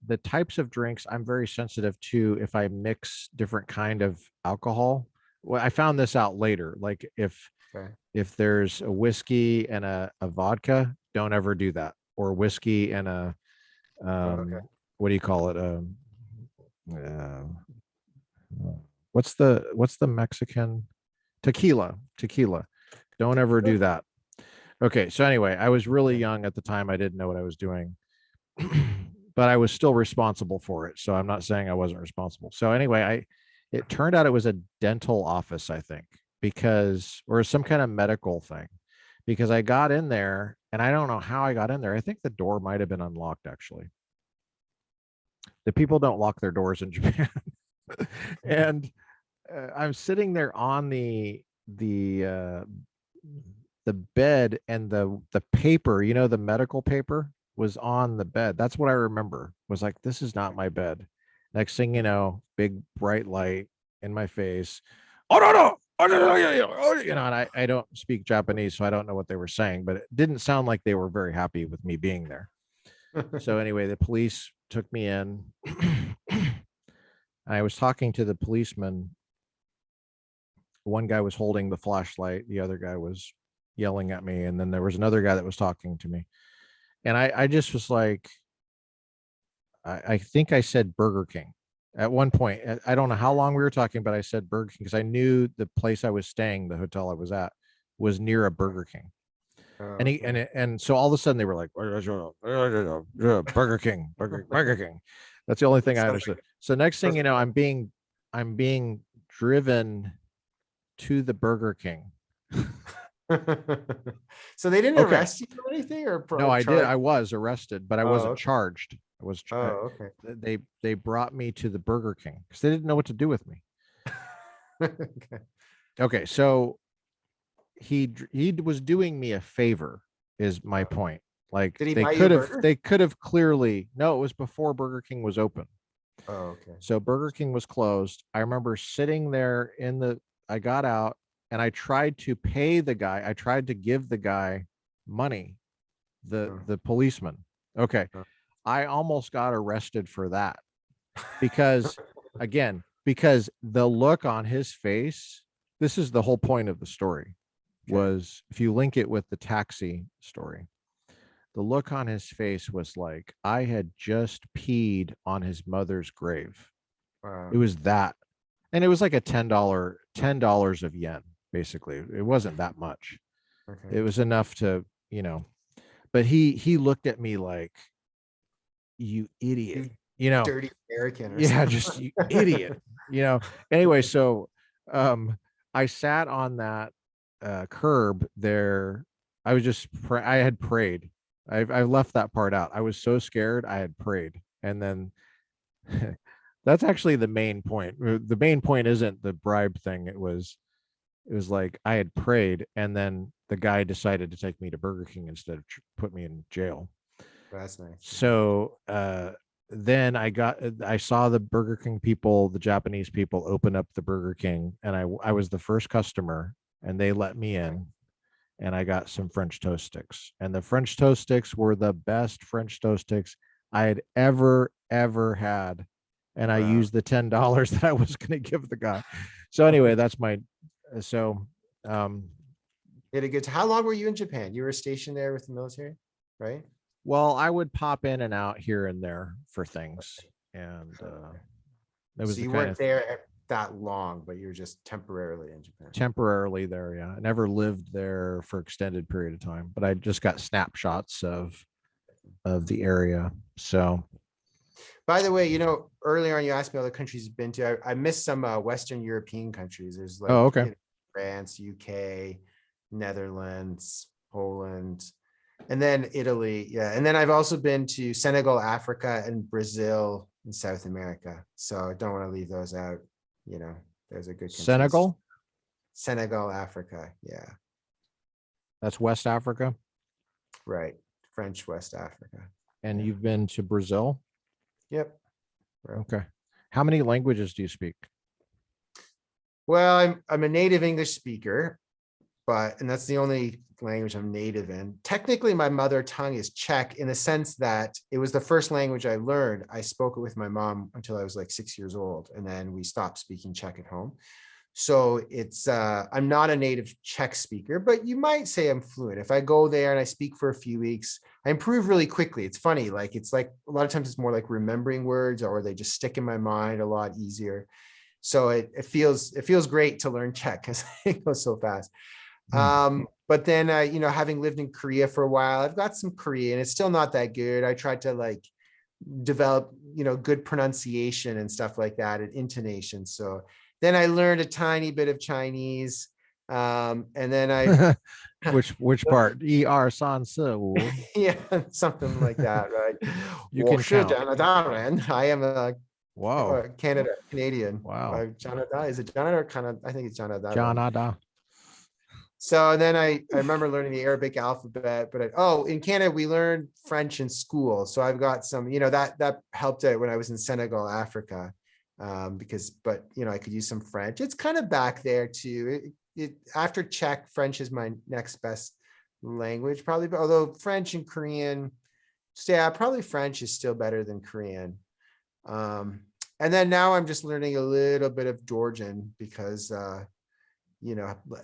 the types of drinks I'm very sensitive to. If I mix different kind of alcohol, well, I found this out later. Like if there's a whiskey and a vodka, don't ever do that. Or whiskey and a what do you call it? What's the Mexican tequila? Don't ever do that. Okay, so anyway, I was really young at the time. I didn't know what I was doing, but I was still responsible for it. So I'm not saying I wasn't responsible. So anyway, it turned out it was a dental office, I think, or some kind of medical thing, because I got in there, and I don't know how I got in there. I think the door might have been unlocked, actually. The people don't lock their doors in Japan. And I'm sitting there on the bed, and the paper, the medical paper was on the bed. That's what I remember, was like, this is not my bed. Next thing you know, big bright light in my face. Oh no. And I don't speak Japanese, so I don't know what they were saying, but it didn't sound like they were very happy with me being there. So anyway, the police took me in. I was talking to the policeman. One guy was holding the flashlight, the other guy was yelling at me, and then there was another guy that was talking to me. And I just was like, I think I said Burger King at one point. I don't know how long we were talking, but I said Burger King because I knew the place I was staying, the hotel I was at, was near a Burger King. And so all of a sudden they were like, Burger King, Burger King. That's the only thing I understood. So next thing you know, I'm being driven to the Burger King. So they didn't arrest you for anything, or no? I did. I was arrested, but I wasn't charged. I was. Okay. They brought me to the Burger King because they didn't know what to do with me. Okay, so he was doing me a favor, is my point. Like, did he buy you a burger? They could have clearly. No, it was before Burger King was open. Oh, okay. So Burger King was closed. I remember sitting there I got out, and I tried to pay the guy. I tried to give the guy money, the policeman. Okay. I almost got arrested for that because the look on his face, this is the whole point of the story, was if you link it with the taxi story, the look on his face was like, I had just peed on his mother's grave. Wow. It was that. And it was like a $10 of yen, basically. It wasn't that much. Okay. It was enough to, but he looked at me like, you idiot, dirty American. Just you idiot, Anyway, so I sat on that curb there. I was just, I had prayed. I left that part out. I was so scared. I had prayed. And then that's actually the main point. The main point isn't the bribe thing. It was it was like I had prayed, and then the guy decided to take me to Burger King instead of put me in jail. That's nice. So then I saw the Burger King people, the Japanese people, open up the Burger King, and I was the first customer, and they let me in, and I got some French toast sticks, and the French toast sticks were the best French toast sticks I had ever had, and I Wow. used the $10 that I was going to give the guy. So anyway, that's my so um You had a good. How long were you in Japan? You were stationed there with the military, right? well, I would pop in and out here and there for things, and it was So the you kind weren't of there that long, but you were just temporarily in Japan. temporarily there. Yeah, I never lived there for extended period of time, but I just got snapshots of the area. So By the way, earlier on you asked me other countries you've been to. I missed some Western European countries. There's like oh, okay. France, UK, Netherlands, Poland, and then Italy. Yeah. And then I've also been to Senegal, Africa, and Brazil in South America. So I don't want to leave those out. There's a good countries. Senegal, Africa. Yeah. That's West Africa. Right. French West Africa. And you've been to Brazil? Yep. Right. Okay. How many languages do you speak? Well, I'm a native English speaker, and that's the only language I'm native in. Technically, my mother tongue is Czech in the sense that it was the first language I learned. I spoke it with my mom until I was like 6 years old, and then we stopped speaking Czech at home. So I'm not a native Czech speaker, but you might say I'm fluent. If I go there and I speak for a few weeks, I improve really quickly. It's funny, it's like a lot of times it's more like remembering words, or they just stick in my mind a lot easier. So it feels great to learn Czech because it goes so fast. But then having lived in Korea for a while, I've got some Korean. It's still not that good. I tried to develop good pronunciation and stuff like that, and intonation. So then I learned a tiny bit of Chinese, and then I which part? San Se. yeah, something like that, right? You can count. I am a Wow. Canadian. Wow. Canada, is it Canada or Canada? I think it's Canada. Canada. So then I remember learning the Arabic alphabet, but in Canada we learned French in school. So I've got some, that helped out when I was in Senegal, Africa, but I could use some French. It's kind of back there too. After Czech, French is my next best language, probably. Although French and Korean, probably French is still better than Korean. And then now I'm just learning a little bit of Georgian because,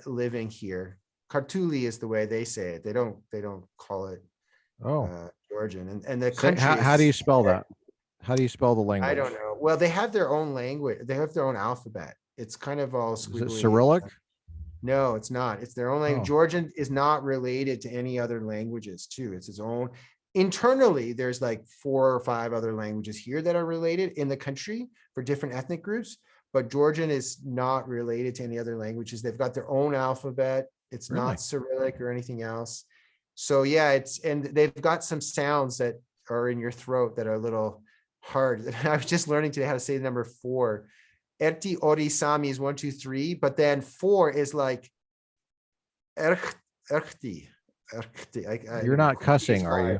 living here. Kartuli is the way they say it. They don't call it Georgian. And the country. How do you spell that? How do you spell the language? I don't know. Well, they have their own language. They have their own alphabet. It's kind of all squiggly. Is it Cyrillic? No, it's not. It's their own language. Georgian is not related to any other languages too. It's its own. Internally, there's like 4 or 5 other languages here that are related in the country for different ethnic groups, but Georgian is not related to any other languages. They've got their own alphabet. It's not Cyrillic or anything else. So yeah, and they've got some sounds that are in your throat that are a little hard. I was just learning today how to say the number 4. Erti ori sami is 1, 2, 3, but then 4 is like erti. You're not cussing, are you?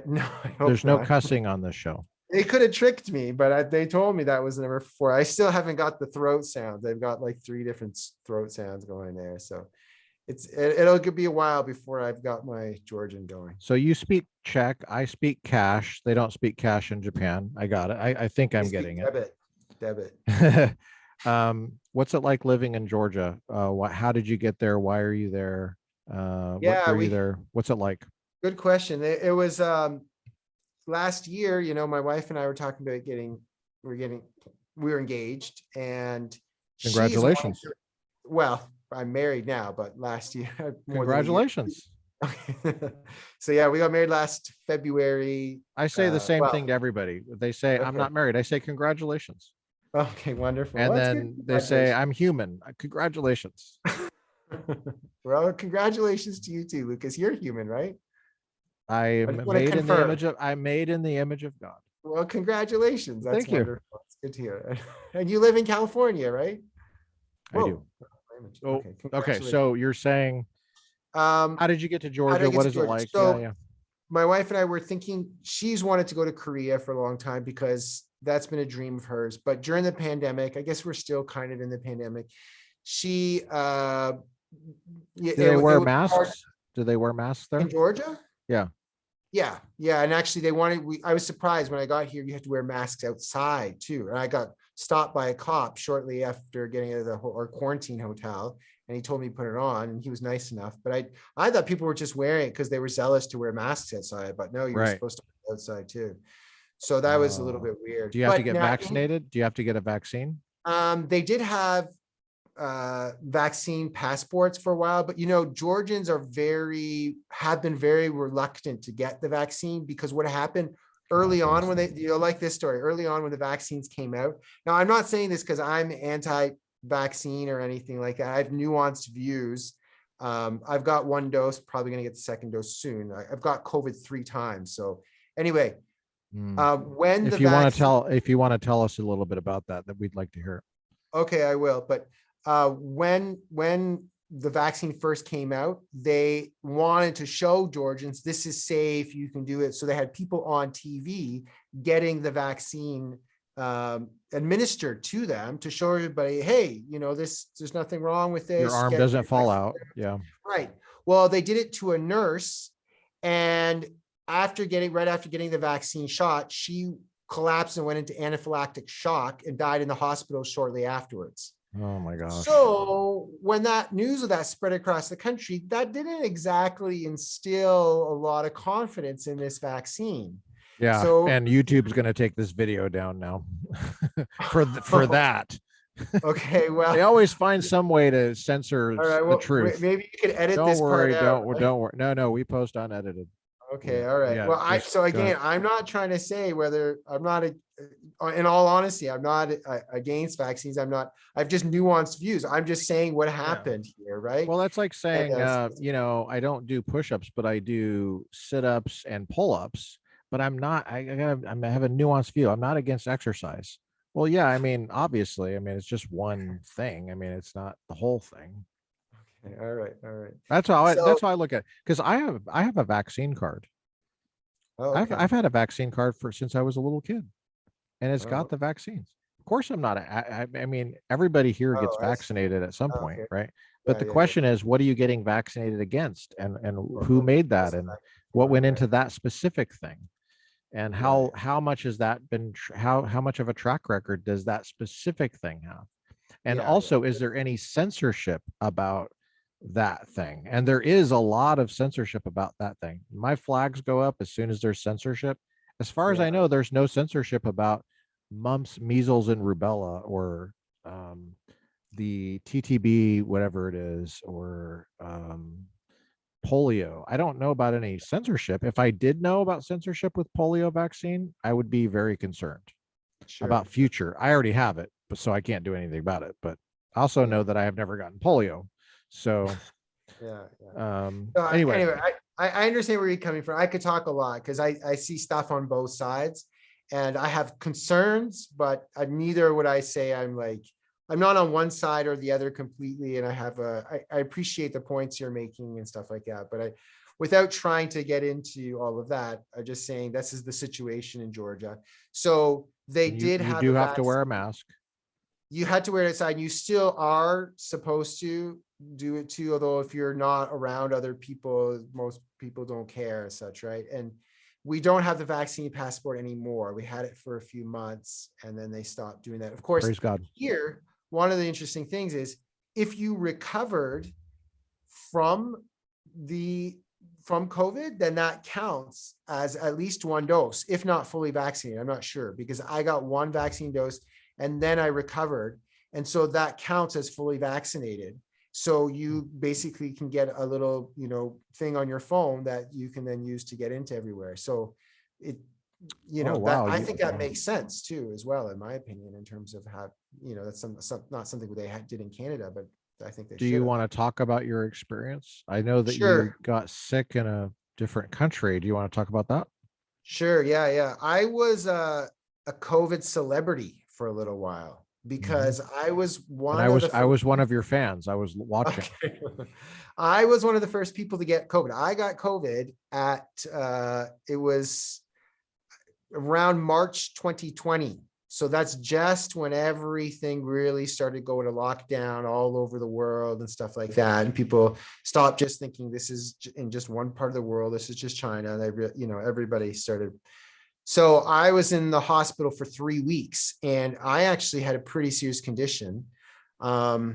No, there's no cussing on this show. They could have tricked me, but they told me that was number 4. I still haven't got the throat sound. They've got like 3 different throat sounds going there. So it'll be a while before I've got my Georgian going. So you speak Czech. I speak Cash. They don't speak Cash in Japan. I got it. I think I'm getting it. Debit. What's it like living in Georgia? How did you get there? Why are you there? What are you there? What's it like? Good question. It was last year, my wife and I were talking about we were engaged, and congratulations. Well, I'm married now, but last year. Congratulations. So yeah, we got married last February. I say the same thing to everybody. They say I'm not married. I say congratulations. Okay, wonderful. And then they say I'm human. Congratulations. Well, congratulations to you too, Lucas. You're human, right? I'm made in the image of God. Well, congratulations. That's Thank you. Wonderful. It's good to hear. And you live in California, right? I do. Oh, okay. congratulations. So you're saying, how did you get to Georgia? What is it like? So Yeah. my wife and I were thinking, she's wanted to go to Korea for a long time because that's been a dream of hers. But during the pandemic, I guess we're still kind of in the pandemic. She, Do they wear masks? Do they wear masks there? In Georgia? Yeah. Yeah. And actually I was surprised when I got here, you have to wear masks outside too. And I got stopped by a cop shortly after getting out of the quarantine hotel. And he told me to put it on, and he was nice enough. But I thought people were just wearing it because they were zealous to wear masks outside. But no, you're supposed to wear it outside too. So that was a little bit weird. Do you have to get vaccinated? Do you have to get a vaccine? They did have vaccine passports for a while, but Georgians have been very reluctant to get the vaccine because what happened early on when like this story, early on when the vaccines came out. Now, I'm not saying this because I'm anti-vaccine or anything like that. I have nuanced views. I've got one dose, probably going to get the second dose soon. I've got COVID 3 times. So anyway, if you want to tell us a little bit about that we'd like to hear it. Okay, I will. But when the vaccine first came out, they wanted to show Georgians this is safe, you can do it. So they had people on TV getting the vaccine administered to them to show everybody, hey, there's nothing wrong with this. Your arm doesn't fall out. Yeah. Right. Well, they did it to a nurse, and right after getting the vaccine shot, she collapsed and went into anaphylactic shock and died in the hospital shortly afterwards. Oh my gosh. So when that news of that spread across the country, that didn't exactly instill a lot of confidence in this vaccine. Yeah. So, and YouTube's going to take this video down now for that. Okay. Well, they always find some way to censor the truth. Maybe you could edit this part out. Don't worry. No, we post unedited. Okay. All right. Yeah, well, I'm not trying to say whether in all honesty, I'm not against vaccines. I've just nuanced views. I'm just saying what happened here. Right. Well, that's like saying, I don't do push-ups, but I do sit-ups and pull-ups, but I have a nuanced view. I'm not against exercise. Well, yeah. I mean, obviously, it's just one thing. It's not the whole thing. Okay, all right. That's how I look at it. Because I have a vaccine card. Oh, okay. I've had a vaccine card since I was a little kid, and it's got the vaccines. Of course, I'm not. Everybody here gets vaccinated at some point, right? But the question is, what are you getting vaccinated against, and who made that, and what went into that specific thing, and how much has that been? How much of a track record does that specific thing have? And also, is there any censorship about that thing? And there is a lot of censorship about that thing. My flags go up as soon as there's censorship. As far as I know, there's no censorship about mumps, measles, and rubella, or the TTB, whatever it is, or polio. I don't know about any censorship. If I did know about censorship with polio vaccine, I would be very concerned about future. I already have it, so I can't do anything about it. But I also know that I have never gotten polio. So, anyway, I understand where you're coming from. I could talk a lot because I see stuff on both sides, and I have concerns, but neither would I say I'm not on one side or the other completely. And I appreciate the points you're making and stuff like that, but without trying to get into all of that, I'm just saying this is the situation in Georgia. So you have to wear a mask. You had to wear it outside. You still are supposed to do it too, although if you're not around other people, most people don't care as such, right? And we don't have the vaccine passport anymore. We had it for a few months, and then they stopped doing that. Of course, praise God. Here, one of the interesting things is if you recovered from COVID, then that counts as at least one dose, if not fully vaccinated. I'm not sure, because I got one vaccine dose and then I recovered. And so that counts as fully vaccinated. So you basically can get a little, thing on your phone that you can then use to get into everywhere. So I think that makes sense too, as well, in my opinion, in terms of how, that's not something they did in Canada, but I think they should. Do you want to talk about your experience? I know that you got sick in a different country. Do you want to talk about that? Sure. Yeah. I was a COVID celebrity for a little while. because I was And one I of was the I first. was one of your fans. I was watching. Okay. I was one of the first people to get COVID. I got COVID at it was around March 2020. So that's just when everything really started going to lockdown all over the world and stuff like that. And people stopped just thinking this is in just one part of the world. This is just China. And everybody started. So I was in the hospital for 3 weeks, and I actually had a pretty serious condition. God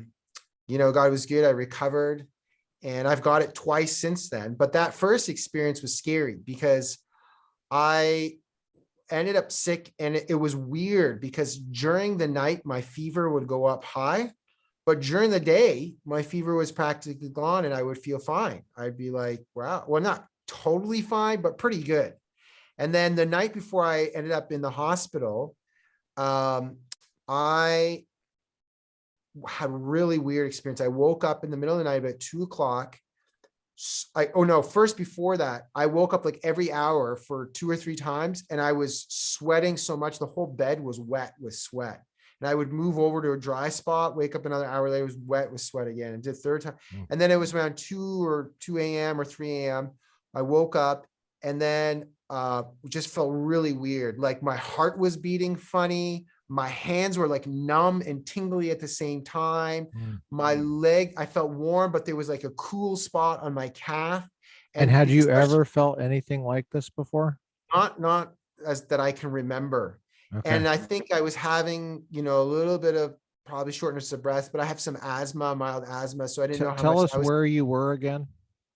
was good. I recovered, and I've got it twice since then. But that first experience was scary because I ended up sick, and it was weird because during the night my fever would go up high, but during the day my fever was practically gone and I would feel fine. I'd be like, wow, well, not totally fine, but pretty good. And then the night before I ended up in the hospital, I had a really weird experience. I woke up in the middle of the night about 2 o'clock. First before that, I woke up like every hour for 2 or 3 times, and I was sweating so much. The whole bed was wet with sweat. And I would move over to a dry spot, wake up another hour later, it was wet with sweat again, and did third time. And then it was around 2 a.m. or 3 a.m. I woke up, and then just felt really weird. Like my heart was beating funny. My hands were like numb and tingly at the same time. My leg, I felt warm, but there was like a cool spot on my calf. And had you ever felt anything like this before? Not as that I can remember. Okay. And I think I was having, a little bit of probably shortness of breath, but I have some asthma, mild asthma. So I didn't know how Tell much us where you were again.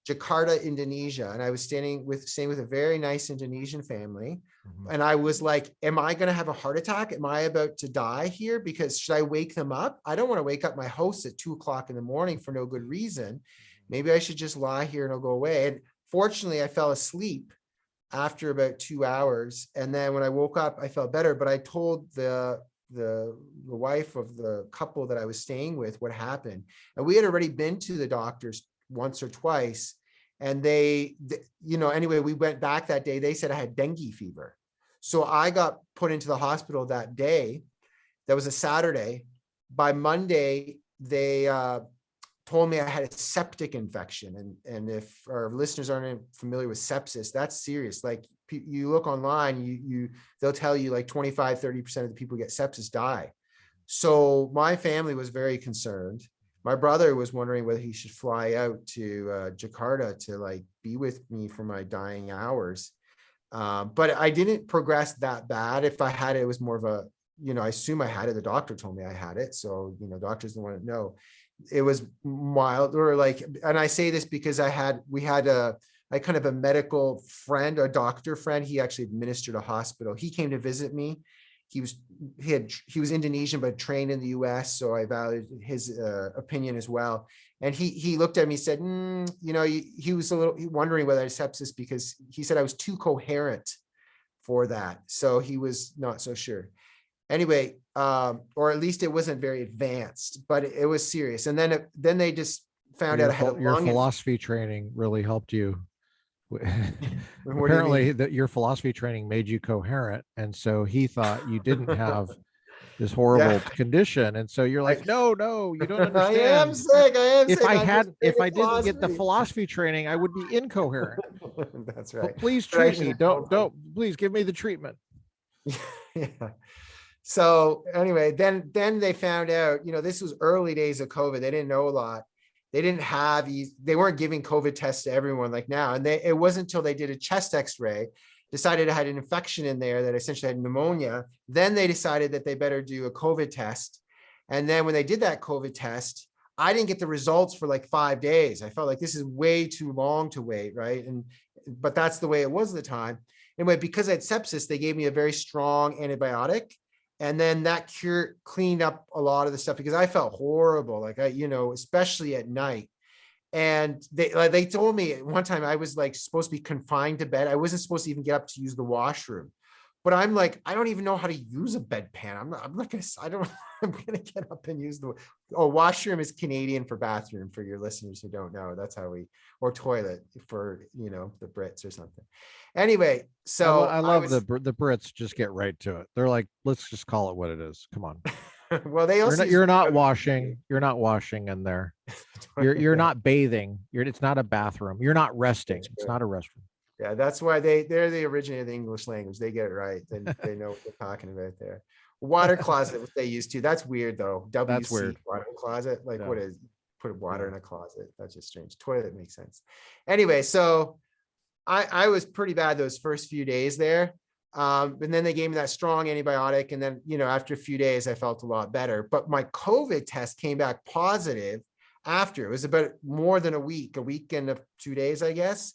Jakarta, Indonesia. And I was staying with a very nice Indonesian family. And I was like, am I going to have a heart attack? Am I about to die here? Because should I wake them up? I don't want to wake up my host at 2 o'clock in the morning for no good reason. Maybe I should just lie here and it'll go away. And fortunately I fell asleep after about 2 hours. And then when I woke up, I felt better, but I told the wife of the couple that I was staying with what happened. And we had already been to the doctors once or twice. And anyway, we went back that day. They said I had dengue fever. So I got put into the hospital that day. That was a Saturday. By Monday, they told me I had a septic infection. And if our listeners aren't familiar with sepsis, that's serious. Like you look online, they'll tell you like 25-30% of the people who get sepsis die. So my family was very concerned. My brother was wondering whether he should fly out to Jakarta to like be with me for my dying hours. But I didn't progress that bad. If I had it, it was more of a, I assume I had it. The doctor told me I had it. So, doctors don't want to know. It was mild or like, and I say this because we had a kind of a medical friend, a doctor friend. He actually administered a hospital. He came to visit me. He was Indonesian, but trained in the US. So I valued his opinion as well. And he looked at me and said, he was a little wondering whether I had sepsis because he said I was too coherent for that. So he was not so sure. Anyway, or at least it wasn't very advanced, but it was serious. And then they just found out I had your philosophy training really helped you. Apparently that your philosophy training made you coherent, and so he thought you didn't have this horrible condition, and so you're like, no, you don't understand. I am sick. If I didn't get the philosophy training, I would be incoherent. That's right. But please treat me. Don't please give me the treatment. Yeah. So anyway, then they found out, this was early days of COVID. They didn't know a lot. They weren't giving COVID tests to everyone like now. And it wasn't until they did a chest x-ray, decided I had an infection in there that essentially had pneumonia. Then they decided that they better do a COVID test. And then when they did that COVID test, I didn't get the results for like 5 days. I felt like this is way too long to wait. Right. But that's the way it was at the time. Anyway, because I had sepsis, they gave me a very strong antibiotic. And then that cleaned up a lot of the stuff because I felt horrible, like especially at night. And they told me one time I was like supposed to be confined to bed. I wasn't supposed to even get up to use the washroom. But I'm like, I don't even know how to use a bedpan. I'm not gonna. I'm gonna get up and use washroom is Canadian for bathroom for your listeners who don't know. That's how or toilet for the Brits or something. Anyway, so I love the Brits just get right to it. They're like, let's just call it what it is. Come on. Well, they also You're not washing. You're not washing in there. You're not bathing. It's not a bathroom. You're not resting. It's not a restroom. Yeah, that's why they're the originator of the English language. They get it right. They know what they're talking about there. Water closet, what they used to. That's weird though. That's WC, weird. water closet. Like Yeah. what is put water in a closet? That's just strange. Toilet makes sense. Anyway, so I was pretty bad those first few days there. And then they gave me that strong antibiotic. And then, after a few days, I felt a lot better. But my COVID test came back positive after. It was about more than a week and 2 days, I guess.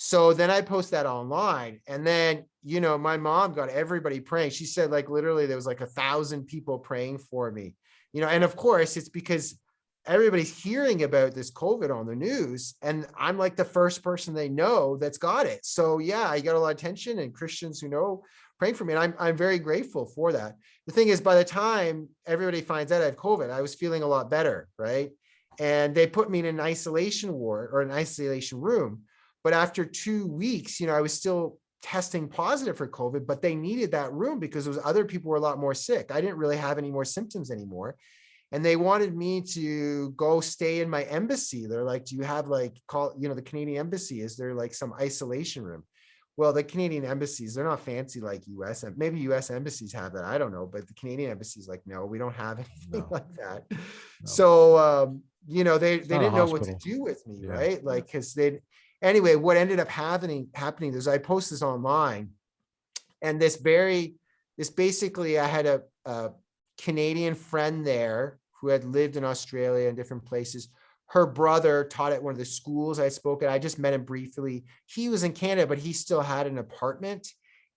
So then I post that online, and then, my mom got everybody praying. She said, like, literally there was like 1,000 people praying for me, and of course it's because everybody's hearing about this COVID on the news, and I'm like the first person they know that's got it. So yeah, I got a lot of attention, and Christians who know praying for me, and I'm very grateful for that. The thing is, by the time everybody finds out I have COVID, I was feeling a lot better, right? And they put me in an isolation ward or an isolation room. But after 2 weeks, I was still testing positive for COVID, but they needed that room because those other people were a lot more sick. I didn't really have any more symptoms anymore. And they wanted me to go stay in my embassy. They're like, do you have the Canadian embassy? Is there like some isolation room? Well, the Canadian embassies, they're not fancy like US. Maybe US embassies have that. I don't know. But the Canadian embassy is like, no, we don't have anything like that. No. So, they didn't know what to do with me, right? Like, because anyway, what ended up happening is I posted this online, and this basically, I had a Canadian friend there who had lived in Australia and different places. Her brother taught at one of the schools I spoke at. I just met him briefly. He was in Canada, but he still had an apartment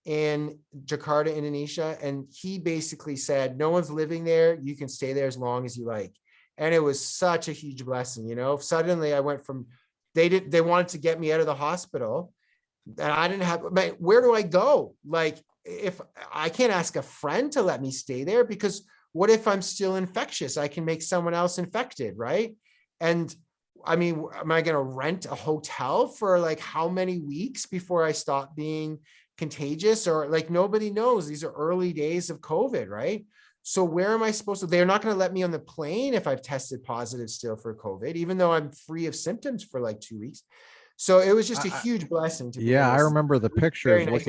in Jakarta, Indonesia. And he basically said, no one's living there. You can stay there as long as you like. And it was such a huge blessing. Suddenly I went from, they wanted to get me out of the hospital, and I didn't have, where do I go? Like, if I can't ask a friend to let me stay there, because what if I'm still infectious? I can make someone else infected, right? And I mean, am I going to rent a hotel for like how many weeks before I stop being contagious? Or like, nobody knows. These are early days of COVID, right? So where am I supposed to? They're not going to let me on the plane if I've tested positive still for COVID, even though I'm free of symptoms for like 2 weeks. So it was just a huge blessing to be. I remember the pictures. Nice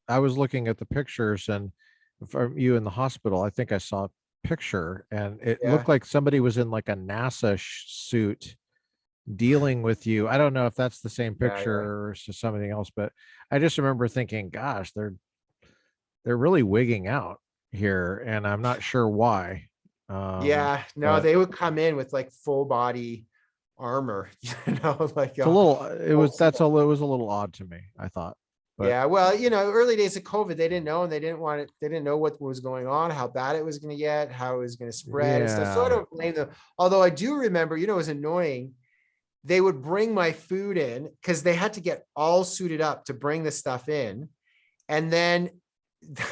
I was looking at the pictures, and from you in the hospital, I think I saw a picture, and it looked like somebody was in like a NASA suit dealing with you. I don't know if that's the same picture or something else, but I just remember thinking, gosh, they're really wigging out here, and I'm not sure why. They would come in with like full body armor, like it was a little odd to me, I thought. But early days of COVID, they didn't know, and they didn't know what was going on, how bad it was going to get, how it was going to spread and stuff. So I don't blame them. Although I do remember, it was annoying. They would bring my food in because they had to get all suited up to bring the stuff in. And then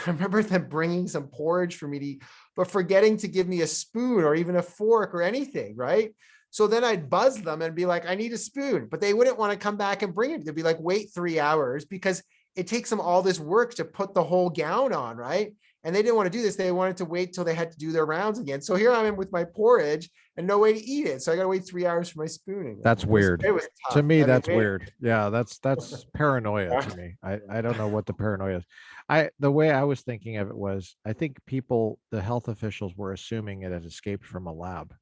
I remember them bringing some porridge for me to eat, but forgetting to give me a spoon or even a fork or anything, right? So then I'd buzz them and be like, I need a spoon, but they wouldn't want to come back and bring it. They'd be like, wait 3 hours, because it takes them all this work to put the whole gown on, right? And they didn't want to do this. They wanted to wait till they had to do their rounds again. So here I am with my porridge and no way to eat it. So I got to wait 3 hours for my spooning. That's weird. It was tough. To me, that's weird. Yeah, that's paranoia to me. I don't know what the paranoia is. The way I was thinking of it was, I think the health officials were assuming it had escaped from a lab.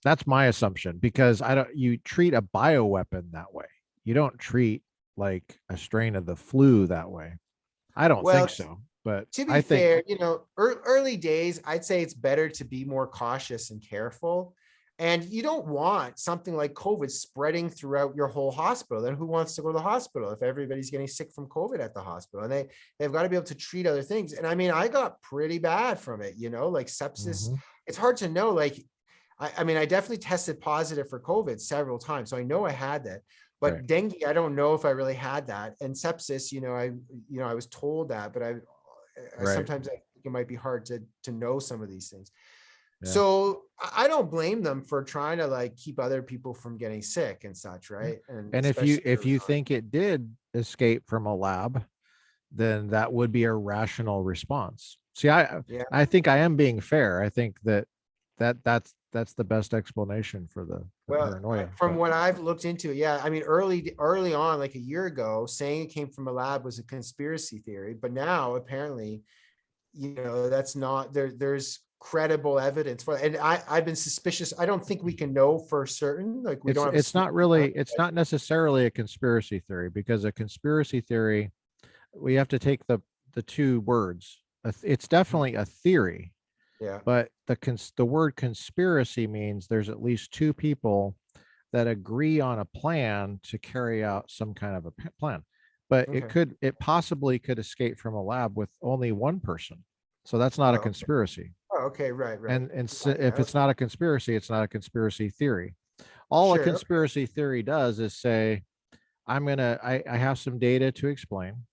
That's my assumption, because you treat a bioweapon that way. You don't treat like a strain of the flu that way. I don't think so. But to be fair, early days, I'd say it's better to be more cautious and careful. And you don't want something like COVID spreading throughout your whole hospital. Then who wants to go to the hospital if everybody's getting sick from COVID at the hospital? And they've got to be able to treat other things. And I mean, I got pretty bad from it, like sepsis. Mm-hmm. It's hard to know. Like, I mean, I definitely tested positive for COVID several times. So I know I had that. But dengue, I don't know if I really had that. And sepsis, I was told that, but I sometimes I think it might be hard to know some of these things. Yeah. So I don't blame them for trying to like keep other people from getting sick and such, right? And if you think it did escape from a lab, then that would be a rational response. See, Yeah. I think I am being fair. I think that's the best explanation for the Well, paranoia. from But what I've looked into, yeah, I mean, early on, like a year ago, saying it came from a lab was a conspiracy theory, but now apparently, that's not there. There's credible evidence for it. And I've been suspicious. I don't think we can know for certain. Like we don't have a it's not smoking really, gun, it's not necessarily a conspiracy theory, because a conspiracy theory, we have to take the two words. It's definitely a theory, yeah. but the word conspiracy means there's at least two people that agree on a plan to carry out some kind of a plan. But Okay. it possibly could escape from a lab with only one person. So that's not a Oh, okay. conspiracy. Oh, okay. Right. Right. And Yeah, if yeah. it's not a conspiracy, it's not a conspiracy theory. All a Sure. Okay. conspiracy theory does is say, I have some data to explain.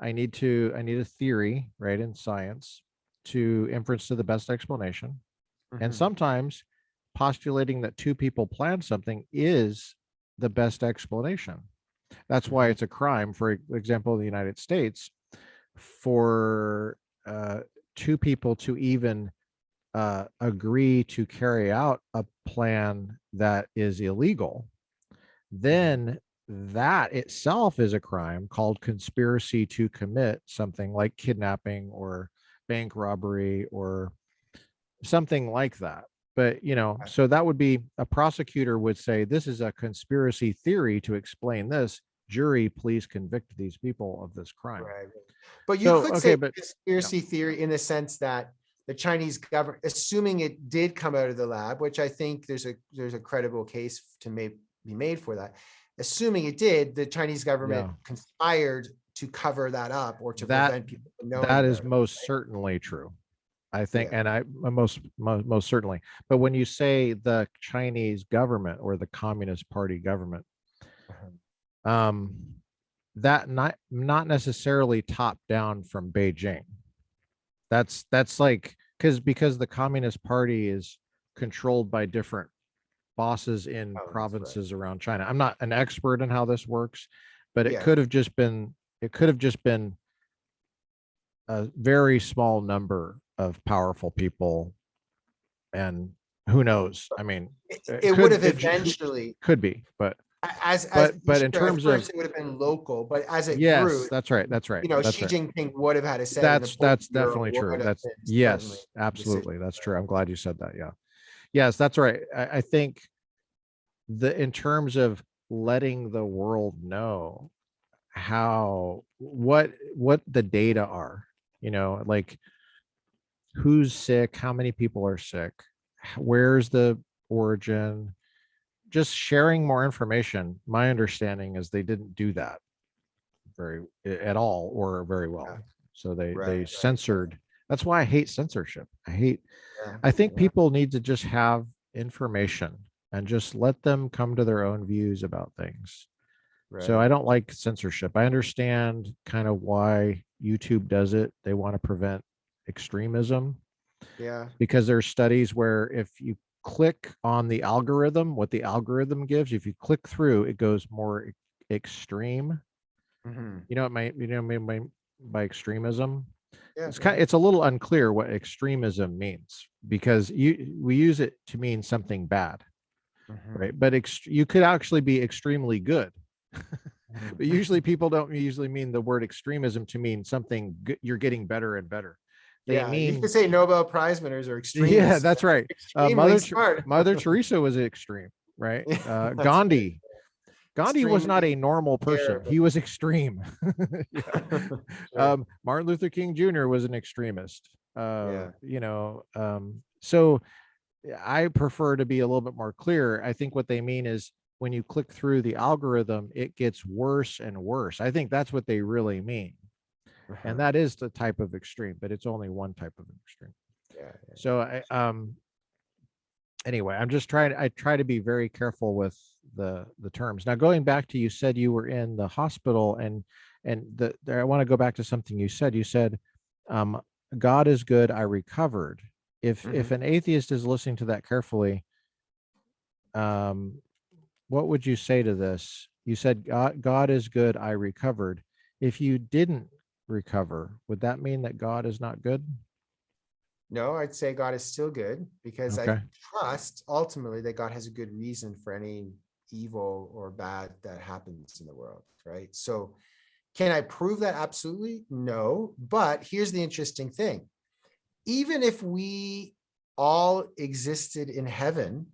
I need a theory, right, in science to inference to the best explanation. And Mhm. sometimes postulating that two people planned something is the best explanation. That's why Mhm. it's a crime, for example, in the United States, for two people to even agree to carry out a plan that is illegal. Mhm. Then that itself is a crime called conspiracy to commit something like kidnapping or bank robbery or something like that. But so that would be, a prosecutor would say, this is a conspiracy theory to explain this. Jury, please convict these people of this crime. Right. But you So could okay, say but yeah, conspiracy theory in the sense that the Chinese government, assuming it did come out of the lab, which I think there's a credible case to be made for that. Assuming it did, the Chinese government yeah, conspired to cover that up or to that prevent people from knowing that is about it. most certainly true. I think, Yeah. and most certainly. But when you say the Chinese government or the Communist Party government, Uh-huh. um, that not necessarily top down from Beijing. That's like, because the Communist Party is controlled by different bosses in Oh, that's right. provinces around China. I'm not an expert in how this works, but Yeah. it could have just been a very small number of powerful people, and who knows? I mean, It would have eventually, could be, but as in sure, at terms of, first it would have been local, but as it grew, yes, that's right, that's right, that's Xi right. Jinping would have had a say, and the That's Politburo definitely true. would have That's, been certainly yes, a decision. absolutely, that's true. I'm glad you said that. Yeah, yes, that's right. I think in terms of letting the world know how, what the data are, like who's sick, how many people are sick, where's the origin, just sharing more information. My understanding is they didn't do that at all, or very Yeah. well. So Right, they right. censored. That's why I hate censorship. Yeah, I think yeah, people need to just have information and just let them come to their own views about things. So right. I don't like censorship. I understand kind of why YouTube does it. They want to prevent extremism, Yeah. because there's studies where if you click on the algorithm, what the algorithm gives, if you click through, it goes more extreme. Mhm. You know what I mean by extremism? Yeah, It's yeah. it's a little unclear what extremism means, because we use it to mean something bad, Mhm. right? But you could actually be extremely good. Mhm. But usually people don't usually mean the word extremism to mean something good, you're getting better and better. They Yeah, you mean, could say Nobel Prize winners are yeah, extremists. that's right. Extremely smart. Mother Teresa was extreme, right? Yeah, that's right. Gandhi was not Extremely a normal person. care, He was extreme. Yeah. but sure. Martin Luther King Jr. was an extremist. Yeah. So I prefer to be a little bit more clear. I think what they mean is, when you click through the algorithm, it gets worse and worse. I think that's what they really mean. And Uh-huh. that is the type of extreme, but it's only one type of extreme. Yeah, yeah. So anyway, I try to be very careful with the terms. Now, going back to, you said you were in the hospital, and I want to go back to something you said. You said, um, God is good, I recovered. If Mhm. an atheist is listening to that carefully, um, what would you say to this? You said, God is good, I recovered. If you didn't recover, would that mean that God is not good? No, I'd say God is still good because I Okay. trust ultimately that God has a good reason for any evil or bad that happens in the world, right? So can I prove that? Absolutely no. But here's the interesting thing. Even if we all existed in heaven,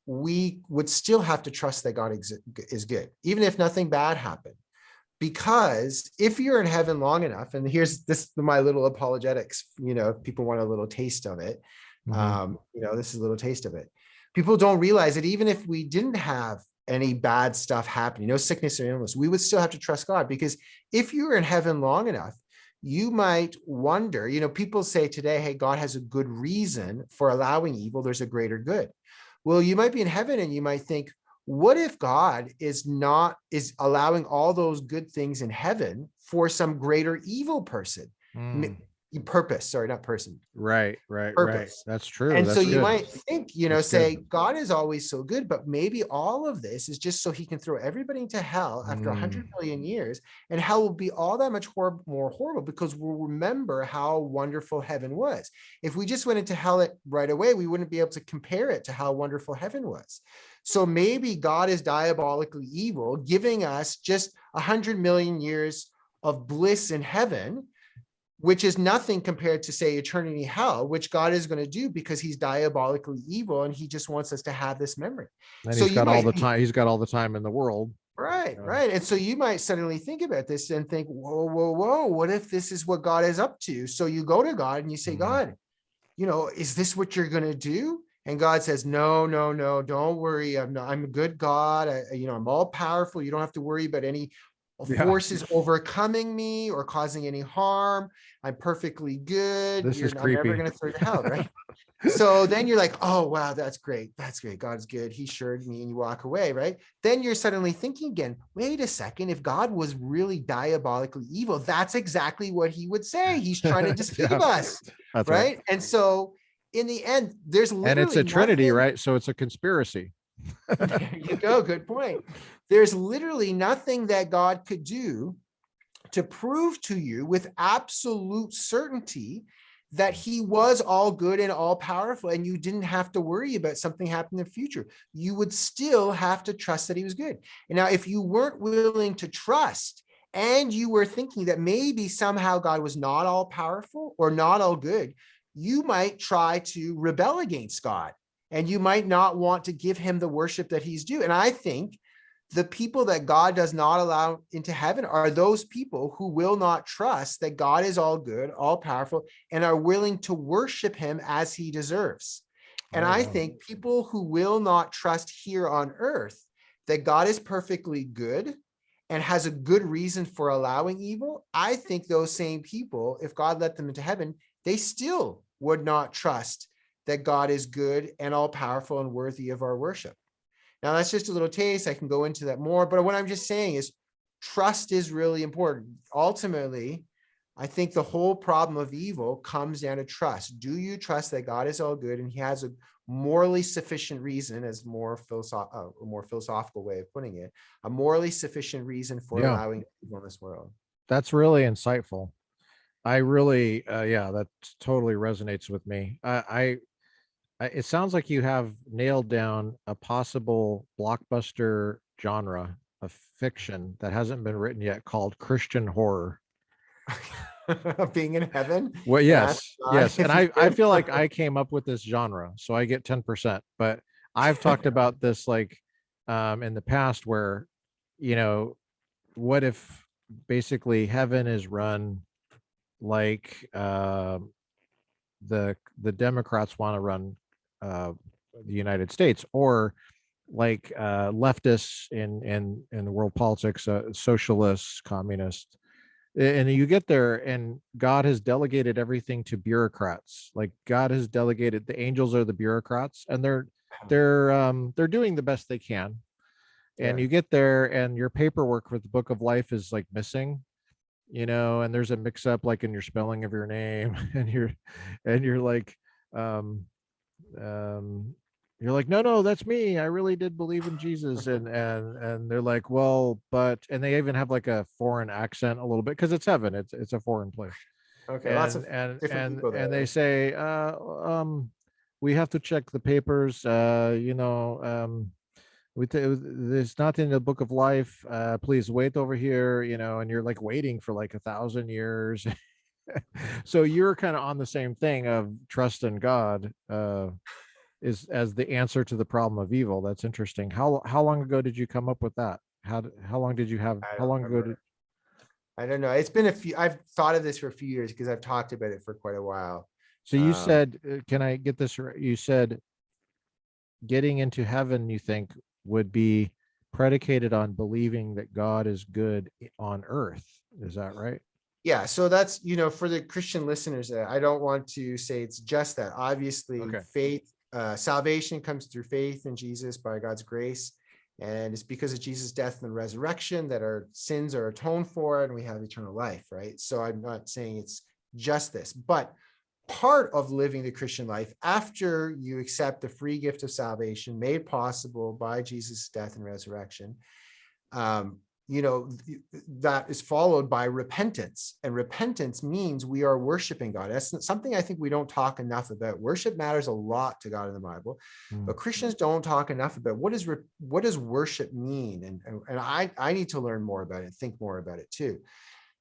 we would still have to trust that God is good, even if nothing bad happened. Because if you're in heaven long enough, and here's this my little apologetics, if people want a little taste of it, Mhm. this is a little taste of it. People don't realize that even if we didn't have any bad stuff happening, no sickness or illness, we would still have to trust God. Because if you were in heaven long enough, you might wonder, people say today, hey, God has a good reason for allowing evil. There's a greater good. Well, you might be in heaven and you might think, what if God is allowing all those good things in heaven for some greater evil person? Mm. Purpose, sorry, not person, Right, right, right. purpose. That's true. And so That's you good. might think, That's say, good. God is always so good, but maybe all of this is just so he can throw everybody into hell after 100 Mm. million years. And hell will be all that much more horrible because we'll remember how wonderful heaven was. If we just went into hell right away, we wouldn't be able to compare it to how wonderful heaven was. So maybe God is diabolically evil, giving us just 100 million years of bliss in heaven, which is nothing compared to, say, eternity hell, which God is going to do because he's diabolically evil and he just wants us to have this memory. And So he's you got all might the time. He's got all the time in the world. right, Yeah. right. And so you might suddenly think about this and think, whoa, whoa, whoa, what if this is what God is up to? So you go to God and you say, Mm. God, is this what you're going to do? And God says, no, no, no, don't worry. I'm a good God. I'm all powerful. You don't have to worry about any Yeah. forces overcoming me or causing any harm. I'm perfectly good. This is I'm never creepy. going to throw you to hell, right? So then you're like, oh, wow, that's great. That's great. God's good. He assured me, and you walk away, right? Then you're suddenly thinking again, wait a second, if God was really diabolically evil, that's exactly what he would say. He's trying to deceive Yeah, us, that's right. right? And so in the end, there's And it's literally a trinity, nothing. right? So it's a conspiracy. There you go. Good point. There's literally nothing that God could do to prove to you with absolute certainty that he was all good and all powerful, and you didn't have to worry about something happening in the future. You would still have to trust that he was good. And now, if you weren't willing to trust and you were thinking that maybe somehow God was not all powerful or not all good, you might try to rebel against God and you might not want to give him the worship that he's due. And I think the people that God does not allow into heaven are those people who will not trust that God is all good, all powerful, and are willing to worship him as he deserves. And Oh, I wow. think people who will not trust here on earth that God is perfectly good and has a good reason for allowing evil, I think those same people, if God let them into heaven, they still would not trust that God is good and all powerful and worthy of our worship. Now, that's just a little taste. I can go into that more. But what I'm just saying is trust is really important. Ultimately, I think the whole problem of evil comes down to trust. Do you trust that God is all good and he has a morally sufficient reason, as a more philosophical way of putting it, a morally sufficient reason for Yeah, allowing evil in this world? that's really insightful. I really, yeah, that totally resonates with me. It sounds like you have nailed down a possible blockbuster genre of fiction that hasn't been written yet called Christian horror. Being in heaven Well, and ask yes, God yes. And if he's I good. feel like I came up with this genre, so I get 10%. But I've talked about this like in the past where, you know, what if basically heaven is run like the Democrats want to run uh the United States, or like leftists in the world politics, socialists, communists. And you get there and God has delegated everything to bureaucrats. Like God has delegated, the angels are the bureaucrats, and they're doing the best they can. And Yeah. you get there and your paperwork with the book of life is like missing, and there's a mix up like in your spelling of your name, and you're like um um you're like, no, no, that's me, I really did believe in Jesus. And they're like, well, but, and they even have like a foreign accent a little bit because it's heaven, it's a foreign place. Okay, lots of different people there. and they say, we have to check the papers. There's not in the book of life. Please wait over here. And you're like waiting for like 1,000 years. So you're kind of on the same thing of trust in God. Is as the answer to the problem of evil. That's interesting. How long ago did you come up with that? How long did you have? I How don't long ago remember. did? I don't know. It's been a few. I've thought of this for a few years because I've talked about it for quite a while. So you said, can I get this right? You said getting into heaven, you think, would be predicated on believing that God is good on earth. Is that right? Yeah, so that's, for the Christian listeners, I don't want to say it's just that. Obviously, Okay. faith, salvation comes through faith in Jesus by God's grace. And it's because of Jesus' death and resurrection that our sins are atoned for and we have eternal life, right? So I'm not saying it's just this, but part of living the Christian life after you accept the free gift of salvation made possible by Jesus' death and resurrection, that is followed by repentance. And repentance means we are worshiping God. That's something I think we don't talk enough about. Worship matters a lot to God in the Bible, but Christians don't talk enough about what does worship mean? And I need to learn more about it, think more about it too.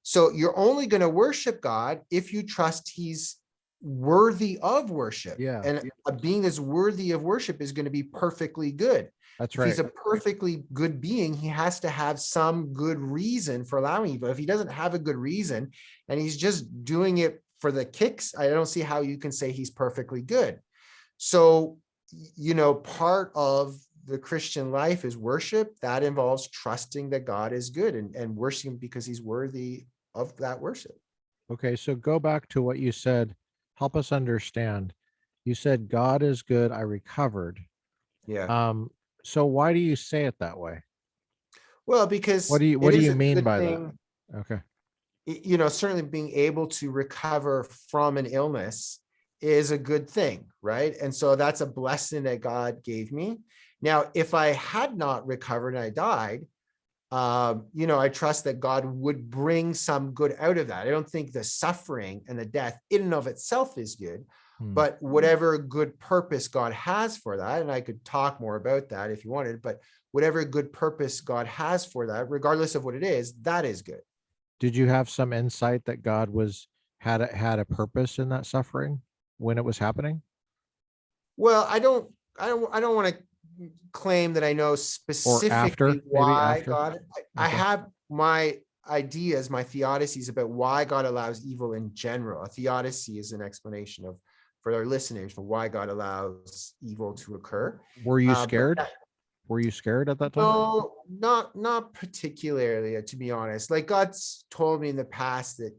So you're only going to worship God if you trust he's worthy of worship. Yeah. And a being that's worthy of worship is going to be perfectly good. That's If right. he's a perfectly good being, he has to have some good reason for allowing evil. If he doesn't have a good reason and he's just doing it for the kicks, I don't see how you can say he's perfectly good. So, part of the Christian life is worship. That involves trusting that God is good and worshiping because he's worthy of that worship. Okay, so go back to what you said. Help us understand. You said God is good. I recovered. Yeah. So why do you say it that way? Well, because What do it you is a mean good by thing. that? Okay. Certainly being able to recover from an illness is a good thing, right? And so that's a blessing that God gave me. Now, if I had not recovered and I died, I trust that God would bring some good out of that. I don't think the suffering and the death in and of itself is good, but whatever good purpose God has for that, and I could talk more about that if you wanted, but whatever good purpose God has for that, regardless of what it is, that is good. Did you have some insight that God had a purpose in that suffering when it was happening? Well, I don't want to claim that I know Or specifically after, maybe why after? God. I Okay. have my ideas, my theodicies about why God allows evil in general. A theodicy is an explanation for our listeners, for why God allows evil to occur. Were you But scared? Were you scared at that time? no, not particularly, to be honest. Like God's told me in the past that,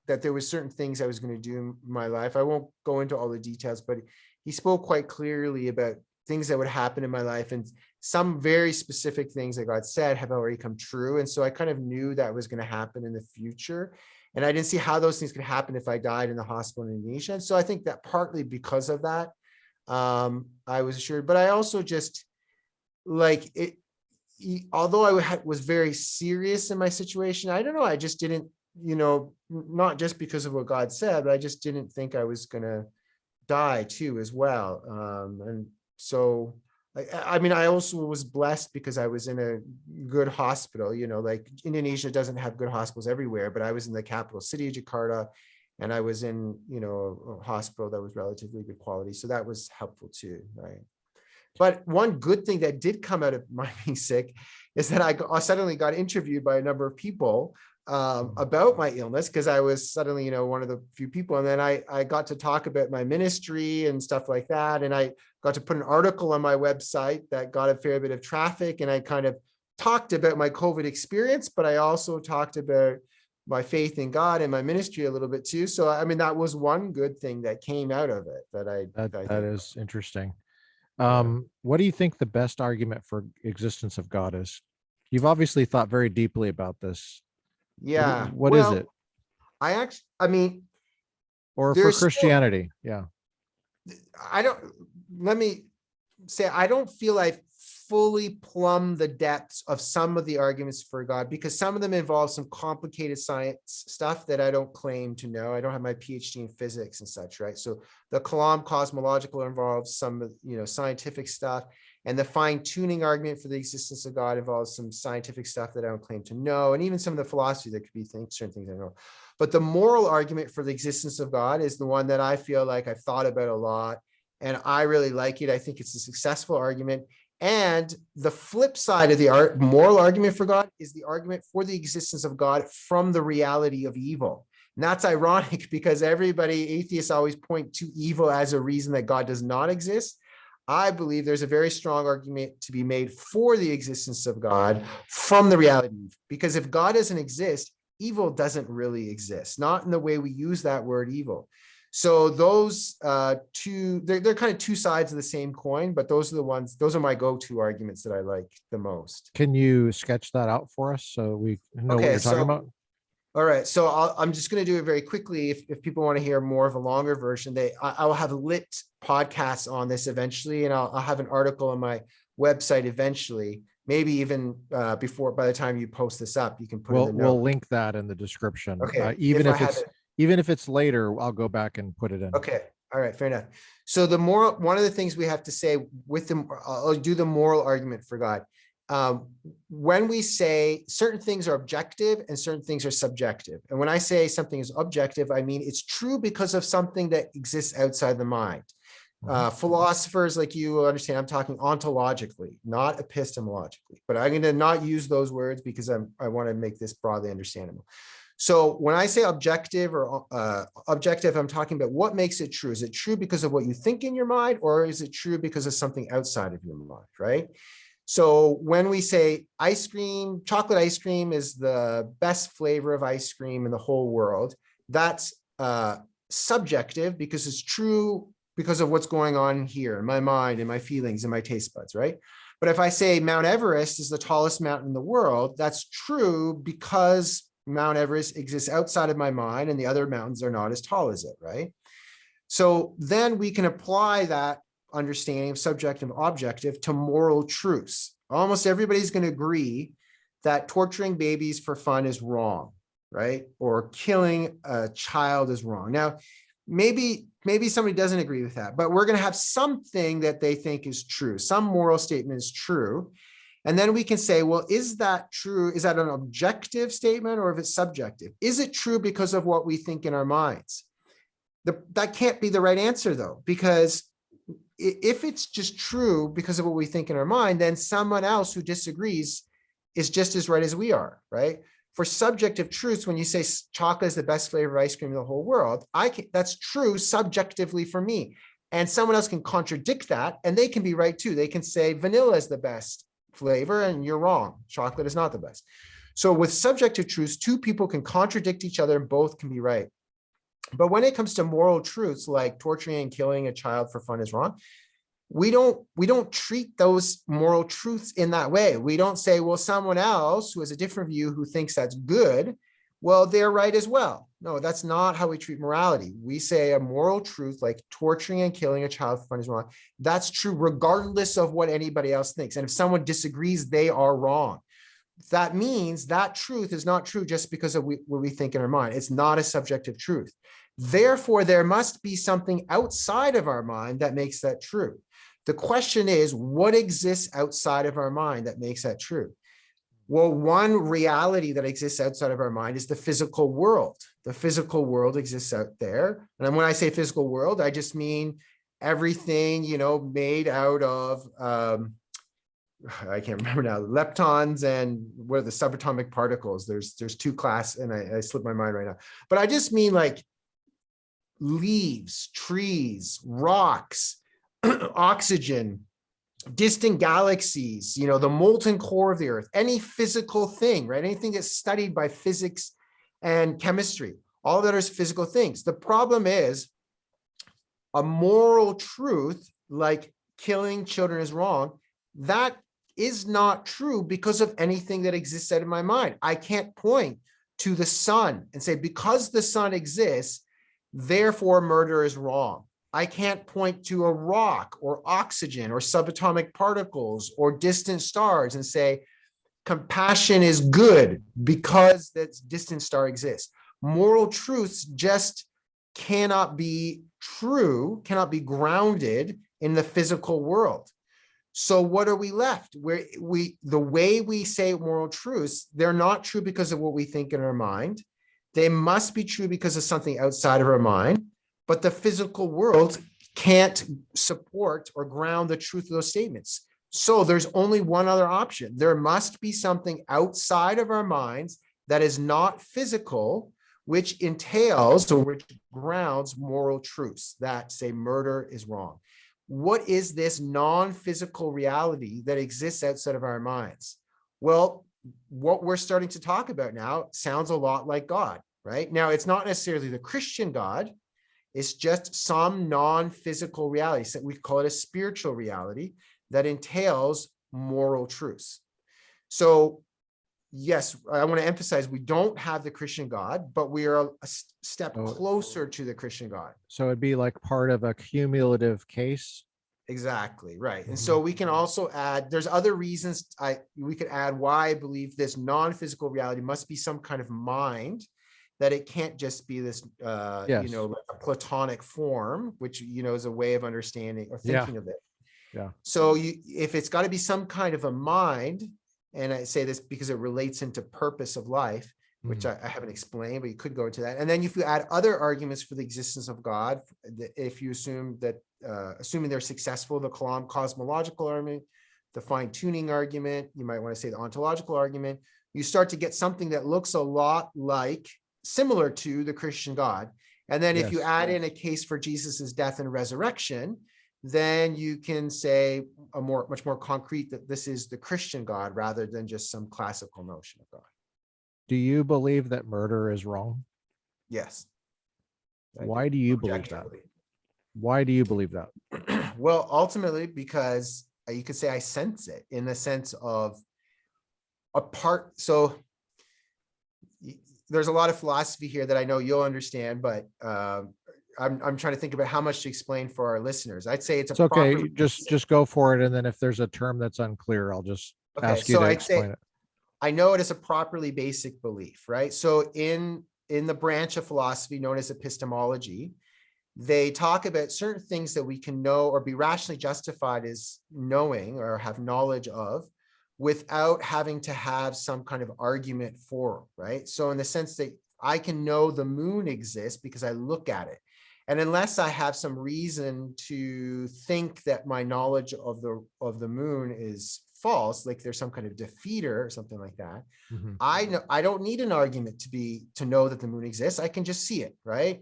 that there was certain things I was going to do in my life. I won't go into all the details, but he spoke quite clearly about things that would happen in my life, and some very specific things that God said have already come true. And so I kind of knew that was going to happen in the future. And I didn't see how those things could happen if I died in the hospital in Indonesia. And so I think that partly because of that, I was assured, but I also just like it, although I was very serious in my situation, I don't know, I just didn't, not just because of what God said, but I just didn't think I was going to die too as well. And so, I also was blessed because I was in a good hospital, like Indonesia doesn't have good hospitals everywhere, but I was in the capital city of Jakarta, and I was in, a hospital that was relatively good quality. So that was helpful too, right? But one good thing that did come out of my being sick is that I suddenly got interviewed by a number of people about my illness, because I was suddenly, one of the few people. And then I got to talk about my ministry and stuff like that. And I got to put an article on my website that got a fair bit of traffic. And I kind of talked about my COVID experience, but I also talked about my faith in God and my ministry a little bit too. So, that was one good thing that came out of it That is interesting. Yeah. What do you think the best argument for existence of God is? You've obviously thought very deeply about this. Yeah. What is it? Or for There's still, Christianity? Yeah. let me say, I don't feel I fully plumb the depths of some of the arguments for God, because some of them involve some complicated science stuff that I don't claim to know. I don't have my PhD in physics and such, right? So the Kalam cosmological involves some, scientific stuff, and the fine-tuning argument for the existence of God involves some scientific stuff that I don't claim to know, and even some of the philosophy that could be certain things I know. But the moral argument for the existence of God is the one that I feel like I've thought about a lot, and I really like it. I think it's a successful argument. And the flip side of the moral argument for God is the argument for the existence of God from the reality of evil. And that's ironic because atheists always point to evil as a reason that God does not exist. I believe there's a very strong argument to be made for the existence of God from the reality, because if God doesn't exist, evil doesn't really exist, not in the way we use that word evil. So those two, they're kind of two sides of the same coin, but those are my go-to arguments that I like the most. Can you sketch that out for us so we know what you're talking about? All right, so I'm just going to do it very quickly. If people want to hear more of a longer version, I will have lit podcasts on this eventually, and I'll have an article on my website eventually. Maybe even by the time you post this up, you can put in the note. We'll link that in the description. Okay, even if it's later, I'll go back and put it in. Okay, all right, fair enough. So one of the things we have to say with I'll do the moral argument for God. When we say certain things are objective and certain things are subjective, and when I say something is objective, I mean it's true because of something that exists outside the mind. Philosophers like you will understand I'm talking ontologically, not epistemologically, but I'm going to not use those words because I want to make this broadly understandable. So when I say objective or objective, I'm talking about what makes it true. Is it true because of what you think in your mind, or is it true because of something outside of your mind, right? So when we say ice cream, chocolate ice cream is the best flavor of ice cream in the whole world, that's subjective because it's true because of what's going on here in my mind and my feelings and my taste buds, right? But if I say Mount Everest is the tallest mountain in the world, that's true because Mount Everest exists outside of my mind and the other mountains are not as tall as it, right? So then we can apply that understanding of subjective and objective to moral truths. Almost everybody's going to agree that torturing babies for fun is wrong, right? Or killing a child is wrong. Now, maybe somebody doesn't agree with that, but we're going to have something that they think is true. Some moral statement is true. And then we can say, well, is that true? Is that an objective statement, or if it's subjective? Is it true because of what we think in our minds? That can't be the right answer, though, because if it's just true because of what we think in our mind, then someone else who disagrees is just as right as we are, right? For subjective truths, when you say chocolate is the best flavor of ice cream in the whole world, that's true subjectively for me. And someone else can contradict that, and they can be right too. They can say vanilla is the best flavor, and you're wrong. Chocolate is not the best. So with subjective truths, two people can contradict each other and both can be right. But when it comes to moral truths like torturing and killing a child for fun is wrong, we don't treat those moral truths in that way. We don't say, well, someone else who has a different view who thinks that's good, well, they're right as well. No, that's not how we treat morality. We say a moral truth like torturing and killing a child for fun is wrong. That's true regardless of what anybody else thinks. And if someone disagrees, they are wrong. That means that truth is not true just because of what we think in our mind. It's not a subjective truth. Therefore, there must be something outside of our mind that makes that true. The question is, what exists outside of our mind that makes that true? Well, one reality that exists outside of our mind is the physical world. The physical world exists out there. And when I say physical world, I just mean everything, made out of, I can't remember now, leptons and what are the subatomic particles? There's two classes, and I slipped my mind right now. But I just mean like leaves, trees, rocks, oxygen, distant galaxies, the molten core of the earth, any physical thing, right? Anything that's studied by physics and chemistry, all of that is physical things. The problem is a moral truth like killing children is wrong. That is not true because of anything that exists out of my mind. I can't point to the sun and say, because the sun exists, therefore murder is wrong. I can't point to a rock or oxygen or subatomic particles or distant stars and say, compassion is good because that distant star exists. Moral truths just cannot be true, cannot be grounded in the physical world. So what are we left? The way we say moral truths, they're not true because of what we think in our mind. They must be true because of something outside of our mind, but the physical world can't support or ground the truth of those statements. So there's only one other option. There must be something outside of our minds that is not physical, which entails or which grounds moral truths that say murder is wrong. What is this non-physical reality that exists outside of our minds? Well, what we're starting to talk about now sounds a lot like God, right? Now, it's not necessarily the Christian God. It's just some non-physical reality. So we call it a spiritual reality that entails moral truths. So yes, I want to emphasize we don't have the Christian God, but we are a step closer to the Christian God. So it'd be like part of a cumulative case. Exactly, right. And so we can also add, there's other reasons we could add why I believe this non-physical reality must be some kind of mind, that it can't just be this, Yes. like a Platonic form, which, is a way of understanding or thinking of it. Yeah. So if it's got to be some kind of a mind, and I say this because it relates into purpose of life, which I haven't explained, but you could go into that. And then if you add other arguments for the existence of God, if you assume that, assuming they're successful, the cosmological argument, the fine-tuning argument, you might want to say the ontological argument, you start to get something that looks a lot like, similar to the Christian God. And then if you add in a case for Jesus's death and resurrection, then you can say much more concrete that this is the Christian God rather than just some classical notion of God. Do you believe that murder is wrong? Yes. Why do you believe that? Why do you believe that? Well, ultimately, because you could say I sense it in the sense of so there's a lot of philosophy here that I know you'll understand, but I'm trying to think about how much to explain for our listeners. I'd say it's okay. Just go for it. And then if there's a term that's unclear, I'll just ask you to explain it. I know it is a properly basic belief, right? So in the branch of philosophy known as epistemology, they talk about certain things that we can know or be rationally justified as knowing or have knowledge of without having to have some kind of argument for, right? So in the sense that I can know the moon exists because I look at it. And unless I have some reason to think that my knowledge of the moon is false, like there's some kind of defeater or something like that, I don't need an argument to know that the moon exists. I can just see it, right?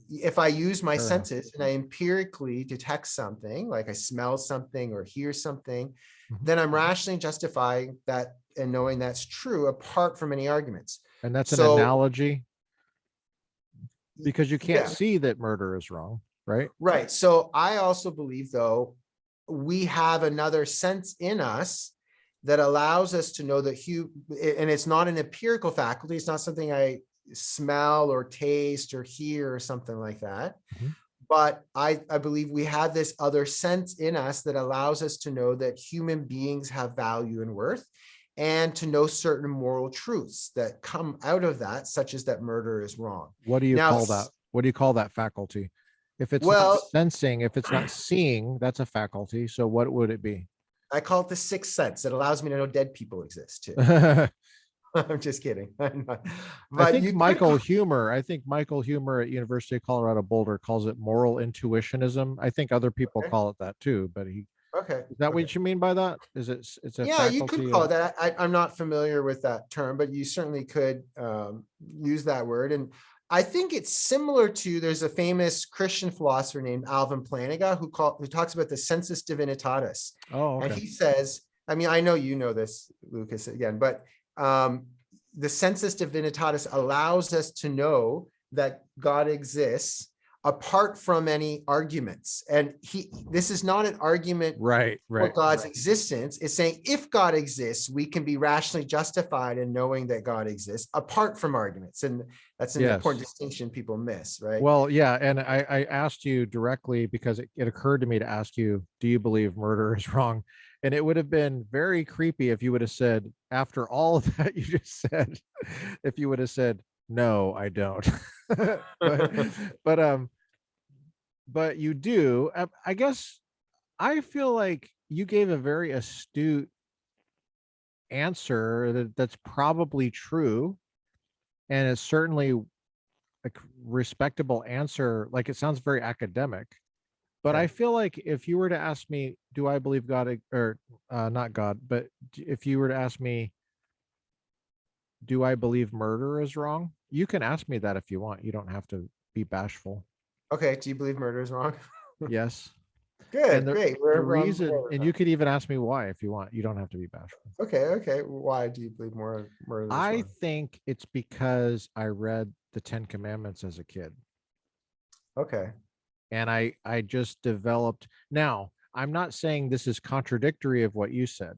If I use my senses and I empirically detect something, like I smell something or hear something, then I'm rationally justifying that and knowing that's true apart from any arguments. And that's an analogy, because you can't see that murder is wrong, right? Right. So I also believe, though, we have another sense in us that allows us to know that and it's not an empirical faculty. It's not something I smell or taste or hear or something like that. But I believe we have this other sense in us that allows us to know that human beings have value and worth, and to know certain moral truths that come out of that, such as that murder is wrong. What do you call that? What do you call that faculty? If it's not sensing, if it's not seeing, that's a faculty. So what would it be? I call it the sixth sense. It allows me to know dead people exist too. I'm just kidding. But I think Michael Huemer at University of Colorado Boulder calls it moral intuitionism. I think other people call it that too, but is that what you mean by that? Is it's a faculty? You could call it that. I'm not familiar with that term, but you certainly could use that word. And I think it's similar to, there's a famous Christian philosopher named Alvin Plantinga who talks about the sensus divinitatis. Oh, okay. And he says, I mean, I know you know this, Lucas, again, but the sensus divinitatis allows us to know that God exists apart from any arguments. And this is not an argument Right. for God's existence. It's saying if God exists, we can be rationally justified in knowing that God exists apart from arguments. And that's an important distinction people miss, right? Well, yeah. And I asked you directly because it occurred to me to ask you, do you believe murder is wrong? And it would have been very creepy if you would have said, after all of that you just said, if you would have said, no, I don't. but you do. I guess I feel like you gave a very astute answer that's probably true, and it's certainly a respectable answer. Like, it sounds very academic, but I feel like if you were to ask me, do I believe God, or not God, but if you were to ask me, do I believe murder is wrong? You can ask me that if you want. You don't have to be bashful. Okay. Do you believe murder is wrong? Yes. Good. Great. The reason, and you could even ask me why if you want. You don't have to be bashful. Okay. Why do you believe murder is wrong? I think it's because I read the 10 Commandments as a kid. Okay. And I just developed. Now, I'm not saying this is contradictory of what you said.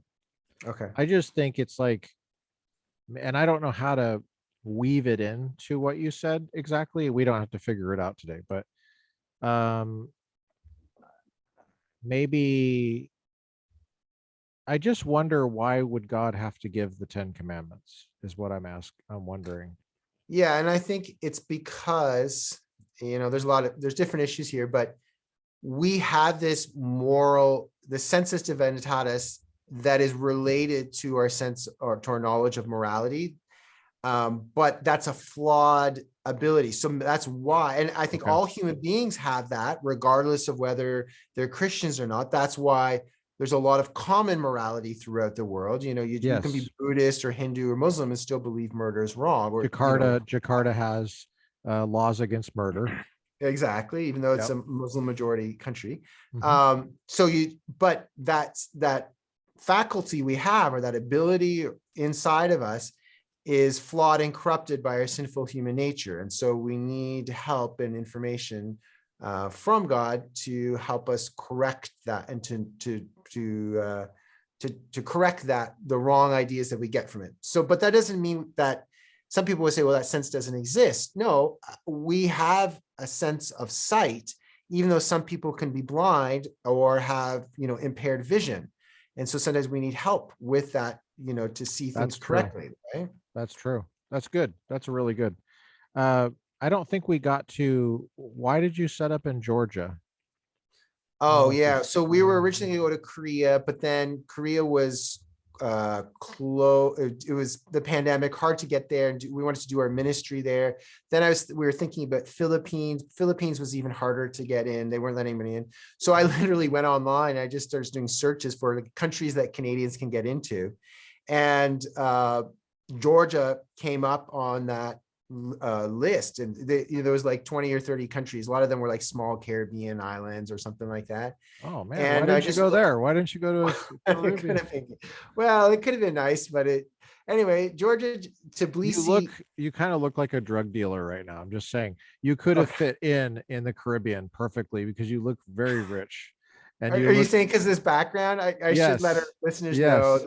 Okay. I just think it's like, and I don't know how to weave it into what you said exactly. We don't have to figure it out today, but maybe I just wonder, why would God have to give the 10 Commandments is what I'm wondering. Yeah. And I think it's because, there's different issues here, but we have this the sensus divinitatis that is related to our sense, or to our knowledge of morality. But that's a flawed ability. So that's why, and I think all human beings have that, regardless of whether they're Christians or not. That's why there's a lot of common morality throughout the world. You can be Buddhist or Hindu or Muslim and still believe murder is wrong. Or Jakarta has laws against murder. Exactly, even though it's a Muslim majority country. Mm-hmm. But that faculty we have, or that ability inside of us, is flawed and corrupted by our sinful human nature. And so we need help and information from God to help us correct that, and to correct the wrong ideas that we get from it. So, but that doesn't mean that some people would say, well, that sense doesn't exist. No, we have a sense of sight, even though some people can be blind or have, impaired vision. And so sometimes we need help with that, to see things correctly. Right? That's true. That's good. That's really good. I don't think we got to, why did you set up in Georgia? Oh yeah. So we were originally going to go to Korea, but then Korea was close. It was the pandemic, hard to get there, and we wanted to do our ministry there. Then we were thinking about Philippines. Philippines was even harder to get in. They weren't letting anybody in. So I literally went online. I just started doing searches for the countries that Canadians can get into. And Georgia came up on that list, and there was like 20 or 30 countries. A lot of them were like small Caribbean islands or something like that. Oh man, and why didn't you go there? Why didn't you go to well, it could have been nice, but anyway, Georgia, Tbilisi. You kind of look like a drug dealer right now. I'm just saying, you could have fit in the Caribbean perfectly, because you look very rich. And are you saying because this background? I should let our listeners know.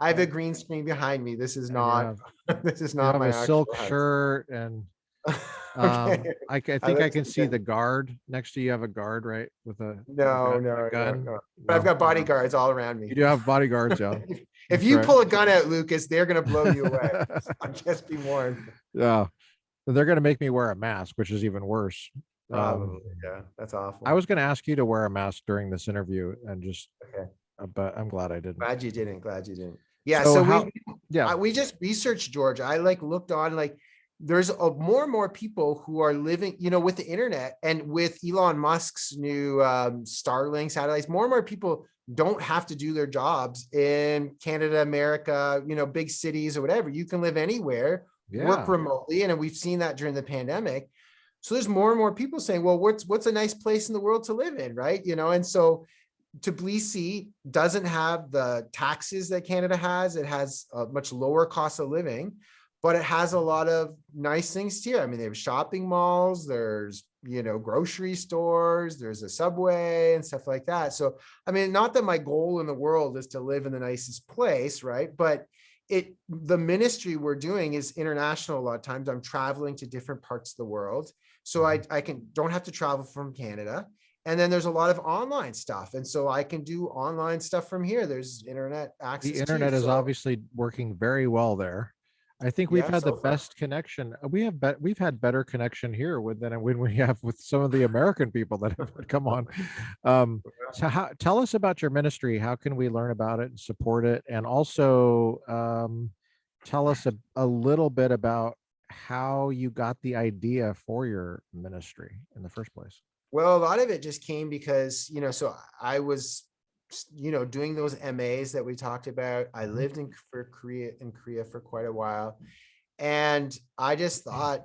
I have a green screen behind me. This is not. This is not my silk shirt, and I think I can see the guard next to you. Have a guard, right? With a gun. No. But I've got bodyguards all around me. You do have bodyguards, yeah. If you pull a gun out, Lucas, they're going to blow you away. Just be warned. Yeah, they're going to make me wear a mask, which is even worse. Yeah, that's awful. I was going to ask you to wear a mask during this interview, and just but I'm glad I didn't. Glad you didn't. Yeah. So we just researched Georgia. I looked on, there's more and more people who are living, with the internet and with Elon Musk's new Starlink satellites. More and more people don't have to do their jobs in Canada, America, big cities or whatever. You can live anywhere, work remotely. And we've seen that during the pandemic. So there's more and more people saying, well, what's a nice place in the world to live in, right? And so Tbilisi doesn't have the taxes that Canada has. It has a much lower cost of living, but it has a lot of nice things here. I mean, they have shopping malls, there's, grocery stores, there's a Subway and stuff like that. So, I mean, not that my goal in the world is to live in the nicest place, right? But the ministry we're doing is international. A lot of times I'm traveling to different parts of the world. So I don't have to travel from Canada. And then there's a lot of online stuff. And so I can do online stuff from here. There's internet access. The internet is obviously working very well there. I think we've had the best connection. We've had better connection here than when we have with some of the American people that have come on. So tell us about your ministry. How can we learn about it and support it? And also tell us a little bit about how you got the idea for your ministry in the first place. Well, a lot of it just came because, so I was, doing those MAs that we talked about. I lived in Korea for quite a while. And I just thought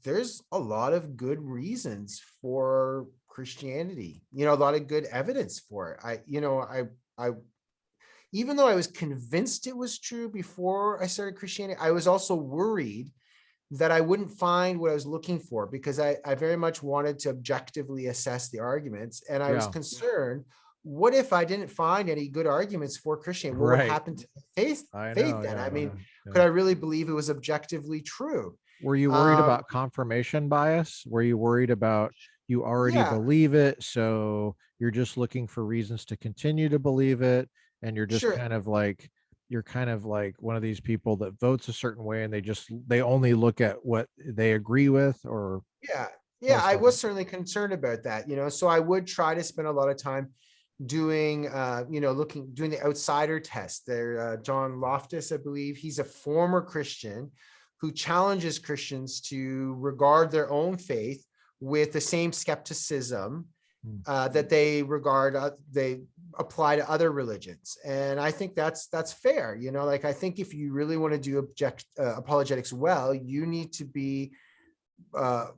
there's a lot of good reasons for Christianity, a lot of good evidence for it. I even though I was convinced it was true before I started Christianity, I was also worried that I wouldn't find what I was looking for, because I very much wanted to objectively assess the arguments. And I was concerned, what if I didn't find any good arguments for Christianity? What would happen to faith then? I mean, could I really believe it was objectively true? Were you worried about confirmation bias? Were you worried about you already believe it, so you're just looking for reasons to continue to believe it, and you're just you're kind of like one of these people that votes a certain way and they only look at what they agree with? Or I was certainly concerned about that, so I would try to spend a lot of time doing doing the outsider test there. John Loftus, I believe, he's a former Christian who challenges Christians to regard their own faith with the same skepticism that they apply to other religions. And I think that's fair. I think if you really want to do apologetics well, you need to be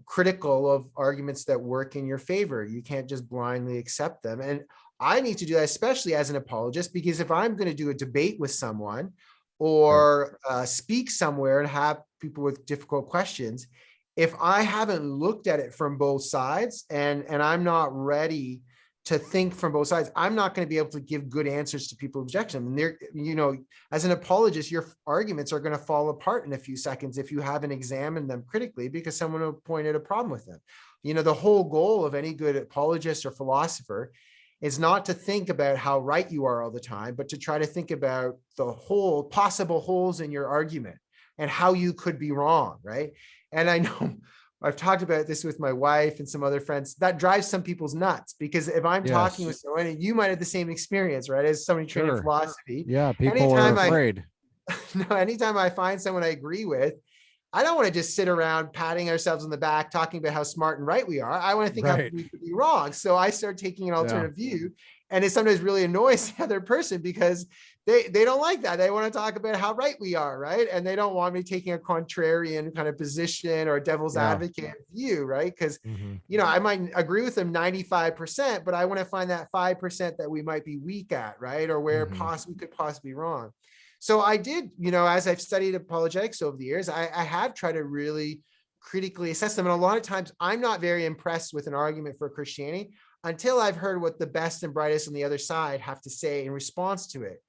critical of arguments that work in your favor. You can't just blindly accept them. And I need to do that, especially as an apologist, because if I'm going to do a debate with someone or speak somewhere and have people with difficult questions, if I haven't looked at it from both sides and I'm not ready to think from both sides, I'm not going to be able to give good answers to people's objections. And they're, as an apologist, your arguments are going to fall apart in a few seconds if you haven't examined them critically, because someone will point out a problem with them. The whole goal of any good apologist or philosopher is not to think about how right you are all the time, but to try to think about the possible holes in your argument and how you could be wrong, right? And I know I've talked about this with my wife and some other friends. That drives some people's nuts, because if I'm talking with someone, and you might have the same experience, right, as somebody trained in philosophy. Yeah, people are afraid. Anytime I find someone I agree with, I don't want to just sit around patting ourselves on the back, talking about how smart and right we are. I want to think how we could be wrong. So I start taking an alternative view, and it sometimes really annoys the other person, because they don't like that. They want to talk about how right we are, right? And they don't want me taking a contrarian kind of position or a devil's advocate view, right? Because, I might agree with them 95%, but I want to find that 5% that we might be weak at, right? Or where we could possibly be wrong. So I did, as I've studied apologetics over the years, I have tried to really critically assess them. And a lot of times I'm not very impressed with an argument for Christianity until I've heard what the best and brightest on the other side have to say in response to it.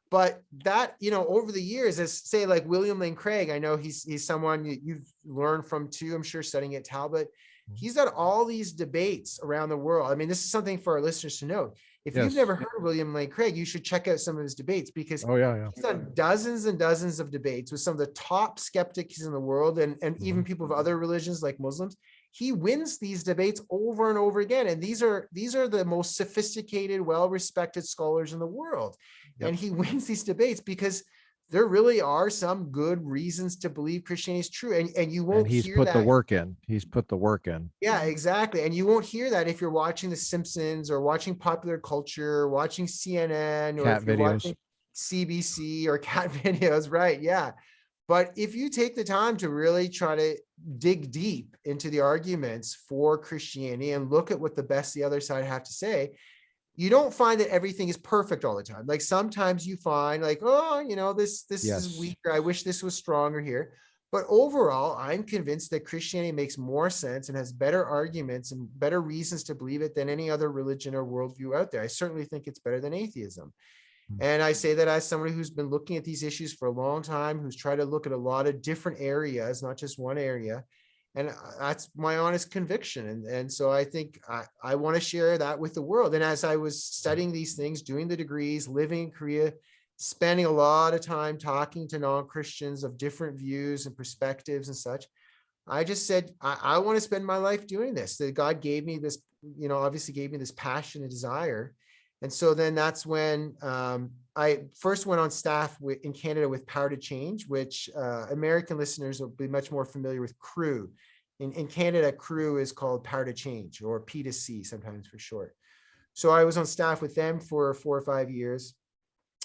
But that, over the years, as say like William Lane Craig, I know he's someone you've learned from too, I'm sure, studying at Talbot. He's got all these debates around the world. I mean, this is something for our listeners to know. If you've never heard of William Lane Craig, you should check out some of his debates, because he's done dozens and dozens of debates with some of the top skeptics in the world, and even people of other religions like Muslims. He wins these debates over and over again. And these are the most sophisticated, well-respected scholars in the world. And he wins these debates because there really are some good reasons to believe Christianity is true. And you won't hear that. He's put the work in. He's put the work in. Yeah, exactly. And you won't hear that if you're watching The Simpsons or watching popular culture, or watching CNN, or cat if you're videos. watching CBC or cat videos, right? Yeah. But if you take the time to really try to dig deep into the arguments for Christianity and look at what the best the other side have to say, you don't find that everything is perfect all the time. Like sometimes you find like, this is weaker. I wish this was stronger here. But overall, I'm convinced that Christianity makes more sense and has better arguments and better reasons to believe it than any other religion or worldview out there. I certainly think it's better than atheism. And I say that as somebody who's been looking at these issues for a long time, who's tried to look at a lot of different areas, not just one area. And that's my honest conviction. And so I think I want to share that with the world. And as I was studying these things, doing the degrees, living in Korea, spending a lot of time talking to non-Christians of different views and perspectives and such, I just said, I want to spend my life doing this. That God gave me this, obviously gave me this passion and desire. And so then that's when I first went on staff in Canada with Power to Change, which American listeners will be much more familiar with CREW. In Canada, CREW is called Power to Change, or P2C sometimes for short. So I was on staff with them for 4 or 5 years.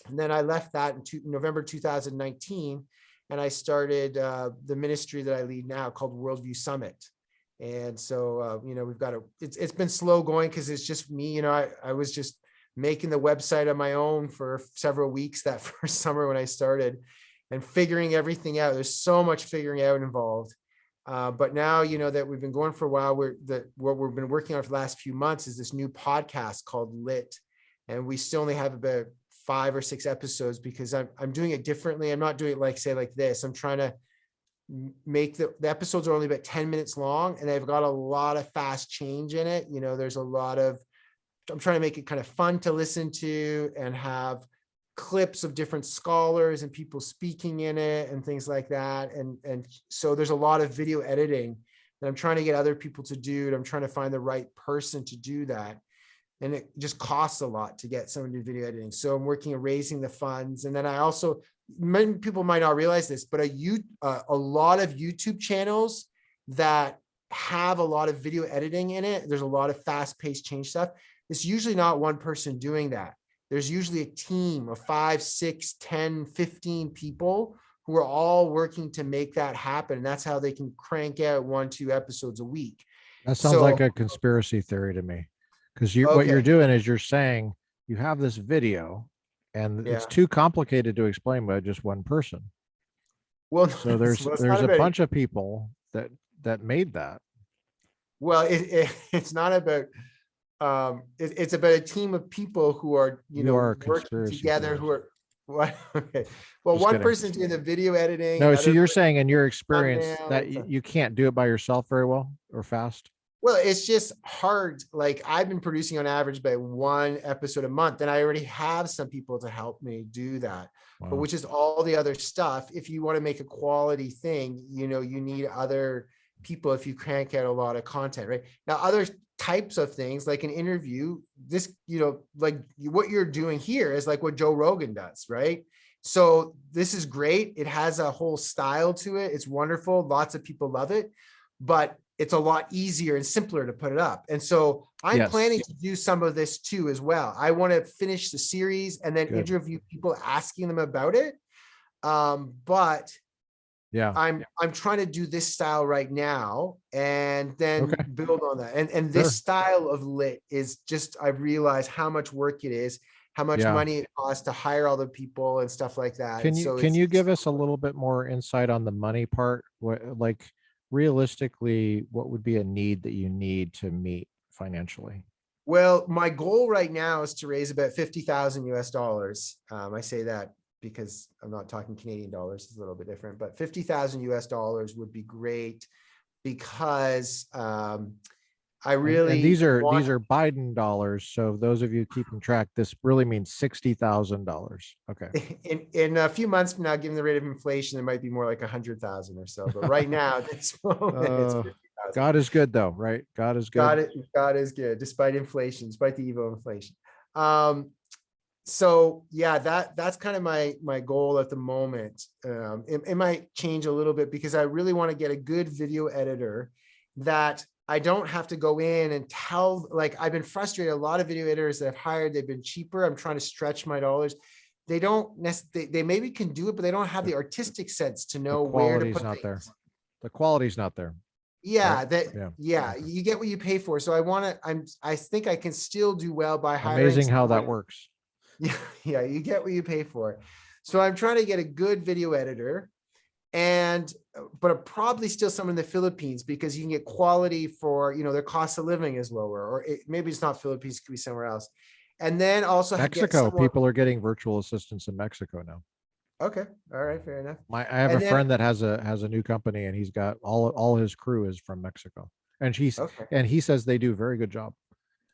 And then I left that in November 2019, and I started the ministry that I lead now called Worldview Summit. And so, we've got it's been slow going because it's just me, I was just making the website on my own for several weeks that first summer when I started and figuring everything out. There's so much figuring out involved. But now, that we've been going for a while, what we've been working on for the last few months is this new podcast called Lit. And we still only have about 5 or 6 episodes because I'm doing it differently. I'm not doing it like this. I'm trying to make the episodes are only about 10 minutes long, and they've got a lot of fast change in it. There's a lot of, I'm trying to make it kind of fun to listen to and have clips of different scholars and people speaking in it and things like that. And so there's a lot of video editing that I'm trying to get other people to do. And I'm trying to find the right person to do that. And it just costs a lot to get someone to do video editing. So I'm working on raising the funds. And then I also, many people might not realize this, but a lot of YouTube channels that have a lot of video editing in it, there's a lot of fast-paced change stuff. It's usually not one person doing that. There's usually a team of 5, 6, 10, 15 people who are all working to make that happen. And that's how they can crank out 1, 2 episodes a week. That sounds like a conspiracy theory to me. Because what you're doing is you're saying you have this video and it's too complicated to explain by just one person. Well, so there's a bunch of people that made that. Well, it's not about it's about a team of people who are working together who are what okay. Well, just one kidding. Person doing the video editing. No, so you're saying in your experience that you can't do it by yourself very well or fast? Well, it's just hard. Like I've been producing on average by 1 episode a month, and I already have some people to help me do that. Wow. But which is all the other stuff. If you want to make a quality thing, you need other people if you crank out a lot of content, right? Now, other types of things like an interview, this, like what you're doing here is like what Joe Rogan does, right? So this is great. It has a whole style to it. It's wonderful. Lots of people love it, but it's a lot easier and simpler to put it up. And so I'm planning to do some of this too, as well. I want to finish the series and then interview people asking them about it. But yeah, I'm trying to do this style right now and then build on that. And this style of Lit is just, I've realized how much work it is, how much money it costs to hire all the people and stuff like that. Can you give us a little bit more insight on the money part? Like realistically, what would be a need that you need to meet financially? Well, my goal right now is to raise about $50,000 US. I say that because I'm not talking Canadian dollars, it's a little bit different, but $50,000 US would be great because I really and these are Biden dollars. So those of you keeping track, this really means $60,000. Okay. In a few months from now, given the rate of inflation, it might be more like 100,000 or so. But right now, at this moment, it's 50,000. God is good, though, right? God is good. God is good, despite inflation, despite the evil inflation. So yeah, that's kind of my goal at the moment. It might change a little bit because I really want to get a good video editor that I don't have to go in and tell, like I've been frustrated. A lot of video editors that I've hired, they've been cheaper. I'm trying to stretch my dollars. They don't necessarily, they maybe can do it, but they don't have the artistic sense to know where to put things. There. The quality's not there. Yeah, right? You get what you pay for. So I think I can still do well by hiring. Amazing how that works. Yeah, you get what you pay for. So I'm trying to get a good video editor. And but probably still some in the Philippines, because you can get quality for, their cost of living is lower, or maybe it's not Philippines, it could be somewhere else. And then also get Mexico, someone. people are getting virtual assistants in Mexico now. Okay. All right. Fair enough. I have And a then, friend that has a new company, and he's got all his crew is from Mexico. And okay. he says they do a very good job.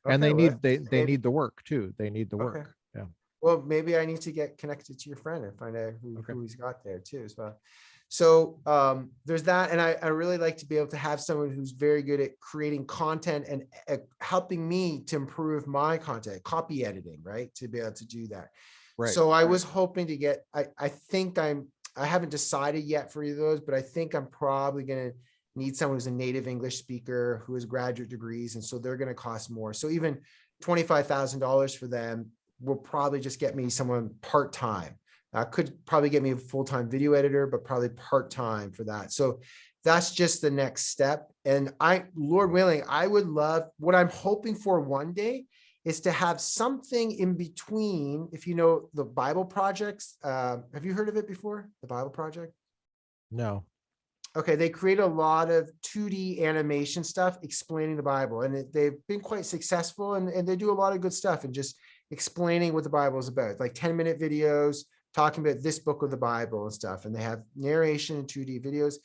And Okay. they Well, they need the work too. They need the okay. work. Yeah. Well, maybe I need to get connected to your friend and find out Okay. who he's got there too as well. So there's that. And I really like to be able to have someone who's very good at creating content and helping me to improve my content, copy editing, right? To be able to do that. Right. So I was hoping to get, I think I haven't decided yet for either of those, but I think I'm probably going to need someone who's a native English speaker who has graduate degrees. And so they're going to cost more. So even $25,000 for them will probably just get me someone part-time. Could probably get me a full-time video editor, but probably part-time for that. So that's just the next step. And Lord willing, I would love, what I'm hoping for one day is to have something in between. If you know the Bible Projects, have you heard of it before? The Bible Project? No. Okay, they create a lot of 2D animation stuff explaining the Bible, and they've been quite successful, and they do a lot of good stuff and just explaining what the Bible is about, like 10-minute videos talking about this book of the Bible and stuff. And they have narration and 2D videos.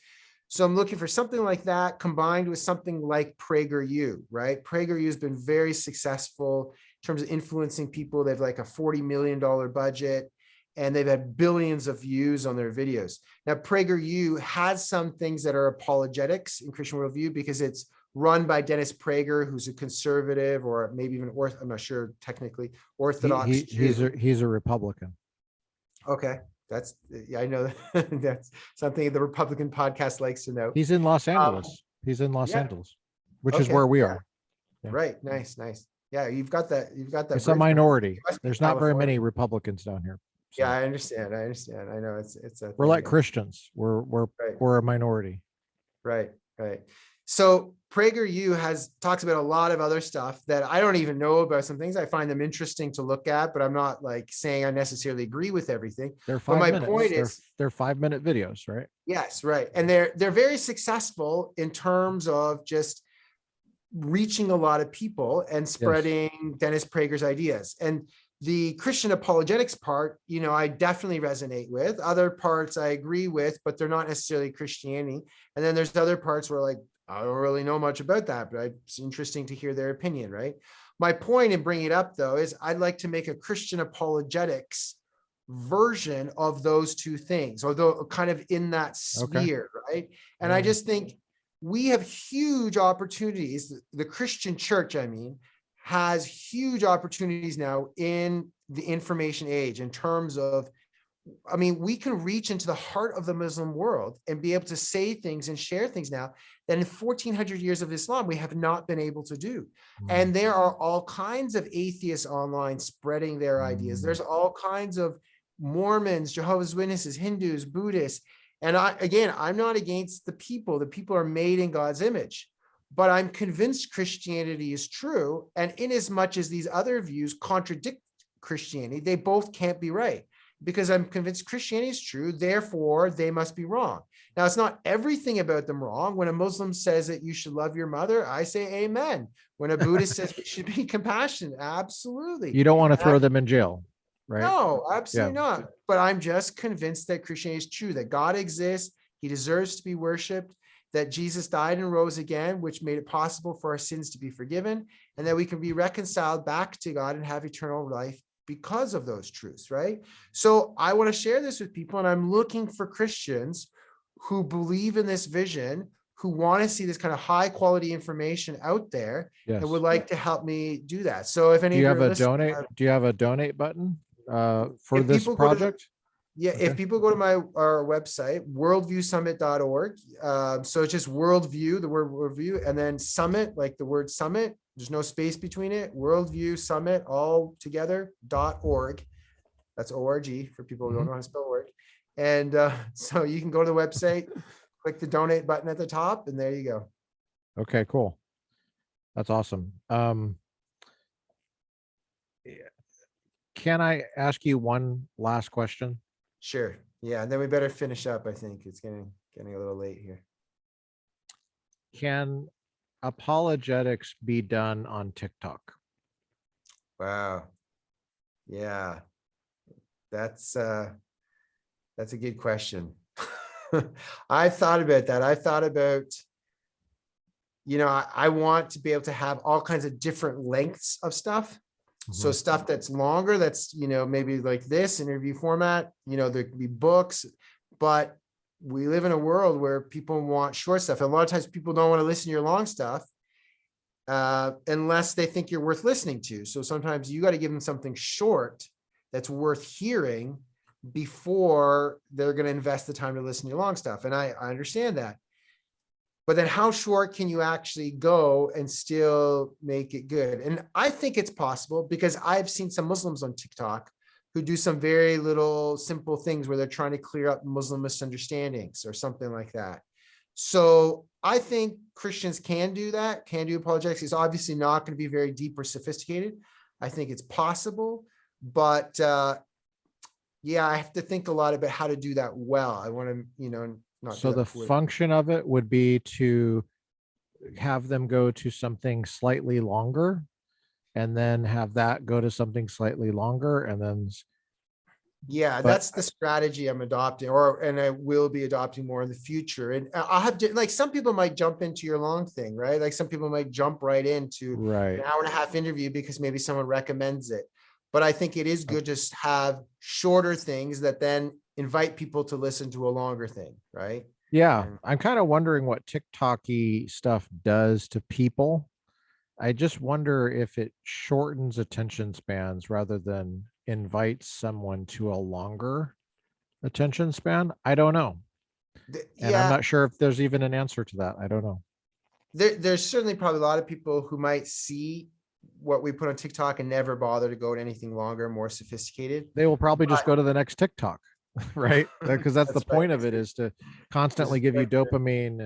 So I'm looking for something like that combined with something like PragerU, right? PragerU has been very successful in terms of influencing people. They have like a $40 million budget, and they've had billions of views on their videos. Now, PragerU has some things that are apologetics in Christian worldview, because it's run by Dennis Prager, who's a conservative, or maybe even I'm not sure technically, Orthodox Jew. He's a Republican. Okay. Yeah, I know that's something the Republican podcast likes to know. He's in Los Angeles. He's in Los Angeles, which is where we are. Yeah. Right. Nice. Yeah. You've got that. It's a minority. There's not very many Republicans down here. So. Yeah, I understand. I know we're like Christians. We're a minority. Right. So PragerU talks about a lot of other stuff that I don't even know about. Some things I find them interesting to look at, but I'm not like saying I necessarily agree with everything. They're 5 minutes. Point is, they're 5-minute videos, right? Yes, right. And they're very successful in terms of just reaching a lot of people and spreading Dennis Prager's ideas. And the Christian apologetics part, I definitely resonate with. Other parts I agree with, but they're not necessarily Christianity. And then there's other parts where like, I don't really know much about that, but it's interesting to hear their opinion, right? My point in bringing it up, though, is I'd like to make a Christian apologetics version of those two things, although kind of in that sphere, right? And I just think we have huge opportunities. The Christian church, has huge opportunities now in the information age in terms of, we can reach into the heart of the Muslim world and be able to say things and share things now that in 1400 years of Islam, we have not been able to do. And there are all kinds of atheists online spreading their ideas. There's all kinds of Mormons, Jehovah's Witnesses, Hindus, Buddhists. And I'm not against the people. The people are made in God's image. But I'm convinced Christianity is true. And in as much as these other views contradict Christianity, they both can't be right, because I'm convinced Christianity is true. Therefore, they must be wrong. Now, it's not everything about them wrong. When a Muslim says that you should love your mother, I say amen. When a Buddhist says we should be compassionate, absolutely. You don't want to throw them in jail, right? No, absolutely not. But I'm just convinced that Christianity is true, that God exists. He deserves to be worshiped, that Jesus died and rose again, which made it possible for our sins to be forgiven, and that we can be reconciled back to God and have eternal life because of those truths, right? So I want to share this with people, and I'm looking for Christians who believe in this vision, who want to see this kind of high quality information out there, and would like to help me do that. So if any, do you have a donate button for this project? If people go to our website, worldviewsummit.org. So it's just worldview, the word worldview, and then summit, like the word summit. There's no space between it. Worldview Summit, all together, .org. That's ORG for people who don't know how to spell org. And so you can go to the website, click the donate button at the top, and there you go. Okay, cool. That's awesome. Can I ask you one last question? Sure. Yeah. And then we better finish up. I think it's getting. getting a little late here. Can apologetics be done on TikTok? Wow. Yeah. That's a good question. I've thought about that. I've thought about, I want to be able to have all kinds of different lengths of stuff. So stuff that's longer, that's, maybe like this interview format, there could be books, but we live in a world where people want short stuff. A lot of times people don't want to listen to your long stuff unless they think you're worth listening to. So sometimes you got to give them something short that's worth hearing before they're going to invest the time to listen to your long stuff. And I understand that. But then how short can you actually go and still make it good? And I think it's possible because I've seen some Muslims on TikTok who do some very little simple things where they're trying to clear up Muslim misunderstandings or something like that. So I think Christians can do that, can do apologetics. It's obviously not going to be very deep or sophisticated. I think it's possible, but yeah, I have to think a lot about how to do that well. I want to, not. So the function of it would be to have them go to something slightly longer and then have that go to something slightly longer and then. Yeah, that's the strategy I'm adopting, and I will be adopting more in the future. And I'll have to, like, some people might jump into your long thing, right? Like some people might jump right into an hour and a half interview because maybe someone recommends it. But I think it is good to just have shorter things that then invite people to listen to a longer thing, right? Yeah, I'm kind of wondering what TikTok-y stuff does to people. I just wonder if it shortens attention spans rather than invites someone to a longer attention span. I don't know. And I'm not sure if there's even an answer to that. I don't know. There's certainly probably a lot of people who might see what we put on TikTok and never bother to go to anything longer, more sophisticated. They will probably just go to the next TikTok, right? Because that's the point of it, is to constantly give you dopamine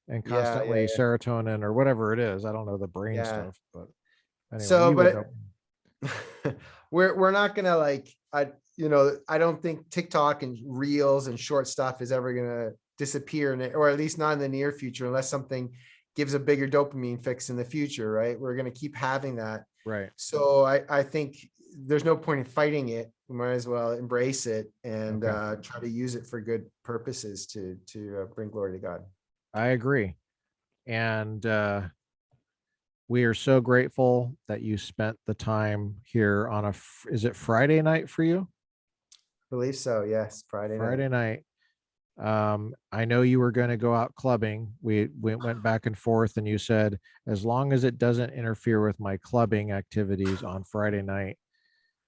and constantly serotonin or whatever it is. I don't know the brain stuff, but anyway. So, we're not gonna I don't think TikTok and reels and short stuff is ever gonna disappear, or at least not in the near future, unless something gives a bigger dopamine fix in the future, right? We're gonna keep having that. Right. So I think there's no point in fighting it. We might as well embrace it and try to use it for good purposes to bring glory to God. I agree. And we are so grateful that you spent the time here on is it Friday night for you? I believe so. Yes. Friday night. I know you were going to go out clubbing. We went back and forth and you said, as long as it doesn't interfere with my clubbing activities on Friday night,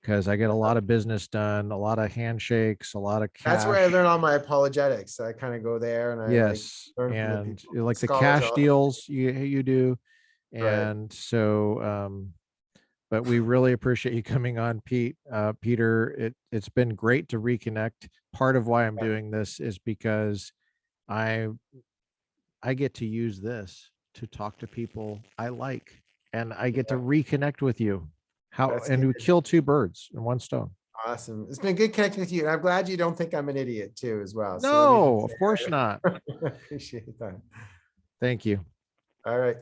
because I get a lot of business done, a lot of handshakes, a lot of cash. That's where I learn all my apologetics. I kind of go there and I learn from like the cash deals you do. And so, but we really appreciate you coming on, Peter. It's been great to reconnect. Part of why I'm doing this is because I get to use this to talk to people I like, and I get to reconnect with you. We kill two birds in one stone. Awesome. It's been good connecting with you. And I'm glad you don't think I'm an idiot too, as well. No, of course not. I appreciate that. Thank you. All right.